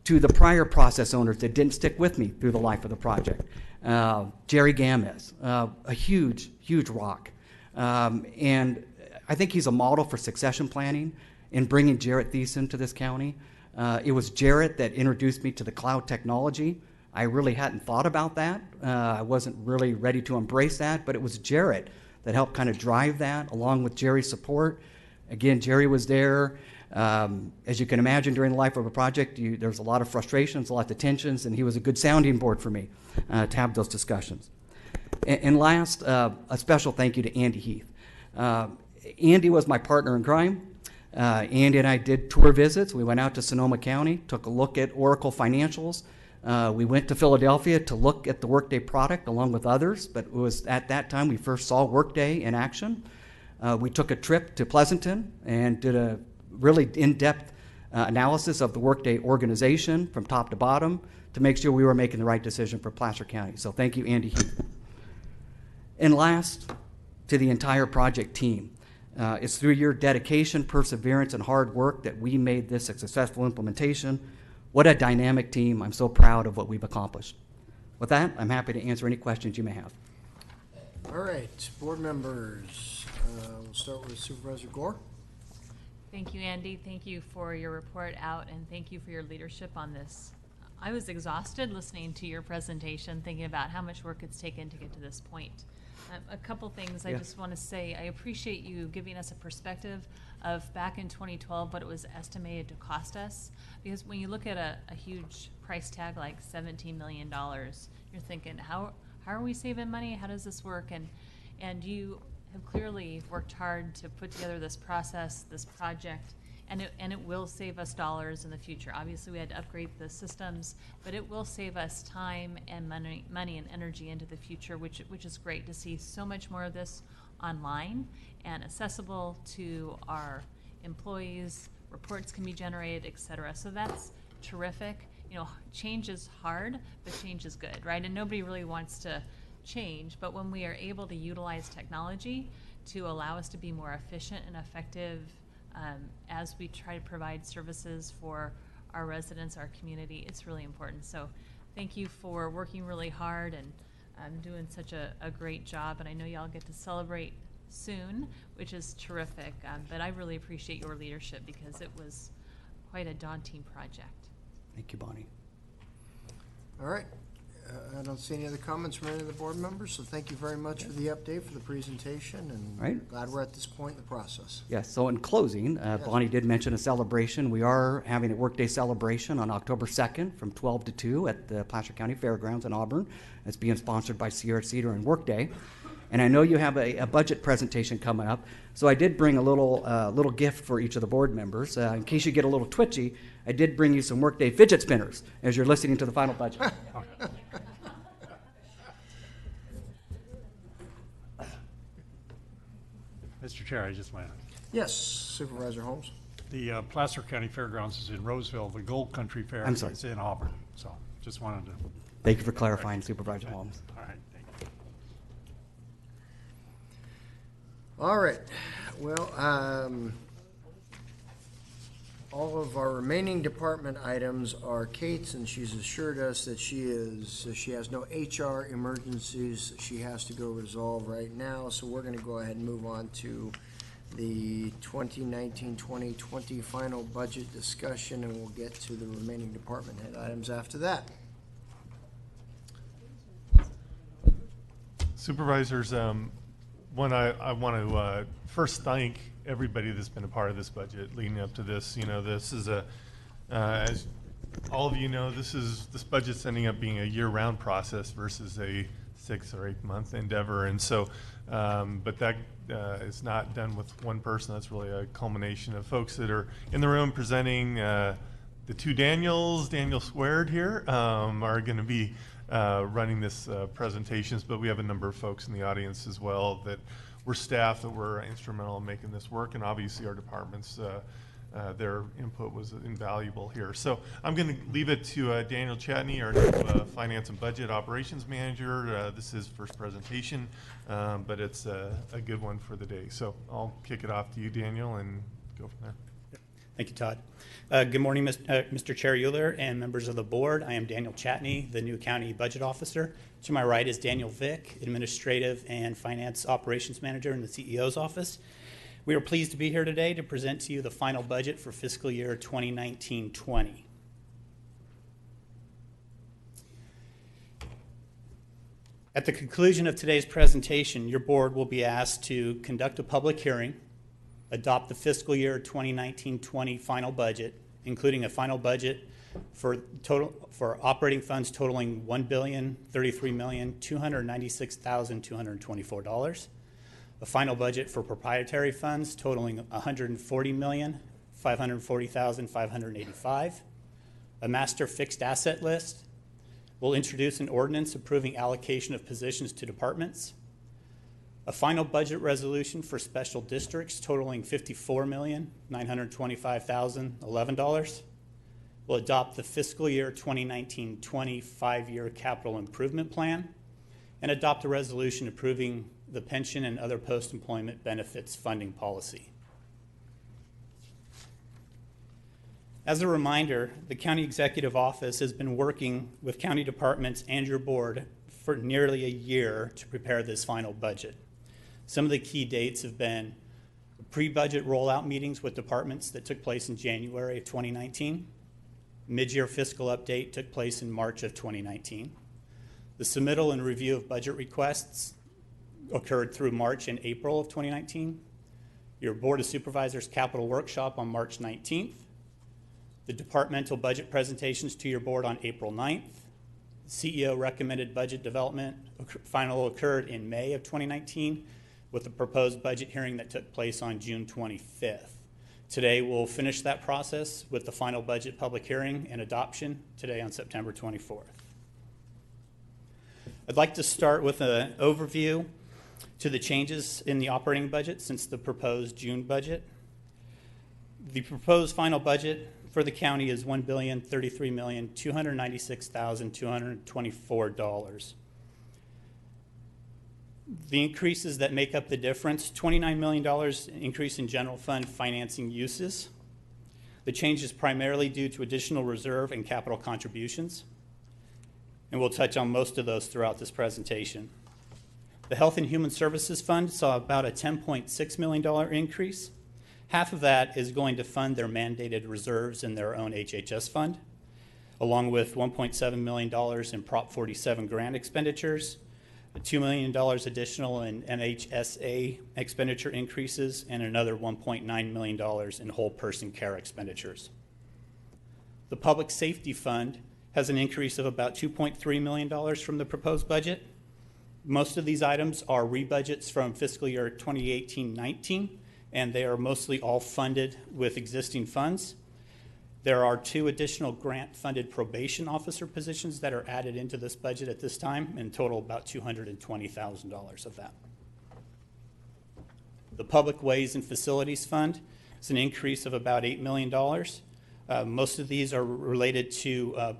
To the prior process owners that didn't stick with me through the life of the project, Jerry Gamez, a huge, huge rock, and I think he's a model for succession planning in bringing Jarrett Thiessen to this county. It was Jarrett that introduced me to the cloud technology. I really hadn't thought about that. I wasn't really ready to embrace that, but it was Jarrett that helped kind of drive that along with Jerry's support. Again, Jerry was there. As you can imagine, during the life of a project, there's a lot of frustrations, a lot of tensions, and he was a good sounding board for me to have those discussions. And last, a special thank you to Andy Heath. Andy was my partner in crime. Andy and I did tour visits. We went out to Sonoma County, took a look at Oracle financials. We went to Philadelphia to look at the Workday product along with others, but it was at that time we first saw Workday in action. We took a trip to Pleasanton and did a really in-depth analysis of the Workday organization from top to bottom to make sure we were making the right decision for Placer County. So thank you, Andy Heath. And last, to the entire project team. It's through your dedication, perseverance, and hard work that we made this a successful implementation. What a dynamic team. I'm so proud of what we've accomplished. With that, I'm happy to answer any questions you may have. All right, board members. We'll start with Supervisor Gore. Thank you, Andy. Thank you for your report out, and thank you for your leadership on this. I was exhausted listening to your presentation, thinking about how much work it's taken to get to this point. A couple things I just want to say. I appreciate you giving us a perspective of back in 2012 what it was estimated to cost us. Because when you look at a huge price tag like $17 million, you're thinking, how are we saving money? How does this work? And you have clearly worked hard to put together this process, this project, and it will save us dollars in the future. Obviously, we had to upgrade the systems, but it will save us time and money and energy into the future, which is great to see so much more of this online and accessible to our employees. Reports can be generated, et cetera. So that's terrific. You know, change is hard, but change is good, right? And nobody really wants to change, but when we are able to utilize technology to allow us to be more efficient and effective as we try to provide services for our residents, our community, it's really important. So thank you for working really hard and doing such a great job. And I know y'all get to celebrate soon, which is terrific. But I really appreciate your leadership because it was quite a daunting project. Thank you, Bonnie. All right. I don't see any other comments from any of the board members, so thank you very much for the update, for the presentation, and right. Glad we're at this point in the process. Yes, so in closing, Bonnie did mention a celebration. We are having a Workday celebration on October 2nd from 12 to 2 at the Placer County Fairgrounds in Auburn. It's being sponsored by Sierra Cedar and Workday. And I know you have a budget presentation coming up, so I did bring a little gift for each of the board members. In case you get a little twitchy, I did bring you some Workday fidget spinners as you're listening to the final budget. Mr. Chair, I just want to. Yes, Supervisor Holmes. The Placer County Fairgrounds is in Roseville. The Gold Country Fair is in Auburn. So just wanted to. Thank you for clarifying, Supervisor Holmes. All right, thank you. All right. Well, all of our remaining department items are Kate's, and she's assured us that she has no HR emergencies that she has to go resolve right now. So we're going to go ahead and move on to the 2019-2020 final budget discussion, and we'll get to the remaining department head items after that. Supervisors, I want to first thank everybody that's been a part of this budget leading up to this. You know, this is as all of you know, this budget's ending up being a year-round process versus a 6 or 8 month endeavor. And so, but that is not done with one person. That's really a culmination of folks that are in the room presenting. The two Daniel Squared here are going to be running this presentations, but we have a number of folks in the audience as well that were staff that were instrumental in making this work, and obviously our departments, their input was invaluable here. So I'm going to leave it to Daniel Chatney, our new Finance and Budget Operations Manager. This is his first presentation, but it's a good one for the day. So I'll kick it off to you, Daniel, and go from there. Thank you, Todd. Good morning, Mr. Chair Euler and members of the board. I am Daniel Chatney, the new County Budget Officer. To my right is Daniel Vick, Administrative and Finance Operations Manager in the CEO's office. We are pleased to be here today to present to you the final budget for fiscal year 2019-20. At the conclusion of today's presentation, your board will be asked to conduct a public hearing, adopt the fiscal year 2019-20 final budget, including a final budget for operating funds totaling $1,033,296,224, a final budget for proprietary funds totaling $140,540,585, a master fixed asset list. We'll introduce an ordinance approving allocation of positions to departments, a final budget resolution for special districts totaling $54,925,011. We'll adopt the fiscal year 2019-20 5-year capital improvement plan and adopt a resolution approving the pension and other post-employment benefits funding policy. As a reminder, the County Executive Office has been working with county departments and your board for nearly a year to prepare this final budget. Some of the key dates have been pre-budget rollout meetings with departments that took place in January of 2019. Mid-year fiscal update took place in March of 2019. The submittal and review of budget requests occurred through March and April of 2019. Your Board of Supervisors capital workshop on March 19th. The departmental budget presentations to your board on April 9th. CEO recommended budget development final occurred in May of 2019 with a proposed budget hearing that took place on June 25th. Today we'll finish that process with the final budget public hearing and adoption today on September 24th. I'd like to start with an overview to the changes in the operating budget since the proposed June budget. The proposed final budget for the county is $1,033,296,224. The increases that make up the difference, $29 million increase in general fund financing uses. The change is primarily due to additional reserve and capital contributions, and we'll touch on most of those throughout this presentation. The Health and Human Services Fund saw about a $10.6 million increase. Half of that is going to fund their mandated reserves in their own HHS fund, along with $1.7 million in Prop 47 grant expenditures, $2 million additional in MHSA expenditure increases, and another $1.9 million in whole person care expenditures. The Public Safety Fund has an increase of about $2.3 million from the proposed budget. Most of these items are rebudgets from fiscal year 2018-19, and they are mostly all funded with existing funds. There are 2 additional grant-funded probation officer positions that are added into this budget at this time, and total about $220,000 of that. The Public Ways and Facilities Fund is an increase of about $8 million. Most of these are related to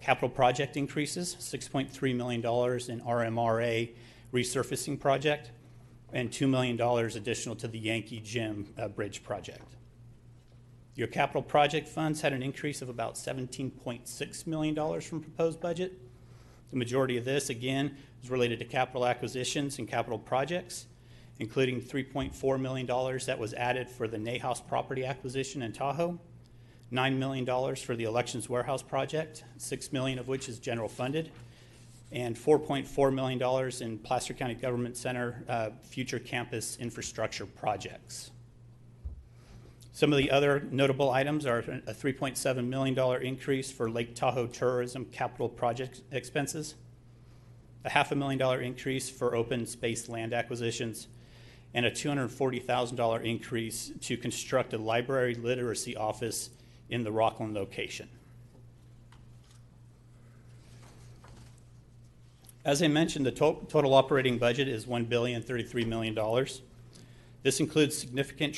capital project increases, $6.3 million in RMRA resurfacing project, and $2 million additional to the Yankee Gym Bridge project. Your capital project funds had an increase of about $17.6 million from proposed budget. The majority of this, again, is related to capital acquisitions and capital projects, including $3.4 million that was added for the Nahas property acquisition in Tahoe, $9 million for the Elections Warehouse project, $6 million of which is general funded, and $4.4 million in Placer County Government Center future campus infrastructure projects. Some of the other notable items are a $3.7 million increase for Lake Tahoe tourism capital project expenses, a $500,000 increase for open space land acquisitions, and a $240,000 increase to construct a library literacy office in the Rockland location. As I mentioned, the total operating budget is $1,033,000,000. This includes significant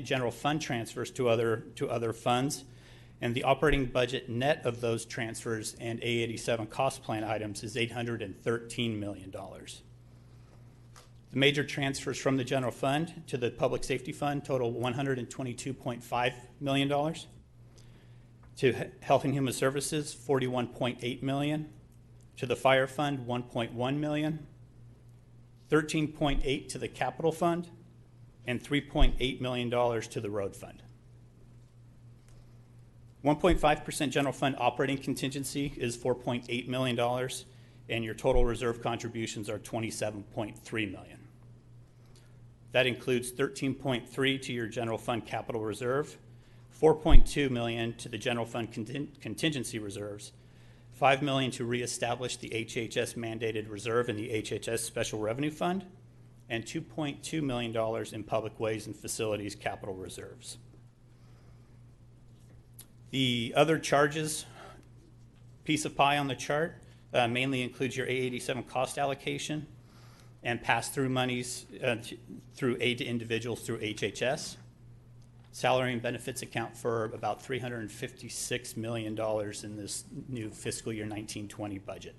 general fund transfers to other funds, and the operating budget net of those transfers and A87 cost plan items is $813 million. The major transfers from the general fund to the public safety fund total $122.5 million. To Health and Human Services, $41.8 million. To the fire fund, $1.1 million. $13.8 to the capital fund, and $3.8 million to the road fund. 1.5% general fund operating contingency is $4.8 million, and your total reserve contributions are $27.3 million. That includes 13.3 to your general fund capital reserve, 4.2 million to the general fund contingency reserves, 5 million to reestablish the HHS mandated reserve in the HHS Special Revenue Fund, and $2.2 million in public ways and facilities capital reserves. The other charges piece of pie on the chart mainly includes your A87 cost allocation and pass-through monies through aid to individuals through HHS. Salary and benefits account for about $356 million in this new fiscal year 19-20 budget.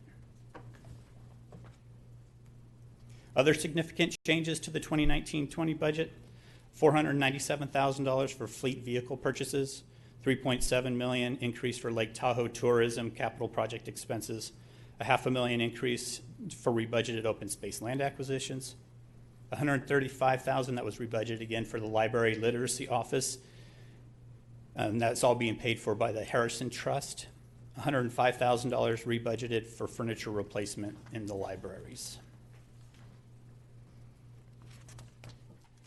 Other significant changes to the 2019-20 budget: $497,000 for fleet vehicle purchases, $3.7 million increase for Lake Tahoe tourism capital project expenses, a $500,000 increase for rebudgeted open space land acquisitions, $135,000 that was rebudgeted again for the library literacy office, and that's all being paid for by the Harrison Trust, $105,000 rebudgeted for furniture replacement in the libraries.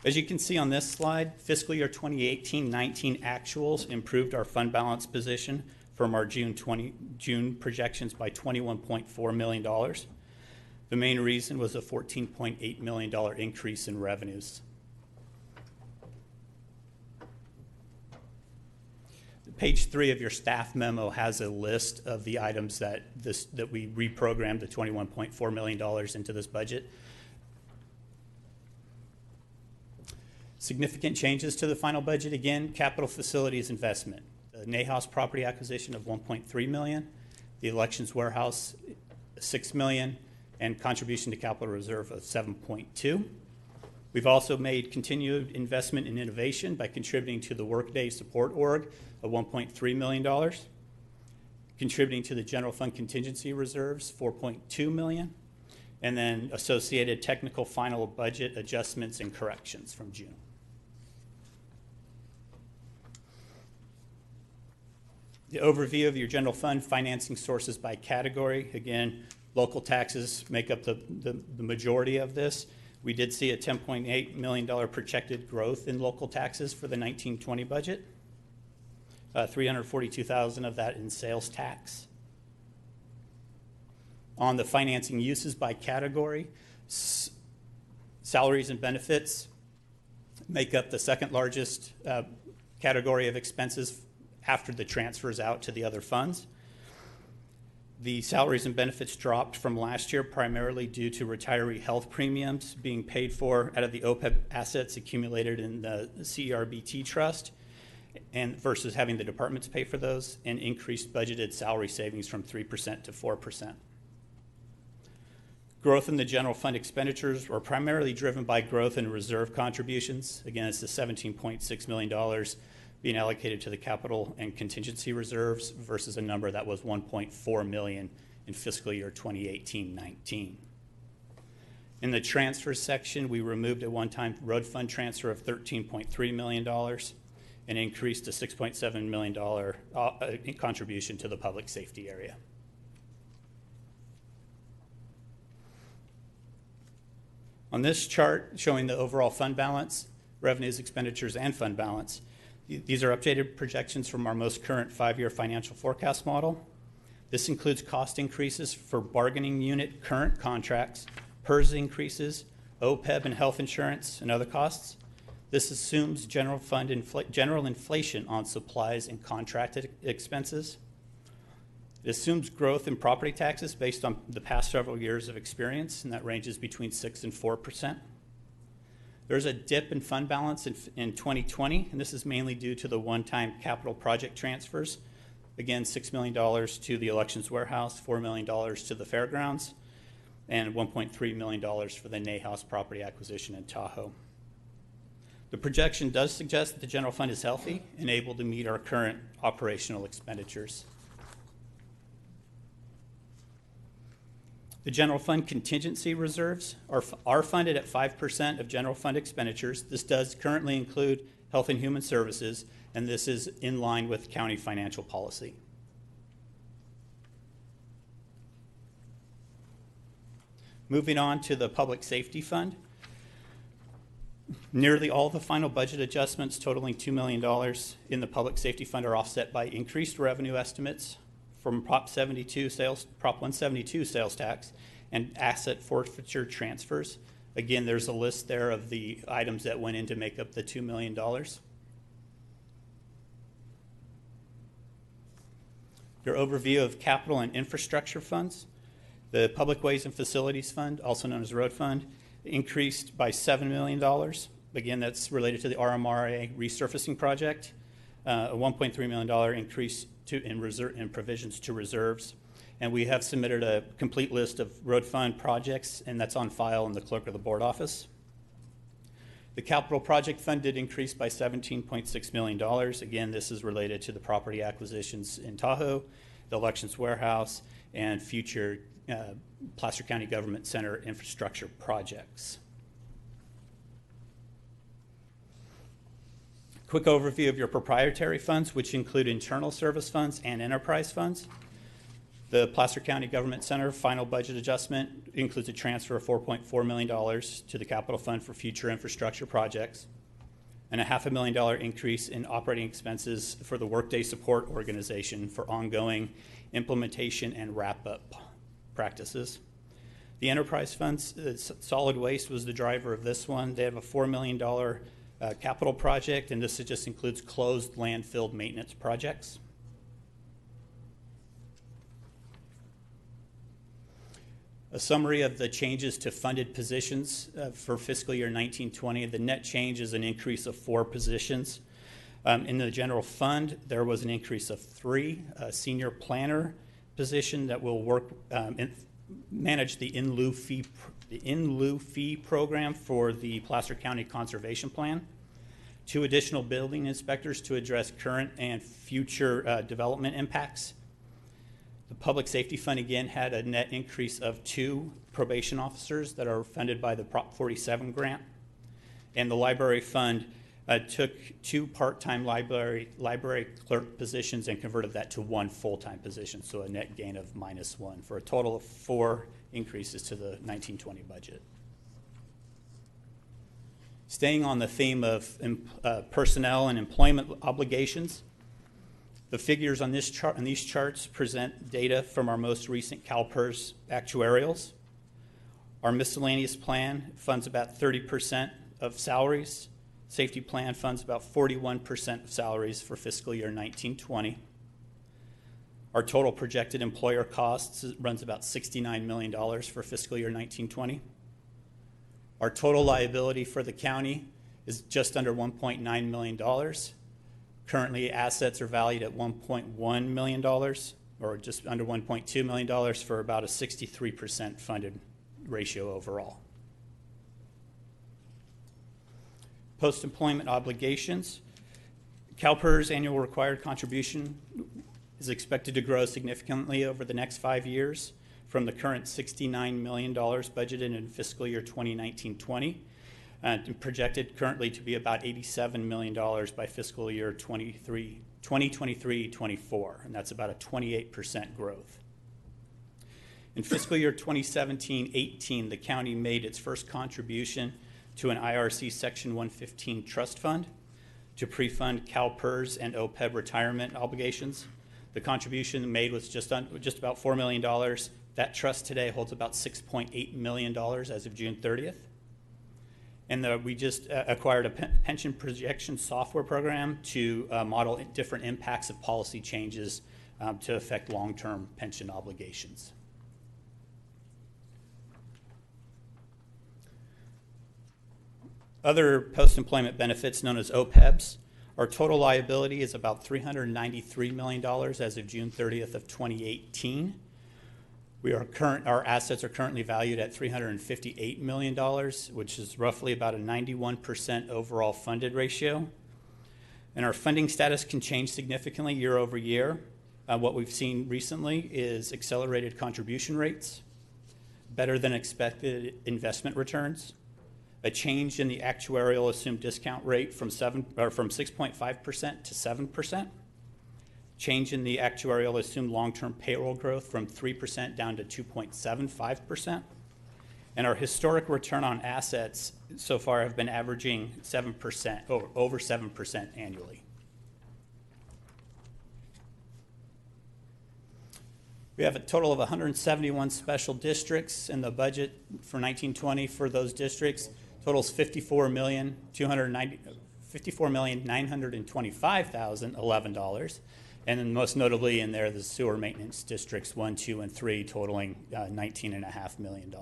As you can see on this slide, fiscal year 2018-19 actuals improved our fund balance position from our June projections by $21.4 million. The main reason was a $14.8 million increase in revenues. Page 3 of your staff memo has a list of the items that we reprogrammed the $21.4 million into this budget. Significant changes to the final budget: again, capital facilities investment, the Nahas property acquisition of $1.3 million, the elections warehouse $6 million, and contribution to capital reserve of $7.2. We've also made continued investment in innovation by contributing to the Workday Support Org of $1.3 million, contributing to the general fund contingency reserves $4.2 million, and then associated technical final budget adjustments and corrections from June. The overview of your general fund financing sources by category: again, local taxes make up the majority of this. We did see a $10.8 million projected growth in local taxes for the 19-20 budget, $342,000 of that in sales tax. On the financing uses by category, salaries and benefits make up the second largest category of expenses after the transfers out to the other funds. The salaries and benefits dropped from last year primarily due to retiree health premiums being paid for out of the OPEB assets accumulated in the CERBT trust, and versus having the departments pay for those, and increased budgeted salary savings from 3% to 4%. Growth in the general fund expenditures were primarily driven by growth in reserve contributions. Again, it's the $17.6 million being allocated to the capital and contingency reserves versus a number that was $1.4 million in fiscal year 2018-19. In the transfer section, we removed a one-time road fund transfer of $13.3 million and increased a $6.7 million contribution to the public safety area. On this chart showing the overall fund balance, revenues, expenditures, and fund balance, these are updated projections from our most current 5-year financial forecast model. This includes cost increases for bargaining unit current contracts, PERS increases, OPEB and health insurance, and other costs. This assumes general inflation on supplies and contracted expenses. It assumes growth in property taxes based on the past several years of experience, and that ranges between 6% and 4%. There's a dip in fund balance in 2020, and this is mainly due to the one-time capital project transfers. Again, $6 million to the elections warehouse, $4 million to the fairgrounds, and $1.3 million for the Nahas property acquisition in Tahoe. The projection does suggest that the general fund is healthy and able to meet our current operational expenditures. The general fund contingency reserves are funded at 5% of general fund expenditures. This does currently include health and human services, and this is in line with county financial policy. Moving on to the public safety fund. Nearly all the final budget adjustments totaling $2 million in the public safety fund are offset by increased revenue estimates from Prop 172 sales tax and asset forfeiture transfers. Again, there's a list there of the items that went in to make up the $2 million. Your overview of capital and infrastructure funds. The Public Ways and Facilities Fund, also known as Road Fund, increased by $7 million. Again, that's related to the RMRA resurfacing project. A $1.3 million increase in provisions to reserves. And we have submitted a complete list of road fund projects, and that's on file in the clerk of the board office. The capital project fund did increase by $17.6 million. Again, this is related to the property acquisitions in Tahoe, the elections warehouse, and future Placer County Government Center infrastructure projects. Quick overview of your proprietary funds, which include internal service funds and enterprise funds. The Placer County Government Center final budget adjustment includes a transfer of $4.4 million to the capital fund for future infrastructure projects, and a $500,000 increase in operating expenses for the Workday Support Organization for ongoing implementation and wrap-up practices. The enterprise funds, solid waste was the driver of this one. They have a $4 million capital project, and this just includes closed landfill maintenance projects. A summary of the changes to funded positions for fiscal year 1920. The net change is an increase of 4 positions. In the general fund, there was an increase of 3. A senior planner position that will work manage the in lieu fee program for the Placer County Conservation Plan. 2 additional building inspectors to address current and future development impacts. The Public Safety Fund again had a net increase of 2 probation officers that are funded by the Prop 47 grant. And the Library Fund took 2 part-time library clerk positions and converted that to 1 full-time position, so a net gain of -1 for a total of 4 increases to the 1920 budget. Staying on the theme of personnel and employment obligations, the figures on this chart, on these charts present data from our most recent CalPERS actuarials. Our miscellaneous plan funds about 30% of salaries. Safety plan funds about 41% of salaries for fiscal year 1920. Our total projected employer costs runs about $69 million for fiscal year 1920. Our total liability for the county is just under $1.9 million. Currently, assets are valued at $1.1 million, or just under $1.2 million, for about a 63% funded ratio overall. Post-employment obligations. CalPERS annual required contribution is expected to grow significantly over the next 5 years from the current $69 million budgeted in fiscal year 2019-20, and projected currently to be about $87 million by fiscal year 2023-24, and that's about a 28% growth. In fiscal year 2017-18, the county made its first contribution to an IRC Section 115 trust fund to pre-fund CalPERS and OPEB retirement obligations. The contribution made was just about $4 million. That trust today holds about $6.8 million as of June 30th. And we just acquired a pension projection software program to model different impacts of policy changes to affect long-term pension obligations. Other post-employment benefits known as OPEBs. Our total liability is about $393 million as of June 30th of 2018. Our assets are currently valued at $358 million, which is roughly about a 91% overall funded ratio. And our funding status can change significantly year over year. What we've seen recently is accelerated contribution rates, better than expected investment returns, a change in the actuarial assumed discount rate from 6.5% to 7%, change in the actuarial assumed long-term payroll growth from 3% down to 2.75%, And our historic return on assets so far have been averaging 7%, over 7% annually. We have a total of 171 special districts in the budget for 1920 for those districts. Totals $54,925,011. And then most notably in there, the sewer maintenance districts 1, 2, and 3 totaling $19.5 million.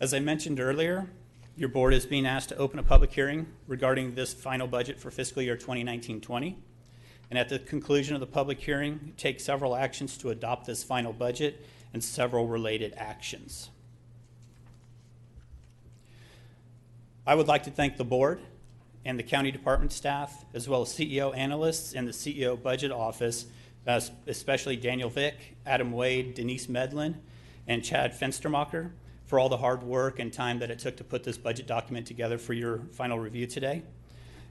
As I mentioned earlier, your board is being asked to open a public hearing regarding this final budget for fiscal year 2019-20. And at the conclusion of the public hearing, take several actions to adopt this final budget and several related actions. I would like to thank the board and the county department staff, as well as CEO analysts and the CEO budget office, especially Daniel Vick, Adam Wade, Denise Medlin, and Chad Fenstermacher, for all the hard work and time that it took to put this budget document together for your final review today.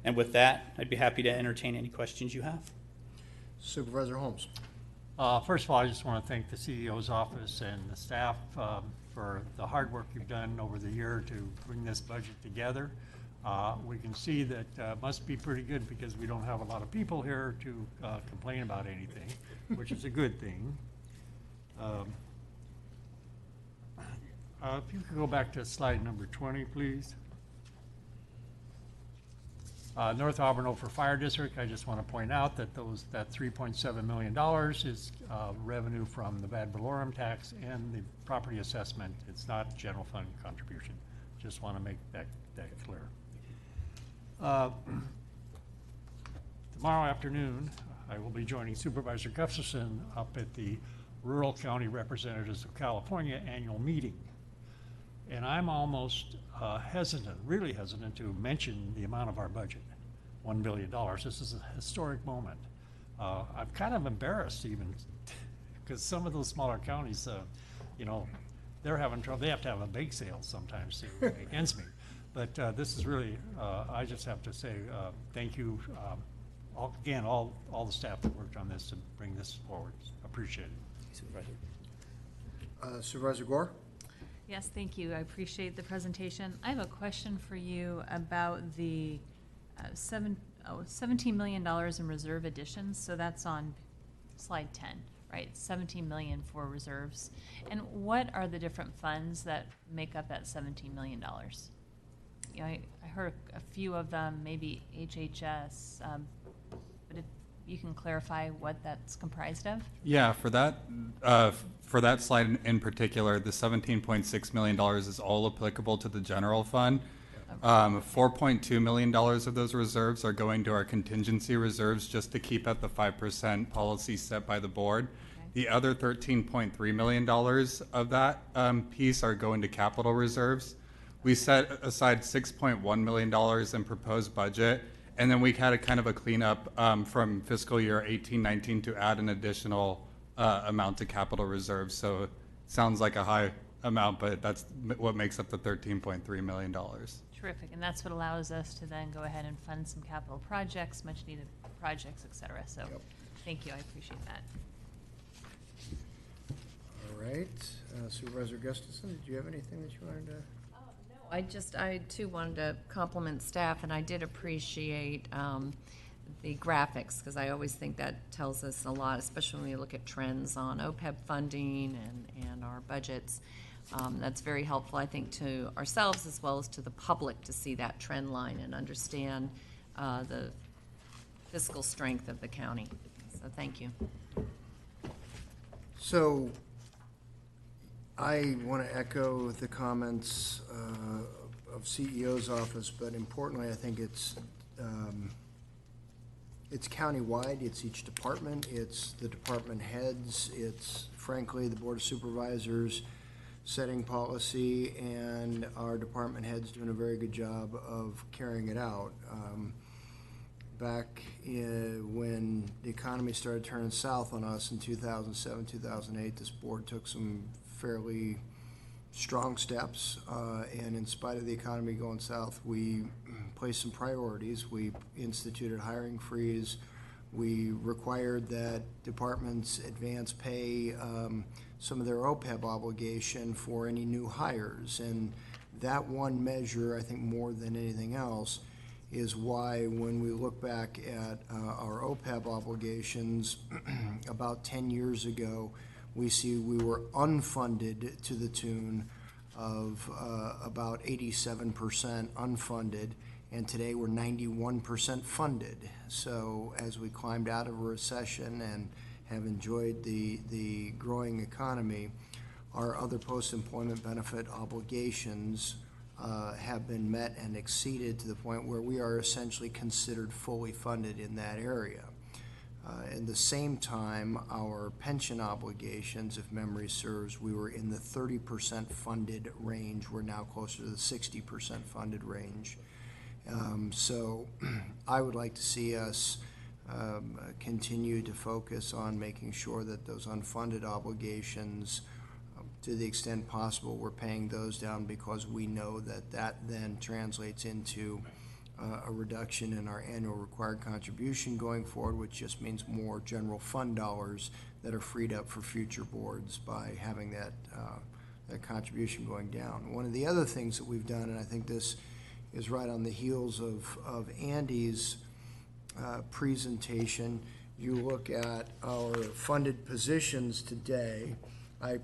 And with that, I'd be happy to entertain any questions you have. Supervisor Holmes. First of all, I just want to thank the CEO's office and the staff for the hard work you've done over the year to bring this budget together. We can see that must be pretty good because we don't have a lot of people here to complain about anything, which is a good thing. If you could go back to slide number 20, please. North Auburn for Fire District, I just want to point out that that $3.7 million is revenue from the ad valorem tax and the property assessment. It's not general fund contribution. Just want to make that clear. Tomorrow afternoon, I will be joining Supervisor Gustafson up at the Rural County Representatives of California annual meeting. And I'm almost really hesitant to mention the amount of our budget, $1 billion. This is a historic moment. I'm kind of embarrassed even because some of those smaller counties, they're having trouble. They have to have a bake sale sometimes to against me. But this is really, I just have to say thank you, all the staff that worked on this to bring this forward. Appreciate it. Supervisor Gore? Yes, thank you. I appreciate the presentation. I have a question for you about the $17 million in reserve additions. So that's on slide 10, right? $17 million for reserves. And what are the different funds that make up that $17 million? I heard a few of them, maybe HHS, but if you can clarify what that's comprised of? Yeah, for that slide in particular, the $17.6 million is all applicable to the general fund. $4.2 million of those reserves are going to our contingency reserves just to keep at the 5% policy set by the board. Okay. The other $13.3 million of that piece are going to capital reserves. We set aside $6.1 million in proposed budget, and then we had a kind of a cleanup from fiscal year 18-19 to add an additional amount to capital reserves. So it sounds like a high amount, but that's what makes up the $13.3 million. Terrific, and that's what allows us to then go ahead and fund some capital projects, much needed projects, et cetera. So thank you, I appreciate that. All right, Supervisor Gustafson, did you have anything that you wanted to? I too wanted to compliment staff, and I did appreciate the graphics, because I always think that tells us a lot, especially when we look at trends on OPEB funding and our budgets. That's very helpful, I think, to ourselves as well as to the public to see that trend line and understand the fiscal strength of the county. So thank you. So I want to echo the comments of CEO's office, but importantly, I think it's countywide. It's each department. It's the department heads. It's, frankly, the Board of Supervisors setting policy, and our department heads doing a very good job of carrying it out. Back when the economy started turning south on us in 2007, 2008, this board took some fairly strong steps, and in spite of the economy going south, we placed some priorities. We instituted hiring freeze, We required that departments advance pay some of their OPEB obligation for any new hires. And that one measure, I think more than anything else, is why when we look back at our OPEB obligations about 10 years ago, we see we were unfunded to the tune of about 87% unfunded, and today we're 91% funded. So as we climbed out of a recession and have enjoyed the growing economy, our other post-employment benefit obligations have been met and exceeded to the point where we are essentially considered fully funded in that area. At the same time, our pension obligations, if memory serves, we were in the 30% funded range. We're now closer to the 60% funded range. So I would like to see us continue to focus on making sure that those unfunded obligations, to the extent possible, we're paying those down, because we know that that then translates into a reduction in our annual required contribution going forward, which just means more general fund dollars that are freed up for future boards by having that contribution going down. One of the other things that we've done, and I think this is right on the heels of Andy's presentation, you look at our funded positions today. I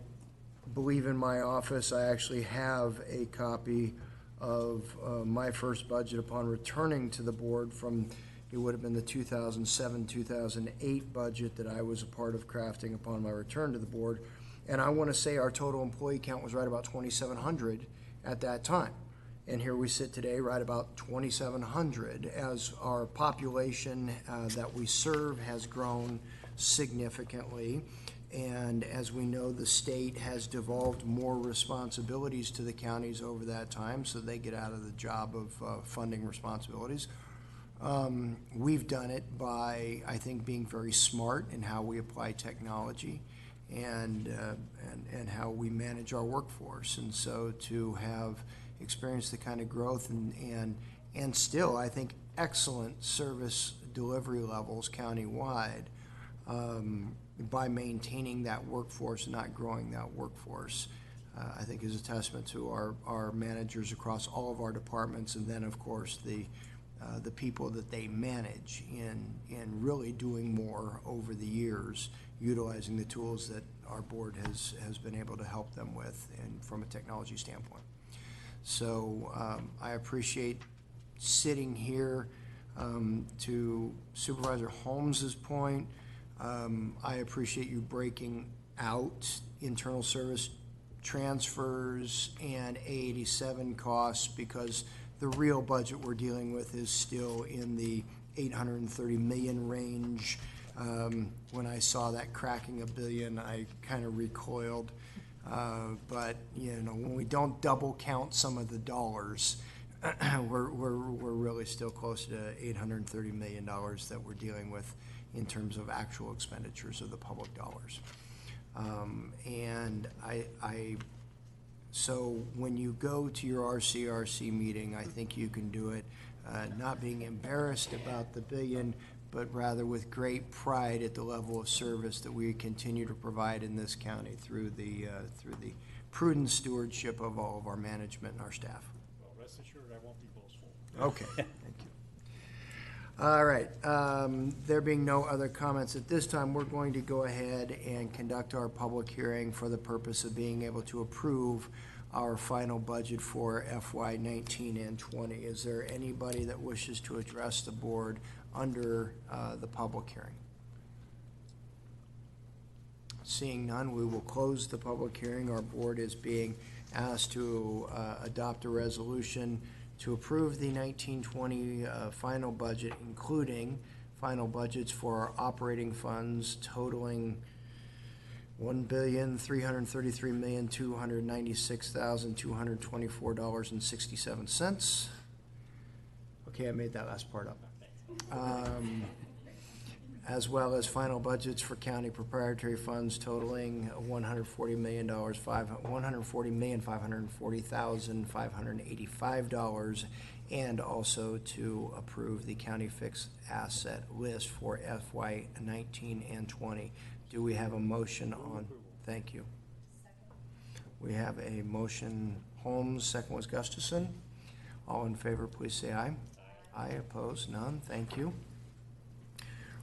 believe in my office I actually have a copy of my first budget upon returning to the board from, it would have been the 2007-2008 budget that I was a part of crafting upon my return to the board. And I want to say our total employee count was right about 2,700 at that time. And here we sit today right about 2,700 as our population that we serve has grown significantly. And as we know, the state has devolved more responsibilities to the counties over that time, so they get out of the job of funding responsibilities. We've done it by, I think, being very smart in how we apply technology and how we manage our workforce. And so to have experienced the kind of growth and still, I think, excellent service delivery levels countywide, by maintaining that workforce, not growing that workforce, I think is a testament to our managers across all of our departments, and then of course the people that they manage in really doing more over the years, utilizing the tools that our board has been able to help them with, and from a technology standpoint. So I appreciate sitting here. To Supervisor Holmes's point, I appreciate you breaking out internal service transfers and A87 costs, because the real budget we're dealing with is still in the $830 million range. When I saw that cracking $1 billion, I kind of recoiled. But you know, when we don't double count some of the dollars, we're really still close to $830 million that we're dealing with in terms of actual expenditures of the public dollars. And so when you go to your RCRC meeting, I think you can do it not being embarrassed about the billion, but rather with great pride at the level of service that we continue to provide in this county through the prudent stewardship of all of our management and our staff. Well, rest assured I won't be boastful. Okay, thank you. All right, there being no other comments at this time, we're going to go ahead and conduct our public hearing for the purpose of being able to approve our final budget for FY 19 and 20. Is there anybody that wishes to address the board under the public hearing? Seeing none, we will close the public hearing. Our board is being asked to adopt a resolution to approve the 1920 final budget, including final budgets for our operating funds totaling $1,333,296,224.67. Okay, I made that last part up. as well as final budgets for county proprietary funds totaling $140,540,585, and also to approve the county fixed asset list for FY 19 and 20. Do we have a motion on? Thank you. We have a motion, Holmes, second was Gustafson. All in favor, please say aye. Aye, opposed, none, thank you.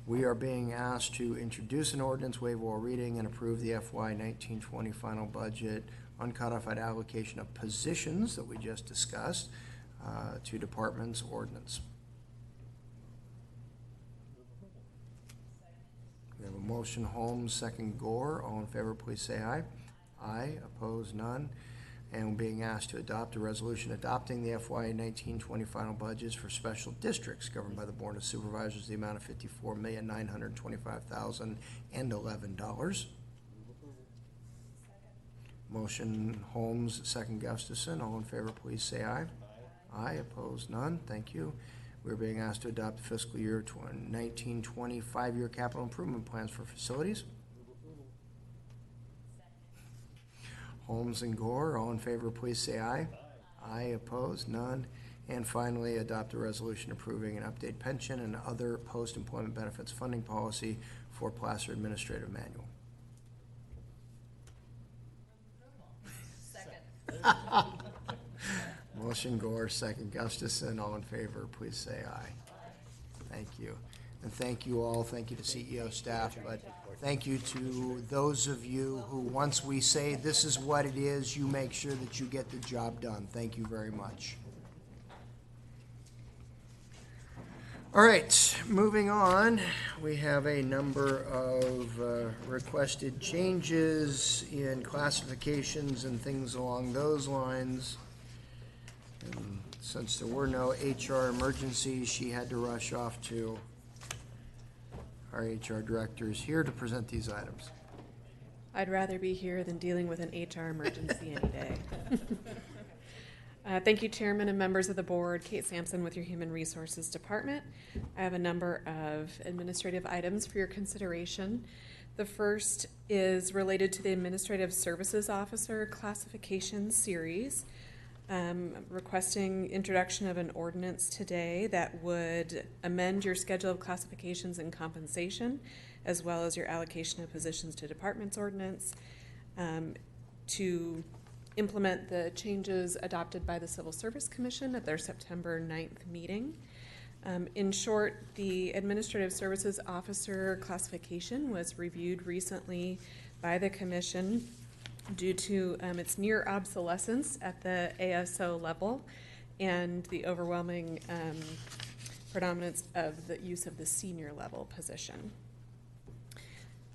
We are being asked to introduce an ordinance, waive all reading, and approve the FY 1920 final budget uncodified allocation of positions that we just discussed to departments ordinance. We have a motion, Holmes, second Gore. All in favor, please say aye. Aye, opposed, none. And we're being asked to adopt a resolution adopting the FY 1920 final budgets for special districts governed by the Board of Supervisors, the amount of $54,925,011. Motion, Holmes, second Gustafson. All in favor, please say aye. Aye, opposed, none. Thank you. We're being asked to adopt the fiscal year 1920 5-year capital improvement plans for facilities. Holmes and Gore, all in favor, please say aye. Aye, opposed, none. And finally, adopt a resolution approving an updated pension and other post-employment benefits funding policy for Placer Administrative Manual. Second. Motion, Gore, second Gustafson. All in favor, please say aye. Thank you. And thank you all. Thank you to CEO staff, but thank you to those of you who, once we say this is what it is, you make sure that you get the job done. Thank you very much. All right, moving on. We have a number of requested changes in classifications and things along those lines. And since there were no HR emergencies, she had to rush off to our HR director is here to present these items. I'd rather be here than dealing with an HR emergency any day. Thank you, Chairman and members of the board. Kate Sampson with your Human Resources Department. I have a number of administrative items for your consideration. The first is related to the Administrative Services Officer Classification Series. Requesting introduction of an ordinance today that would amend your schedule of classifications and compensation, as well as your allocation of positions to departments ordinance, to implement the changes adopted by the Civil Service Commission at their September 9th meeting. In short, the Administrative Services Officer classification was reviewed recently by the Commission due to its near obsolescence at the ASO level and the overwhelming predominance of the use of the senior level position.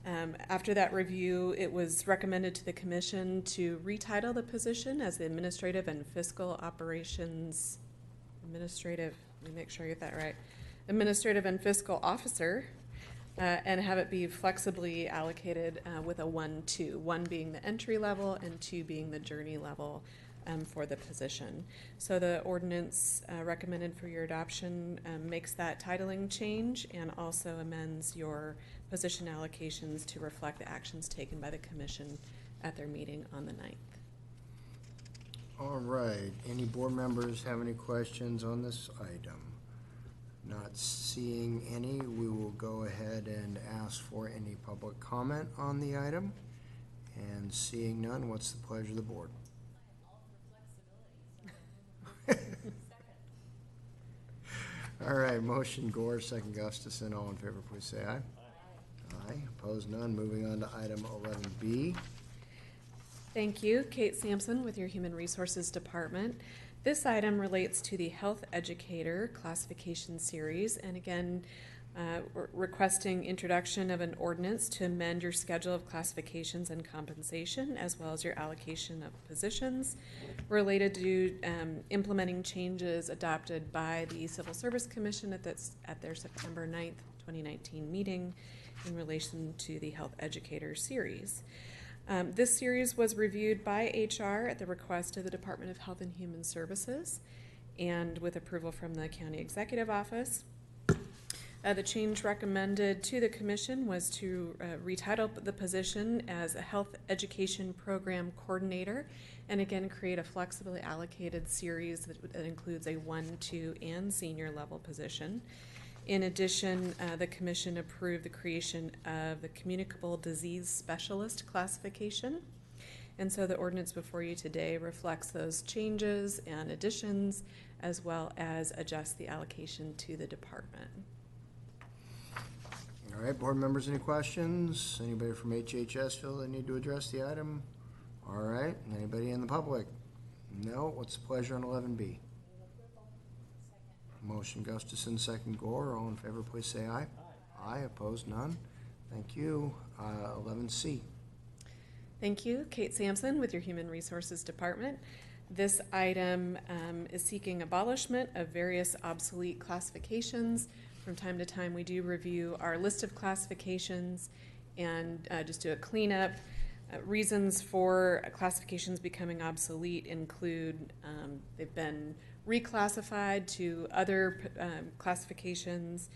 After that review, it was recommended to the Commission to retitle the position as the Administrative and Fiscal Operations Administrative, let me make sure I get that right, Administrative and Fiscal Officer, and have it be flexibly allocated with a 1-2, 1 being the entry level and 2 being the journey level for the position. So the ordinance recommended for your adoption makes that titling change and also amends your position allocations to reflect the actions taken by the Commission at their meeting on the 9th. All right. Any board members have any questions on this item? Not seeing any, we will go ahead and ask for any public comment on the item. And seeing none, what's the pleasure of the board? All right, motion Gore, second Gustafson. All in favor, please say aye. Aye. Opposed, none. Moving on to item 11B. Thank you. Kate Sampson with your Human Resources Department. This item relates to the Health Educator Classification Series, and again, we're requesting introduction of an ordinance to amend your schedule of classifications and compensation, as well as your allocation of positions related to implementing changes adopted by the Civil Service Commission at their September 9th, 2019 meeting in relation to the Health Educator Series. This series was reviewed by HR at the request of the Department of Health and Human Services and with approval from the County Executive Office. The change recommended to the commission was to retitle the position as a health education program coordinator, and again create a flexibly allocated series that includes a 1, 2, and senior level position. In addition, the commission approved the creation of the communicable disease specialist classification. And so the ordinance before you today reflects those changes and additions, as well as adjusts the allocation to the department. All right, board members, any questions? Anybody from HHS feel they need to address the item? All right, anybody in the public? No, what's the pleasure on 11B? Motion Gustafson, second Gore. All in favor, please say aye. Aye, opposed, none. Thank you. 11C. Thank you. Kate Sampson with your Human Resources Department. This item is seeking abolishment of various obsolete classifications. From time to time, we do review our list of classifications and just do a cleanup. Reasons for classifications becoming obsolete include they've been reclassified to other classifications.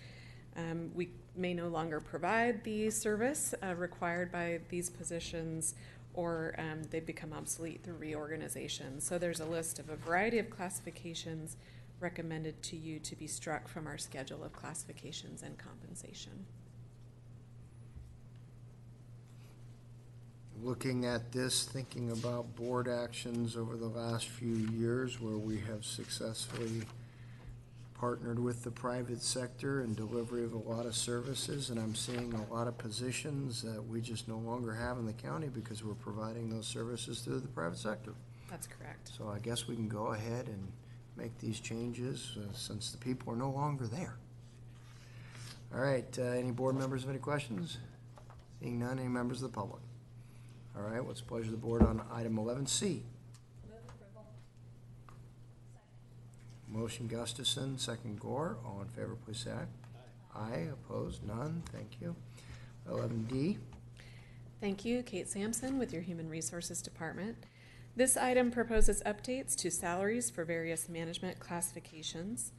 We may no longer provide the service required by these positions, or they've become obsolete through reorganization. So there's a list of a variety of classifications recommended to you to be struck from our schedule of classifications and compensation. Looking at this, thinking about board actions over the last few years where we have successfully partnered with the private sector in delivery of a lot of services, and I'm seeing a lot of positions that we just no longer have in the county because we're providing those services through the private sector. That's correct. So I guess we can go ahead and make these changes since the people are no longer there. All right, any board members have any questions? Seeing none, any members of the public? All right, what's the pleasure of the board on item 11C? Motion Gustafson, second Gore. All in favor, please say aye. Aye, opposed, none. Thank you. 11D. Thank you. Kate Sampson with your Human Resources Department. This item proposes updates to salaries for various management classifications.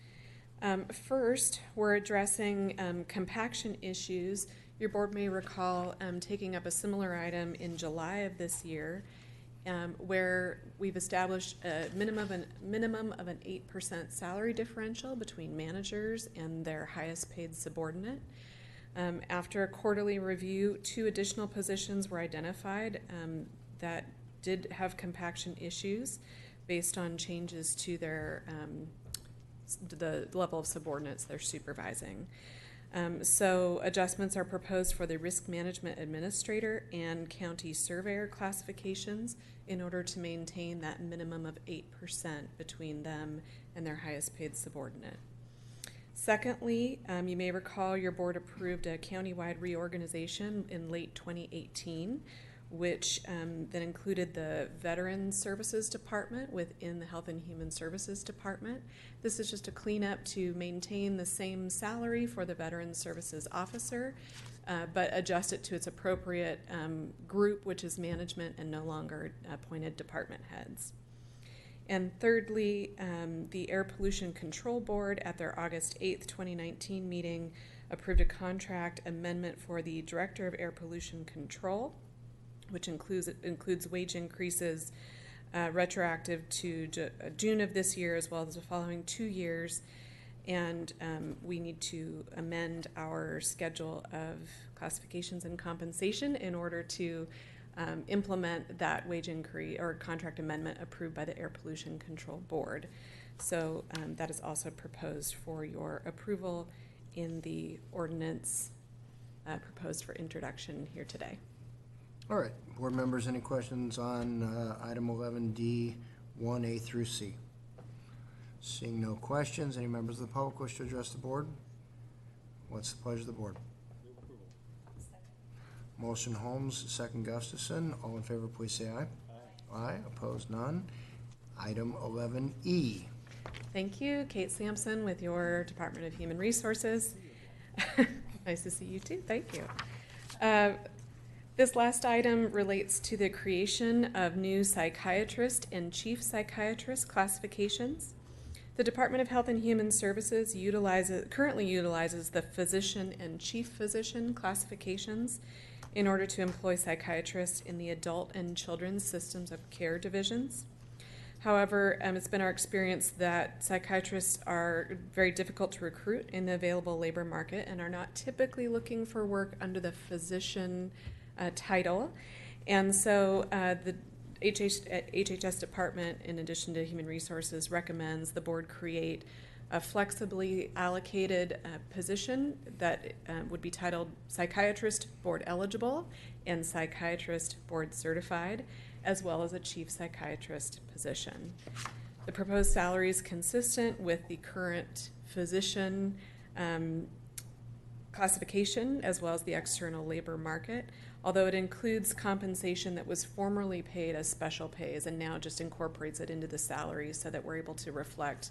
First, we're addressing compaction issues. Your board may recall taking up a similar item in July of this year, where we've established a minimum of an 8% salary differential between managers and their highest paid subordinate. After a quarterly review, 2 additional positions were identified that did have compaction issues based on changes to their the level of subordinates they're supervising. So adjustments are proposed for the risk management administrator and county surveyor classifications in order to maintain that minimum of 8% between them and their highest paid subordinate. Secondly, you may recall your board approved a countywide reorganization in late 2018, which then included the Veteran Services Department within the Health and Human Services Department. This is just a cleanup to maintain the same salary for the Veteran Services Officer, but adjust it to its appropriate group, which is management and no longer appointed department heads. And thirdly, the Air Pollution Control Board at their August 8th, 2019 meeting approved a contract amendment for the Director of Air Pollution Control, which includes wage increases retroactive to June of this year as well as the following 2 years. And we need to amend our schedule of classifications and compensation in order to implement that wage increase or contract amendment approved by the Air Pollution Control Board. So that is also proposed for your approval in the ordinance proposed for introduction here today. All right, board members, any questions on item 11D, 1A through C? Seeing no questions, any members of the public wish to address the board? What's the pleasure of the board? Motion Holmes, second Gustafson. All in favor, please say aye. Aye, opposed, none. Item 11E. Thank you. Kate Sampson with your Department of Human Resources. Nice to see you too. Thank you. This last item relates to the creation of new psychiatrist and chief psychiatrist classifications. The Department of Health and Human Services currently utilizes the physician and chief physician classifications in order to employ psychiatrists in the adult and children's systems of care divisions. However, it's been our experience that psychiatrists are very difficult to recruit in the available labor market and are not typically looking for work under the physician title. And so the HHS department, in addition to Human Resources, recommends the board create a flexibly allocated position that would be titled Psychiatrist Board Eligible and Psychiatrist Board Certified, as well as a Chief Psychiatrist position. The proposed salary is consistent with the current physician classification as well as the external labor market, although it includes compensation that was formerly paid as special pays and now just incorporates it into the salary so that we're able to reflect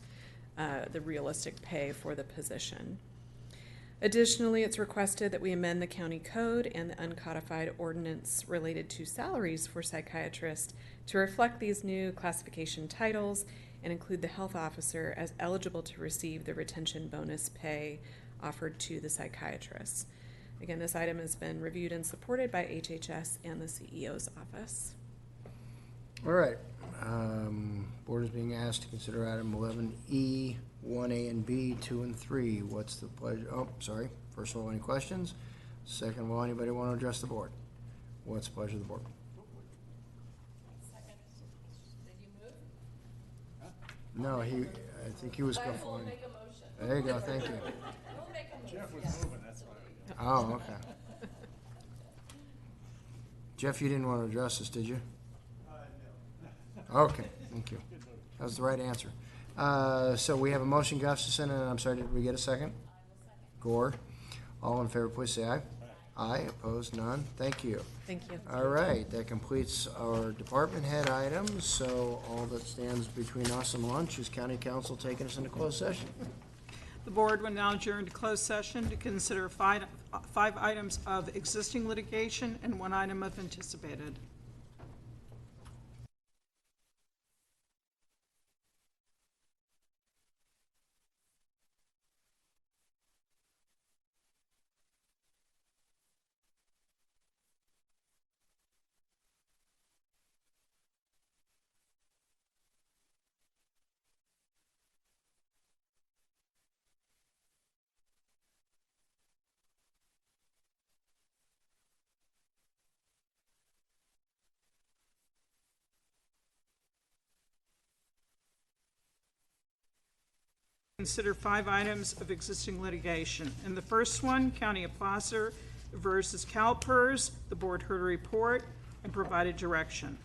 the realistic pay for the position. Additionally, it's requested that we amend the county code and the uncodified ordinance related to salaries for psychiatrists to reflect these new classification titles and include the health officer as eligible to receive the retention bonus pay offered to the psychiatrists. Again, this item has been reviewed and supported by HHS and the CEO's office. All right. Board is being asked to consider item 11E, 1A and B, 2 and 3. What's the pleasure? Oh, sorry. First of all, any questions? Second of all, anybody want to address the board? What's the pleasure of the board? No, I think he was going for it. There you go, thank you. Jeff was moving, that's why. Oh, okay. Jeff, you didn't want to address this, did you? No. Okay, thank you. That was the right answer. So we have a motion, Gustafson, and I'm sorry, did we get a second? Gore. All in favor, please say aye. Aye, opposed, none. Thank you. Thank you. All right, that completes our department head items. So all that stands between us and lunch is county council taking us into closed session. The board will now adjourn to closed session to consider five items of existing litigation and 1 item of anticipated. Consider 5 items of existing litigation. In the first one, County of Placer versus CalPERS, the board heard a report and provided direction.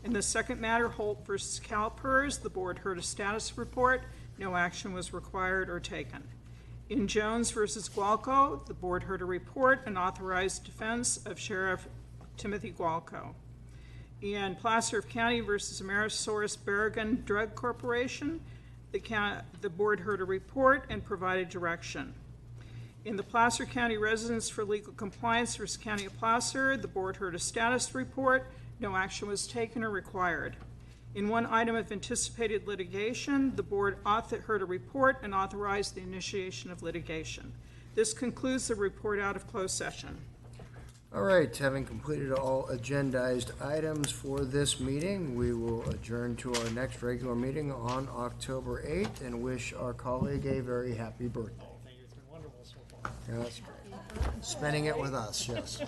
In the second matter, Holt versus CalPERS, the board heard a status report. No action was required or taken. In Jones versus Gualco, the board heard a report and authorized defense of Sheriff Timothy Gualco. In Placer County versus Amerisource Berrigan Drug Corporation, the board heard a report and provided direction. In the Placer County Residents for Legal Compliance versus County of Placer, the board heard a status report. No action was taken or required. In 1 item of anticipated litigation, the board heard a report and authorized the initiation of litigation. This concludes the report out of closed session. All right, having completed all agendized items for this meeting, we will adjourn to our next regular meeting on October 8th and wish our colleague a very happy birthday. Thank you. It's been wonderful so far. Yeah, that's great. Spending it with us, yes.